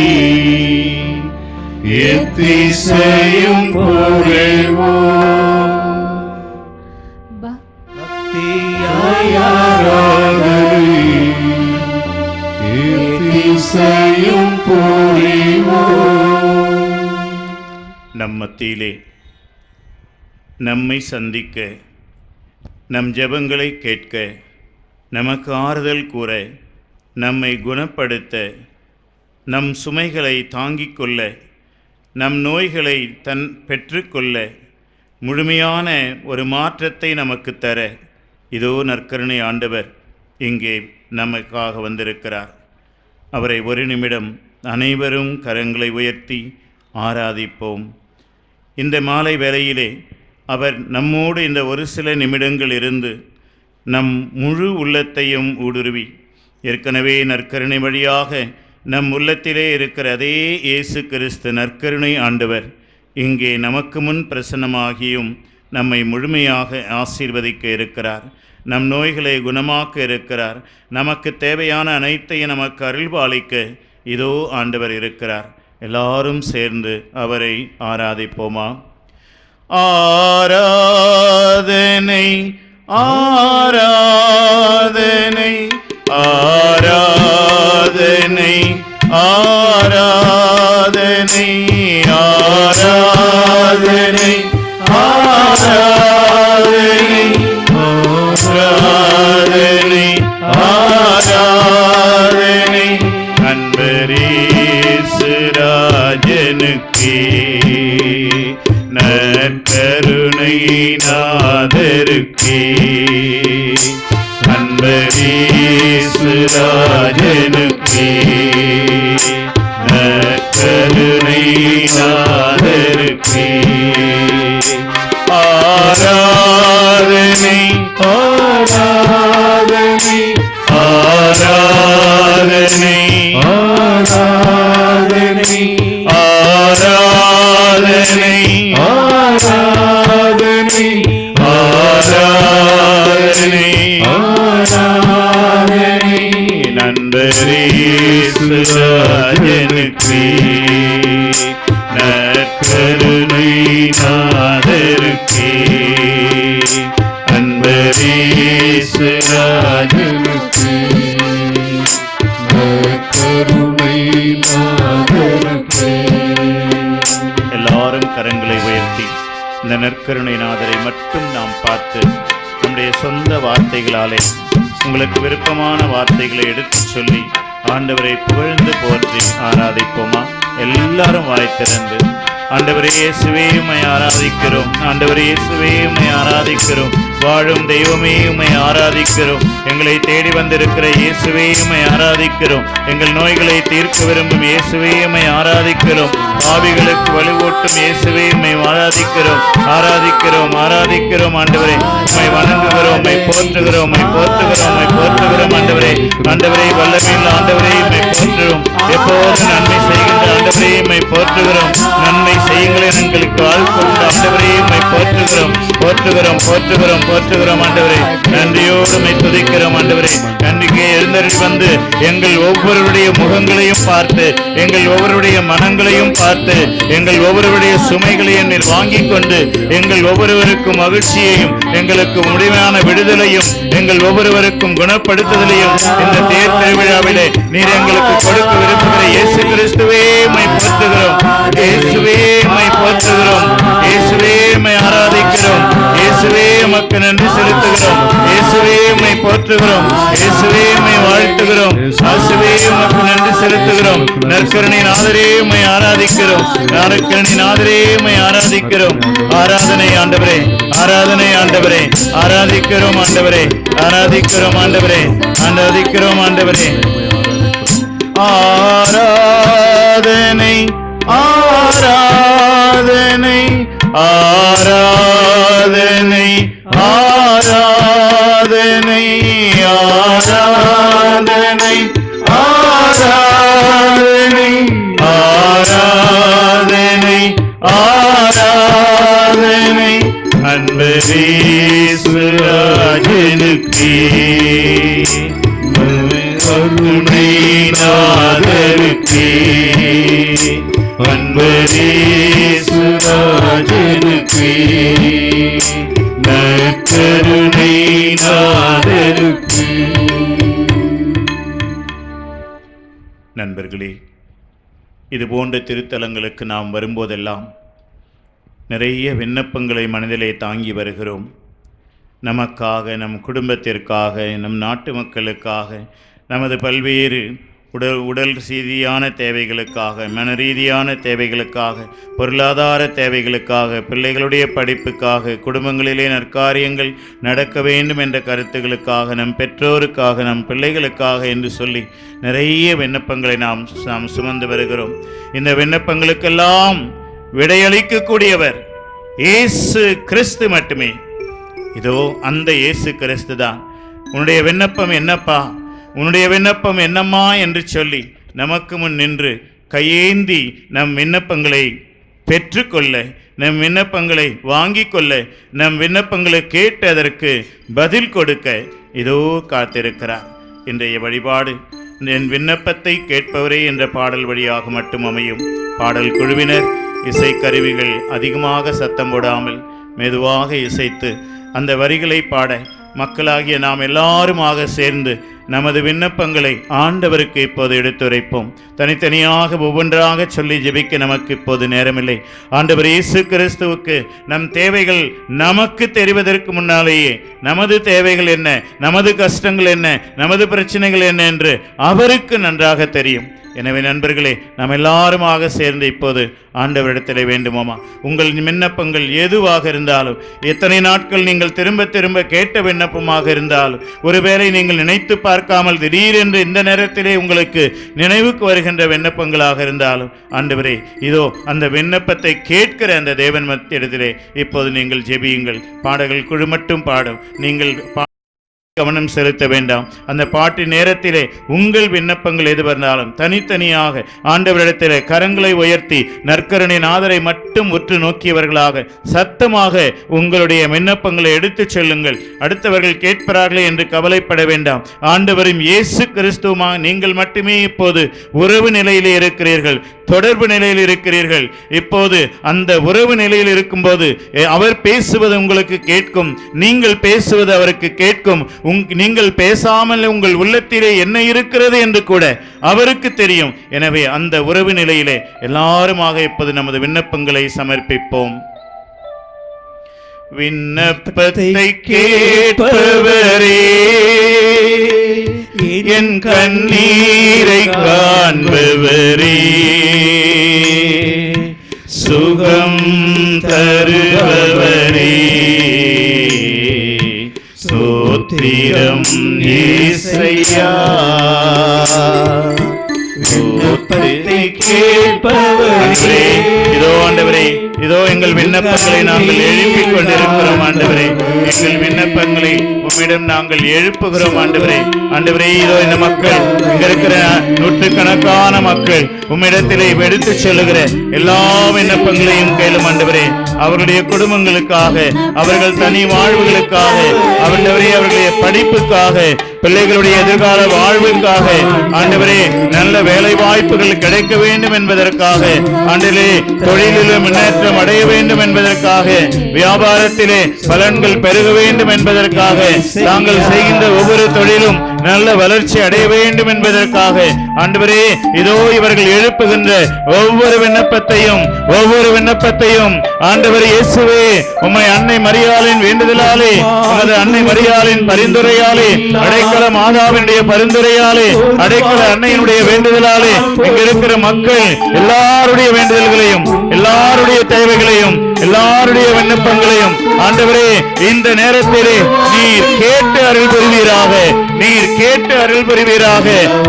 எத்திசையும் புரிவோம். பக்தியாய் ஆராதனை எத்திசையும் புரிவோம். நம் மத்தியிலே நம்மை சந்திக்க, நம் ஜெபங்களை கேட்க, நமக்கு ஆறுதல் கூற, நம்மை குணப்படுத்த, நம் சுமைகளை தாங்கிக் கொள்ள, நம் நோய்களை பெற்றுக்கொள்ள, முழுமையான ஒரு மாற்றத்தை நமக்கு தர இதோ நற்கருணை ஆண்டவர் இங்கே நமக்காக வந்திருக்கிறார். அவரை ஒரு நிமிடம் அனைவரும் கரங்களை உயர்த்தி ஆராதிப்போம். இந்த மாலை வேளையிலே அவர் நம்மோடு இந்த ஒரு சில நிமிடங்கள் இருந்து நம் முழு உள்ளத்தையும் ஊடுருவி ஏற்கனவே நற்கருணை வழியாக நம் உள்ளத்திலே இருக்கிற அதே இயேசு கிறிஸ்து நற்கருணை ஆண்டவர் இங்கே நமக்கு முன் பிரசன்னமாகியும் நம்மை முழுமையாக ஆசீர்வதிக்க இருக்கிறார். நம் நோய்களை குணமாக்க இருக்கிறார். நமக்கு தேவையான அனைத்தையும் நமக்கு அருள்பாலிக்க இதோ ஆண்டவர் இருக்கிறார். எல்லாரும் சேர்ந்து அவரை ஆராதிப்போமா? ஆராதனை ஆராதனை ஆராதனை ஆராதனை ஆராதனை ஆராதனை ஆராதனை ஆராதனை அன்பரேசு ராஜனுக்கே நற்கருணை நாதருக்கே அன்பரேசு ராஜனுக்கே நற்கருணை நாதருக்கே ஆராதனை ஆராதனை ஆராதனை ஆராதனை ஆராதனை ஆராதனை ஆராதனை ஆராதனை நண்பரேசு ராஜனுக்கே நற்கருணை நாதருக்கே அன்பரேசு ராஜனுக்கே நற்கருணை நாதருக்கே. எல்லாரும் கரங்களை உயர்த்தி இந்த நற்கருணை நாதரை மட்டும் நாம் பார்த்து நம்முடைய சொந்த வார்த்தைகளாலே உங்களுக்கு விருப்பமான வார்த்தைகளை எடுத்துச் சொல்லி ஆண்டவரை புகழ்ந்து போற்றி ஆராதிப்போமா? எல்லாரும் வாய் திறந்து ஆண்டவரே இயேசுவே உம்மை ஆராதிக்கிறோம், ஆண்டவரே இயேசுவே உம்மை ஆராதிக்கிறோம், வாழும் தெய்வமே உம்மை ஆராதிக்கிறோம், எங்களை தேடி வந்திருக்கிற இயேசுவே உம்மை ஆராதிக்கிறோம், எங்கள் நோய்களை தீர்க்க விரும்பும் இயேசுவே உம்மை ஆராதிக்கிறோம், பாவிகளுக்கு வலுவூட்டும் இயேசுவே உம்மை ஆராதிக்கிறோம், ஆராதிக்கிறோம் ஆராதிக்கிறோம் ஆண்டவரே, உம்மை வணங்குகிறோம், உம்மை போற்றுகிறோம், உம்மை போற்றுகிறோம், உம்மை போற்றுகிறோம் ஆண்டவரே, ஆண்டவரே வல்லமையுள்ள ஆண்டவரே உம்மை போற்றுகிறோம், எப்போது நன்மை செய்கின்ற ஆண்டவரே உம்மை போற்றுகிறோம், நன்மை செய்யுங்களேன் எங்களுக்கு வாழ்க்கை ஆண்டவரே உம்மை போற்றுகிறோம் போற்றுகிறோம் போற்றுகிறோம் போற்றுகிறோம் ஆண்டவரே, நன்றியோடு உம்மை துதிக்கிறோம் ஆண்டவரே. நன்றிக்கு எழுந்தருளி வந்து எங்கள் ஒவ்வொருடைய முகங்களையும் பார்த்து, எங்கள் ஒவ்வொருடைய மனங்களையும் பார்த்து, எங்கள் ஒவ்வொருடைய சுமைகளையும் நீர் வாங்கிக் கொண்டு எங்கள் ஒவ்வொருவருக்கும் மகிழ்ச்சியையும் எங்களுக்கு முடிவான விடுதலையும் எங்கள் ஒவ்வொருவருக்கும் குணப்படுத்துதலையும் இந்த தேர் திருவிழாவிலே நீர் எங்களுக்கு கொடுக்க விரும்புகிற இயேசு கிறிஸ்துவே உம்மை போற்றுகிறோம், இயேசுவே உம்மை போற்றுகிறோம், இயேசுவே உம்மை ஆராதிக்கிறோம், இயேசுவே உமக்கு நன்றி செலுத்துகிறோம், இயேசுவே உம்மை போற்றுகிறோம், இயேசுவே உம்மை வாழ்த்துகிறோம், இயேசுவே உமக்கு நன்றி செலுத்துகிறோம், நற்கருணை நாதரே உம்மை ஆராதிக்கிறோம், நற்கருணை நாதரே உம்மை ஆராதிக்கிறோம். ஆராதனை ஆண்டவரே, ஆராதனை ஆண்டவரே, ஆராதிக்கிறோம் ஆண்டவரே, ஆராதிக்கிறோம் ஆண்டவரே, ஆராதிக்கிறோம் ஆண்டவரே. ஆராதனை ஆராதனை ஆராதனை ஆராதனை ஆராதனை ஆராதனை ஆராதனை ஆராதனை அன்பரேசு ராஜனுக்கே கருணை நாதருக்கே அன்பரேசு ராஜனுக்கே நற்கருணை நாதருக்கே. நண்பர்களே, இது போன்ற திருத்தலங்களுக்கு நாம் வரும்போதெல்லாம் நிறைய விண்ணப்பங்களை மனதிலே தாங்கி வருகிறோம். நமக்காக, நம் குடும்பத்திற்காக, நம் நாட்டு மக்களுக்காக, நமது பல்வேறு உடல் ரீதியான தேவைகளுக்காக, மன ரீதியான தேவைகளுக்காக, பொருளாதார தேவைகளுக்காக, பிள்ளைகளுடைய படிப்புக்காக, குடும்பங்களிலே நற்காரியங்கள் நடக்க வேண்டும் என்ற கருத்துகளுக்காக, நம் பெற்றோருக்காக, நம் பிள்ளைகளுக்காக என்று சொல்லி நிறைய விண்ணப்பங்களை நாம் சுமந்து வருகிறோம். இந்த விண்ணப்பங்களுக்கெல்லாம் விடையளிக்கக்கூடியவர் இயேசு கிறிஸ்து மட்டுமே. இதோ அந்த இயேசு கிறிஸ்து தான் உன்னுடைய விண்ணப்பம் என்னப்பா, உன்னுடைய விண்ணப்பம் என்னம்மா என்று சொல்லி நமக்கு முன் நின்று கையேந்தி நம் விண்ணப்பங்களை பெற்றுக்கொள்ள, நம் விண்ணப்பங்களை வாங்கிக் கொள்ள, நம் விண்ணப்பங்களை கேட்டு அதற்கு பதில் கொடுக்க இதோ காத்திருக்கிறார். இன்றைய வழிபாடு என் விண்ணப்பத்தை கேட்பவரே என்ற பாடல் வழியாக மட்டும் அமையும். பாடல் குழுவினர் இசைக்கருவிகள் அதிகமாக சத்தம் போடாமல் மெதுவாக இசைத்து அந்த வரிகளை பாட மக்களாகிய நாம் எல்லாருமாக சேர்ந்து நமது விண்ணப்பங்களை ஆண்டவருக்கு இப்போது எடுத்துரைப்போம். தனித்தனியாக ஒவ்வொன்றாக சொல்லி ஜெபிக்க நமக்கு இப்போது நேரமில்லை. ஆண்டவர் இயேசு கிறிஸ்துவுக்கு நம் தேவைகள் நமக்கு தெரிவதற்கு முன்னாலேயே நமது தேவைகள் என்ன, நமது கஷ்டங்கள் என்ன, நமது பிரச்சனைகள் என்ன என்று அவருக்கு நன்றாக தெரியும். எனவே நண்பர்களே, நாம் எல்லாருமாக சேர்ந்து இப்போது ஆண்டவரிடத்திலே வேண்டுமாமா உங்கள் விண்ணப்பங்கள் எதுவாக இருந்தாலும், எத்தனை நாட்கள் நீங்கள் திரும்ப திரும்ப கேட்ட விண்ணப்பமாக இருந்தாலும், ஒருவேளை நீங்கள் நினைத்து பார்க்காமல் திடீரென்று இந்த நேரத்திலே உங்களுக்கு நினைவுக்கு வருகின்ற விண்ணப்பங்களாக இருந்தாலும், ஆண்டவரே இதோ அந்த விண்ணப்பத்தை கேட்கிற அந்த தேவன் மத்தியிடத்திலே இப்போது நீங்கள் ஜெபியுங்கள். பாடல்கள் குழு மட்டும் பாடும், நீங்கள் கவனம் செலுத்த வேண்டாம். அந்த பாட்டு நேரத்திலே உங்கள் விண்ணப்பங்கள் எது வந்தாலும் தனித்தனியாக ஆண்டவரிடத்திலே கரங்களை உயர்த்தி நற்கருணை நாதரை மட்டும் உற்று நோக்கியவர்களாக சத்தமாக உங்களுடைய விண்ணப்பங்களை எடுத்துச் செல்லுங்கள். அடுத்தவர்கள் கேட்பார்களே என்று கவலைப்பட வேண்டாம். ஆண்டவரும் இயேசு கிறிஸ்துவுமாக நீங்கள் மட்டுமே இப்போது உறவு நிலையிலே இருக்கிறீர்கள், தொடர்பு நிலையில் இருக்கிறீர்கள். இப்போது அந்த உறவு நிலையில் இருக்கும்போது அவர் பேசுவது உங்களுக்கு கேட்கும், நீங்கள் பேசுவது அவருக்கு கேட்கும். நீங்கள் பேசாமல் உங்கள் உள்ளத்திலே என்ன இருக்கிறது என்று கூட அவருக்கு தெரியும். எனவே அந்த உறவு நிலையிலே எல்லாருமாக இப்போது நமது விண்ணப்பங்களை சமர்ப்பிப்போம். விண்ணப்பத்தை கேட்பவரே, என் கண்ணீரை காண்பவரே, சுகம் தருபவரே, ஸ்தோத்திரம் இயேசையா. விண்ணப்பத்தை கேட்பவரே, இதோ ஆண்டவரே, இதோ எங்கள் விண்ணப்பங்களை நாங்கள் எழுப்பிக் கொண்டிருக்கிறோம் ஆண்டவரே. எங்கள் விண்ணப்பங்களை உம்மிடம் நாங்கள் எழுப்புகிறோம் ஆண்டவரே. ஆண்டவரே, இதோ இந்த மக்கள், இங்க இருக்கிற நூற்றுக்கணக்கான மக்கள் உம்மிடத்திலே எடுத்து செல்லுகிற எல்லா விண்ணப்பங்களையும் கேளும் ஆண்டவரே. அவர்களுடைய குடும்பங்களுக்காக, அவர்கள் தனி வாழ்வுகளுக்காக, அவர்களுடைய படிப்புக்காக, பிள்ளைகளுடைய எதிர்கால வாழ்வுக்காக, ஆண்டவரே நல்ல வேலை வாய்ப்புகள் கிடைக்க வேண்டும் என்பதற்காக, ஆண்டவரே தொழிலிலே முன்னேற்றம் அடைய வேண்டும் என்பதற்காக, வியாபாரத்திலே பலன்கள் பெருக வேண்டும் என்பதற்காக, தாங்கள் செய்கின்ற ஒவ்வொரு தொழிலும் நல்ல வளர்ச்சி அடைய வேண்டும் என்பதற்காக, ஆண்டவரே இதோ இவர்கள் எழுப்புகின்ற ஒவ்வொரு விண்ணப்பத்தையும் ஆண்டவர் இயேசுவே உம்மை அன்னை மரியாளின் வேண்டுதலாலே, உமது அன்னை மரியாளின் பரிந்துரையாலே, அடைக்கல மாதாவினுடைய பரிந்துரையாலே, அடைக்கல அன்னையினுடைய வேண்டுதலாலே இங்க இருக்கிற மக்கள் எல்லாருடைய வேண்டுதல்களையும், எல்லாருடைய தேவைகளையும், எல்லாருடைய விண்ணப்பங்களையும் ஆண்டவரே இந்த நேரத்திலே நீர் கேட்டு அருள் புரிவீராக, நீர் கேட்டு அருள் புரிவீராக.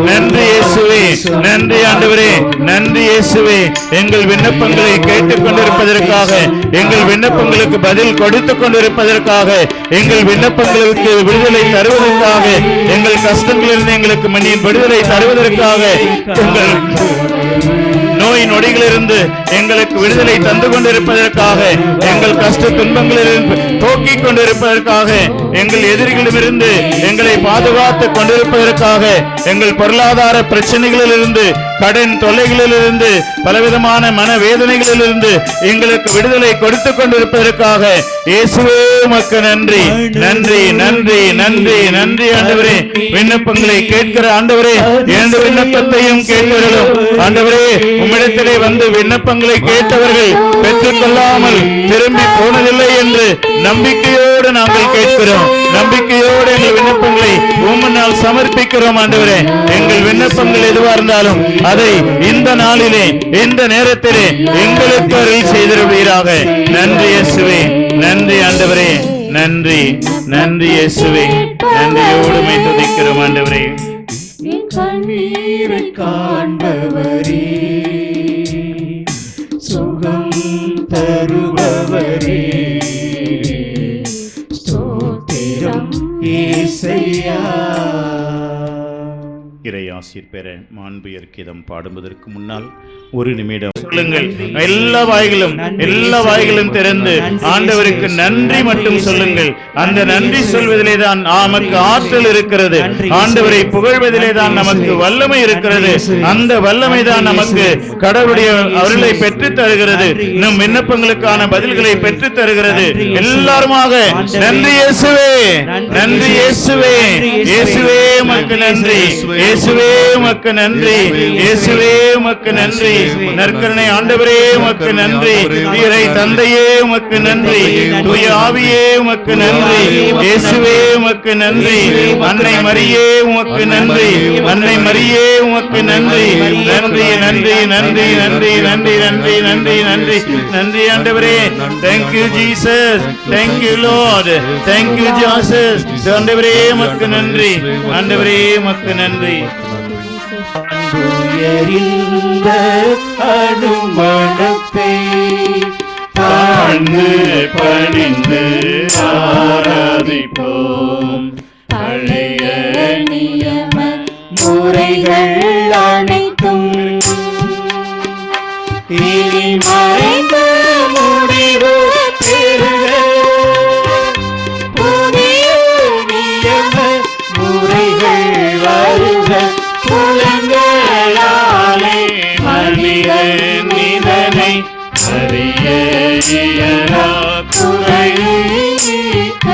நன்றி இயேசுவே, நன்றி ஆண்டவரே, நன்றி இயேசுவே. எங்கள் விண்ணப்பங்களை கேட்டுக் கொண்டிருப்பதற்காக, எங்கள் விண்ணப்பங்களுக்கு பதில் கொடுத்துக் கொண்டிருப்பதற்காக, எங்கள் விண்ணப்பங்களுக்கு விடுதலை தருவதற்காக, எங்கள் கஷ்டங்களிலிருந்து எங்களுக்கு மண்ணின் விடுதலை தருவதற்காக, எங்கள் நோய் நொடிகளிலிருந்து எங்களுக்கு விடுதலை தந்து கொண்டிருப்பதற்காக, எங்கள் கஷ்ட துன்பங்களிலிருந்து போக்கிக் கொண்டிருப்பதற்காக, எங்கள் எதிரிகளிடமிருந்து எங்களை பாதுகாத்துக் கொண்டிருப்பதற்காக, எங்கள் பொருளாதார பிரச்சனைகளிலிருந்து, கடன் தொல்லைகளிலிருந்து, பலவிதமான மனவேதனைகளிலிருந்து எங்களுக்கு விடுதலை கொடுத்துக் கொண்டிருப்பதற்காக இயேசுவே உமக்கு நன்றி, நன்றி, நன்றி, நன்றி, நன்றி ஆண்டவரே. விண்ணப்பங்களை கேட்கிற ஆண்டவரே, எந்த விண்ணப்பத்தையும் கேட்கிறோம் ஆண்டவரே. உம்மிடத்திலே வந்து விண்ணப்பங்களை கேட்டவர்கள் பெற்றுக் கொள்ளாமல் திரும்பி போனதில்லை என்று நம்பிக்கையோடு நாங்கள் கேட்கிறோம். நம்பிக்கையோடு எங்கள் விண்ணப்பங்களை உம்முன்னால் சமர்ப்பிக்கிறோம் ஆண்டவரே. எங்கள் விண்ணப்பங்கள் எதுவாக இருந்தாலும் அதை இந்த நாளிலே, இந்த நேரத்திலே எங்களுக்கு அருள் செய்திருவீராக. நன்றி இயேசுவே, நன்றி ஆண்டவரே, நன்றி, நன்றி இயேசுவே. நன்றியோடு மை துதிக்கிறோம் ஆண்டவரே. கண்ணீரை காண்பவரே, சுகம் தருபவரே, ஸ்தோத்திரம் இயேசையா. இறை ஆசீர் பெற மாண்புயர் கீதம் பாடுவதற்கு முன்னால் ஒரு நிமிடம் சொல்லுங்கள். எல்லா வாய்களும் திறந்து ஆண்டவருக்கு நன்றி மட்டும் சொல்லுங்கள். அந்த நன்றி சொல்வதிலே தான் நமக்கு ஆற்றல் இருக்கிறது. ஆண்டவரை புகழ்வதிலே தான் நமக்கு வல்லமை இருக்கிறது. அந்த வல்லமை தான் நமக்கு கடவுளுடைய அருளை பெற்றுத் தருகிறது. நம் விண்ணப்பங்களுக்கான பதில்களை பெற்றுத் தருகிறது. எல்லாருமாக நன்றி இயேசுவே, நன்றி இயேசுவே, இயேசுவே உமக்கு நன்றி, இயேசுவே உமக்கு நன்றி, இயேசுவே உமக்கு நன்றி. நற்கருணை ஆண்டவரே உமக்கு நன்றி, இறை தந்தையே உமக்கு நன்றி, தூய ஆவியே உமக்கு நன்றி, இயேசுவே உமக்கு நன்றி, அன்னை மரியே உமக்கு நன்றி, அன்னை மரியே உமக்கு நன்றி, நன்றி நன்றி நன்றி நன்றி நன்றி நன்றி நன்றி நன்றி நன்றி ஆண்டவரே. Thank you Jesus, thank you Lord, thank you Jesus. ஆண்டவரே உமக்கு நன்றி, ஆண்டவரே உமக்கு நன்றி. உயரிந்த அனுமணத்தை தாழ்ந்து பணிந்து ஆராதிப்போம். பழைய நியம முறைகள் அனைத்தும் இனி மறைந்து முடிவு பெறுக. புதிய நியம முறைகள் வருக. புலங்களாலே மனிதன் இதனை அறிய இயலா. குறைக்க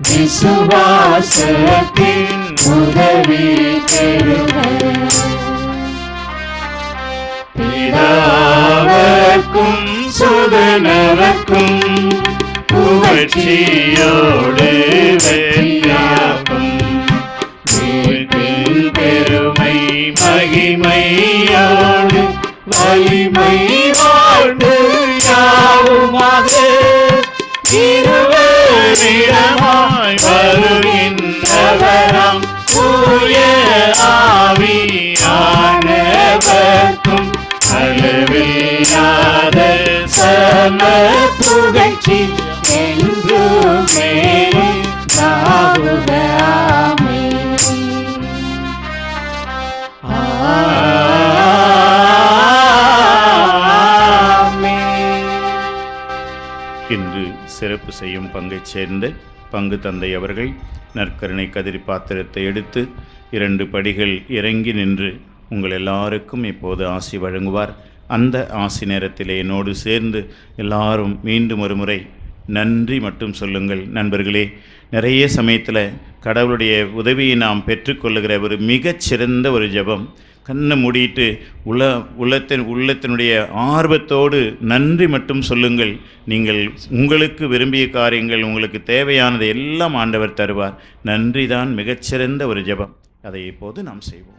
விசுவாசத்தின் உதவி பெறுக. பிதாவர்க்கும் சுதனவர்க்கும் புகழ்ச்சியோடு வெற்றியாகும். வீட்டின் பெருமை மகிமையோடு வலிமை வாழ்ந்து யாவுமாக இருவரிடமாய் வருகின்றவராம் தூய ஆவியானவர்க்கும் அளவில்லாத சம புகழ்ச்சி என்றுமே உண்டாகுக. இன்று சிறப்பு செய்யும் பங்கைச் சேர்ந்த பங்கு தந்தை அவர்கள் நற்கருணை கதிரி பாத்திரத்தை எடுத்து 2 படிகள் இறங்கி நின்று உங்கள் எல்லாருக்கும் இப்போது ஆசி வழங்குவார். அந்த ஆசி நேரத்திலே என்னோடு சேர்ந்து எல்லாரும் மீண்டும் ஒரு முறை நன்றி மட்டும் சொல்லுங்கள். நண்பர்களே, நிறைய சமயத்தில் கடவுளுடைய உதவியை நாம் பெற்றுக்கொள்ளுகிற ஒரு மிகச்சிறந்த ஒரு ஜெபம், கண்ணை மூடிட்டு உள்ளத்தினுடைய ஆர்வத்தோடு நன்றி மட்டும் சொல்லுங்கள். நீங்கள் உங்களுக்கு விரும்பிய காரியங்கள், உங்களுக்கு தேவையானதை எல்லாம் ஆண்டவர் தருவார். நன்றி தான் மிகச்சிறந்த ஒரு ஜெபம். அதை இப்போது நாம் செய்வோம்.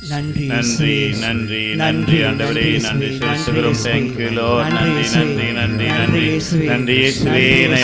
நன்றி நன்றி நன்றி நன்றி ஆண்டவரே, நன்றி செலுத்துகிறோம். Thank you Lord. நன்றி நன்றி நன்றி நன்றி நன்றி இயேசுவே.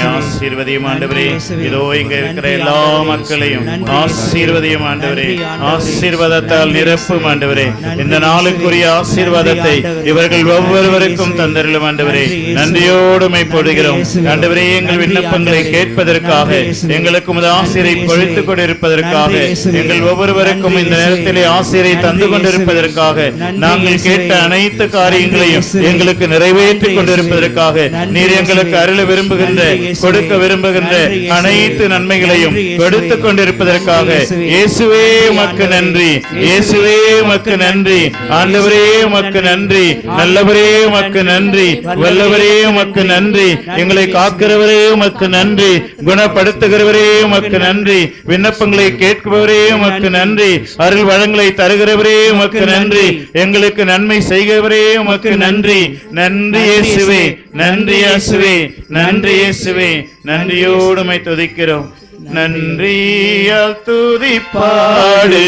ஆசீர்வதியும் ஆண்டவரே. இதோ இங்க இருக்கிற எல்லா மக்களையும் ஆசீர்வதியும் ஆண்டவரே. ஆசீர்வாதத்தால் நிரப்பும் ஆண்டவரே. இந்த நாளுக்குரிய ஆசீர்வாதத்தை இவர்கள் ஒவ்வொருவருக்கும் தந்தருளும் ஆண்டவரே. நன்றியோடு போடுகிறோம் ஆண்டவரே. எங்கள் விண்ணப்பங்களை கேட்பதற்காக, எங்களுக்கு உமது ஆசீரை பொழித்துக் கொண்டிருப்பதற்காக, எங்கள் ஒவ்வொருவருக்கும் இந்த நேரத்திலே ஆசீரை தந்து கொண்டிருப்பதற்காக, நாங்கள் கேட்ட அனைத்து காரியங்களையும் எங்களுக்கு நிறைவேற்றிக் கொண்டிருப்பதற்காக, நீர் எங்களுக்கு அருள விரும்புகின்ற, கொடுக்க விரும்புகின்ற அனைத்து நன்மைகளையும் கொடுத்துக் கொண்டிருப்பதற்காக இயேசுவே உமக்கு நன்றி, இயேசுவே உமக்கு நன்றி. ஆண்டவரே உமக்கு நன்றி, நல்லவரே உமக்கு நன்றி, வல்லவரே உமக்கு நன்றி, எங்களை காக்கிறவரே உமக்கு நன்றி, குணப்படுத்துகிறவரே உமக்கு நன்றி, விண்ணப்பங்களை கேட்பவரே உமக்கு நன்றி, அருள் வளங்களை தருகிறவரே உமக்கு நன்றி, எங்களுக்கு நன்மை செய்கிறவரே உமக்கு நன்றி. நன்றி இயேசுவே, நன்றி இயேசுவே, நன்றி இயேசுவே. நன்றியோடு உம்மை துதிக்கிறோம். நன்றியால் துதிப்பாடு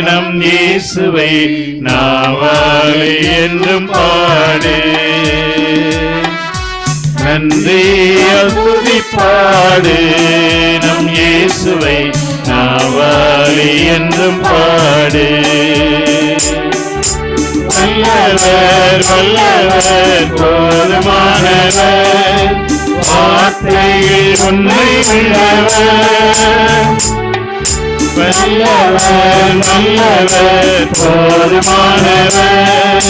நம் இயேசுவை நாவாலே என்றும் பாடு. நன்றியால் துதிப்பாடு நம் இயேசுவை நாவாலே என்றும் பாடு. வல்லவர் வல்லவர் போதுமானவர், வார்த்தையில் உண்மை உள்ளவர், வல்லவர் நல்லவர் போதுமானவர்,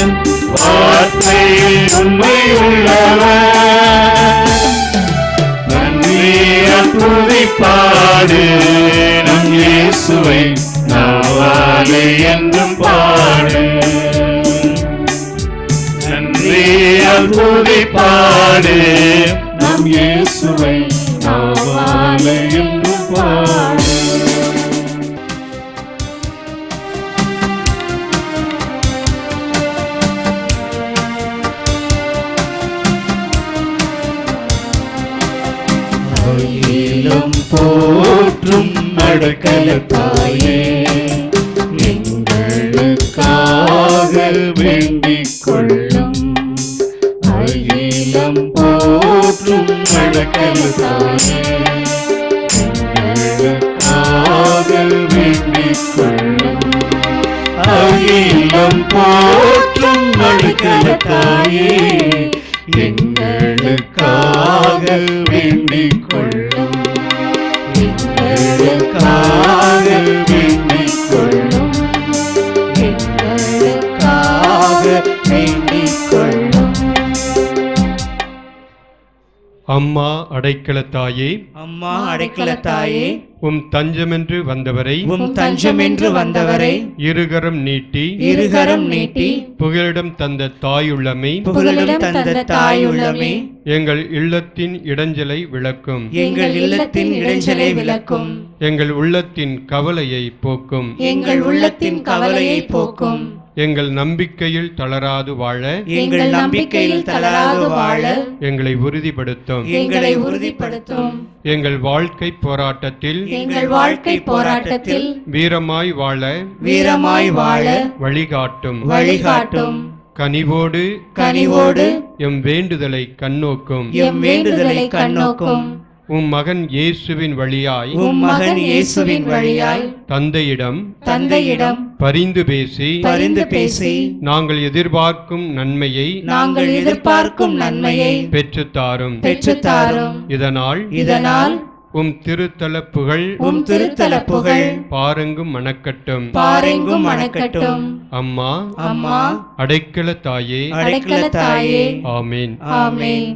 வார்த்தையில் உண்மை உள்ளவர். நன்றியால் துதிப்பாடு நம் இயேசுவை நாவாலே என்றும் பாடு. நன்றியால் துதிப்பாடு நம் இயேசுவை நாவாலே என்றும் பாடு. அகிலம் போற்றும் அடைக்கலத்தாயே, எங்களுக்காக வேண்டிக் கொள்ளும். அகிலம் போற்றும் அடைக்கலத்தாயே, எங்களுக்காக வேண்டிக் கொள்ளும். அகிலம் போற்றும் அடைக்கலத்தாயே, எங்களுக்காக வேண்டிக் கொள்ளும். எங்களுக்காக வேண்டிக் கொள்ளும். எங்களுக்காக வேண்டிக் கொள்ளும். அம்மா அடைக்கலத்தாயே, அம்மா அடைக்கலத்தாயே, உம் தஞ்சமென்று வந்தவரை, உம் தஞ்சமென்று வந்தவரை, இருகரம் நீட்டி, இருகரம் நீட்டி, புகலிடம் தந்த தாயுள்ளமை, புகலிடம் தந்த தாயுள்ளமே, எங்கள் இல்லத்தின் இடைஞ்சலை விளக்கும். எங்கள் இல்லத்தின் இடைஞ்சலை விளக்கும். எங்கள் உள்ளத்தின் கவலையை போக்கும். எங்கள் உள்ளத்தின் கவலையை போக்கும். எங்கள் நம்பிக்கையில் தளராது வாழ, எங்கள் நம்பிக்கையில் தளராது வாழ, எங்களை உறுதிப்படுத்தும். எங்களை உறுதிப்படுத்தும். எங்கள் வாழ்க்கை போராட்டத்தில், எங்கள் வாழ்க்கை போராட்டத்தில் வீரமாய் வாழ, வீரமாய் வாழ வழிகாட்டும். வழிகாட்டும். கனிவோடு, கனிவோடு எம் வேண்டுதலை கண்ணோக்கும். எம் வேண்டுதலை கண்ணோக்கும். உம் மகன் இயேசுவின் வழியாய், உம் மகன் இயேசுவின் வழியாய், தந்தையிடம், தந்தையிடம் பரிந்து பேசி, பரிந்து பேசி, நாங்கள் எதிர்பார்க்கும் நன்மையை, நாங்கள் எதிர்பார்க்கும் நன்மையை பெற்றுத்தாரும். பெற்றுத்தாரும். இதனால், இதனால் உம் திருத்தல புகழ், உம் திருத்தல புகழ் பாரெங்கும் மணக்கட்டும். பாரெங்கும் மணக்கட்டும். அம்மா, அம்மா அடைக்கல தாயே, அடைக்கல தாயே, ஆமேன். ஆமென்.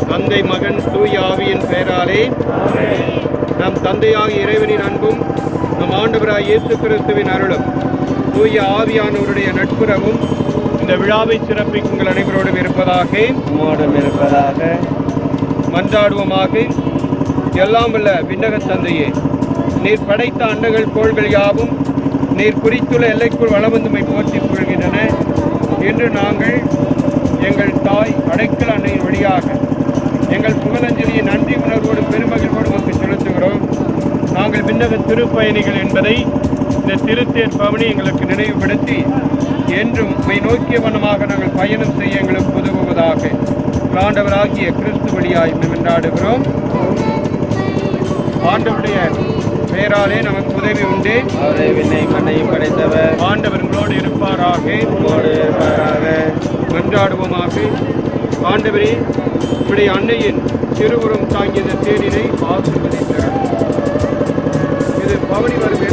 தந்தை, மகன், தூய ஆவியின் பெயராலே நம் தந்தையாகிய இறைவனின் அன்பும் நம் ஆண்டவராய் இயேசு கிறிஸ்துவின் அருளும் தூய ஆவியானவருடைய நட்புறவும் இந்த விழாவை சிறப்பிக்கும் உங்கள் அனைவரோடும் இருப்பதாக. மன்றாடுவோமாக. எல்லாம் வல்ல விண்ணக தந்தையே, நீர் படைத்த அண்டங்கள் கோள்கள் யாவும் நீர் குறித்துள்ள எல்லைக்குள் வளவந்துமை போற்றிக் கொள்கின்றன. என்று நாங்கள் எங்கள் தாய் அடைக்கல அன்னையின் வழியாக எங்கள் புகழஞ்சலியை நன்றி உணர்வோடு பெருமகிழ்வோடு நமக்கு செலுத்துகிறோம். நாங்கள் விண்ணக திருப்பயணிகள் என்பதை இந்த திருத்தேர் பவனி எங்களுக்கு நினைவுபடுத்தி என்றும் உம்மை நோக்கிய வண்ணமாக நாங்கள் பயணம் செய்ய எங்களுக்கு உதவுவதாக. ஆண்டவராகிய கிறிஸ்து வழியாய் கொண்டாடுகிறோம். ஆண்டவருடைய பெயராலே நமக்கு உதவி உண்டு. அவரை விண்ணை மண்ணையும் படைத்தவர். ஆண்டவர் உங்களோடு இருப்பாராக. மன்றாடுவோமாக. ஆண்டவரே, உம்முடைய அன்னையின் திருவுருவம் தாங்கிய தேனினை ஆசீர்வதித்தார். இது பவனி வருகை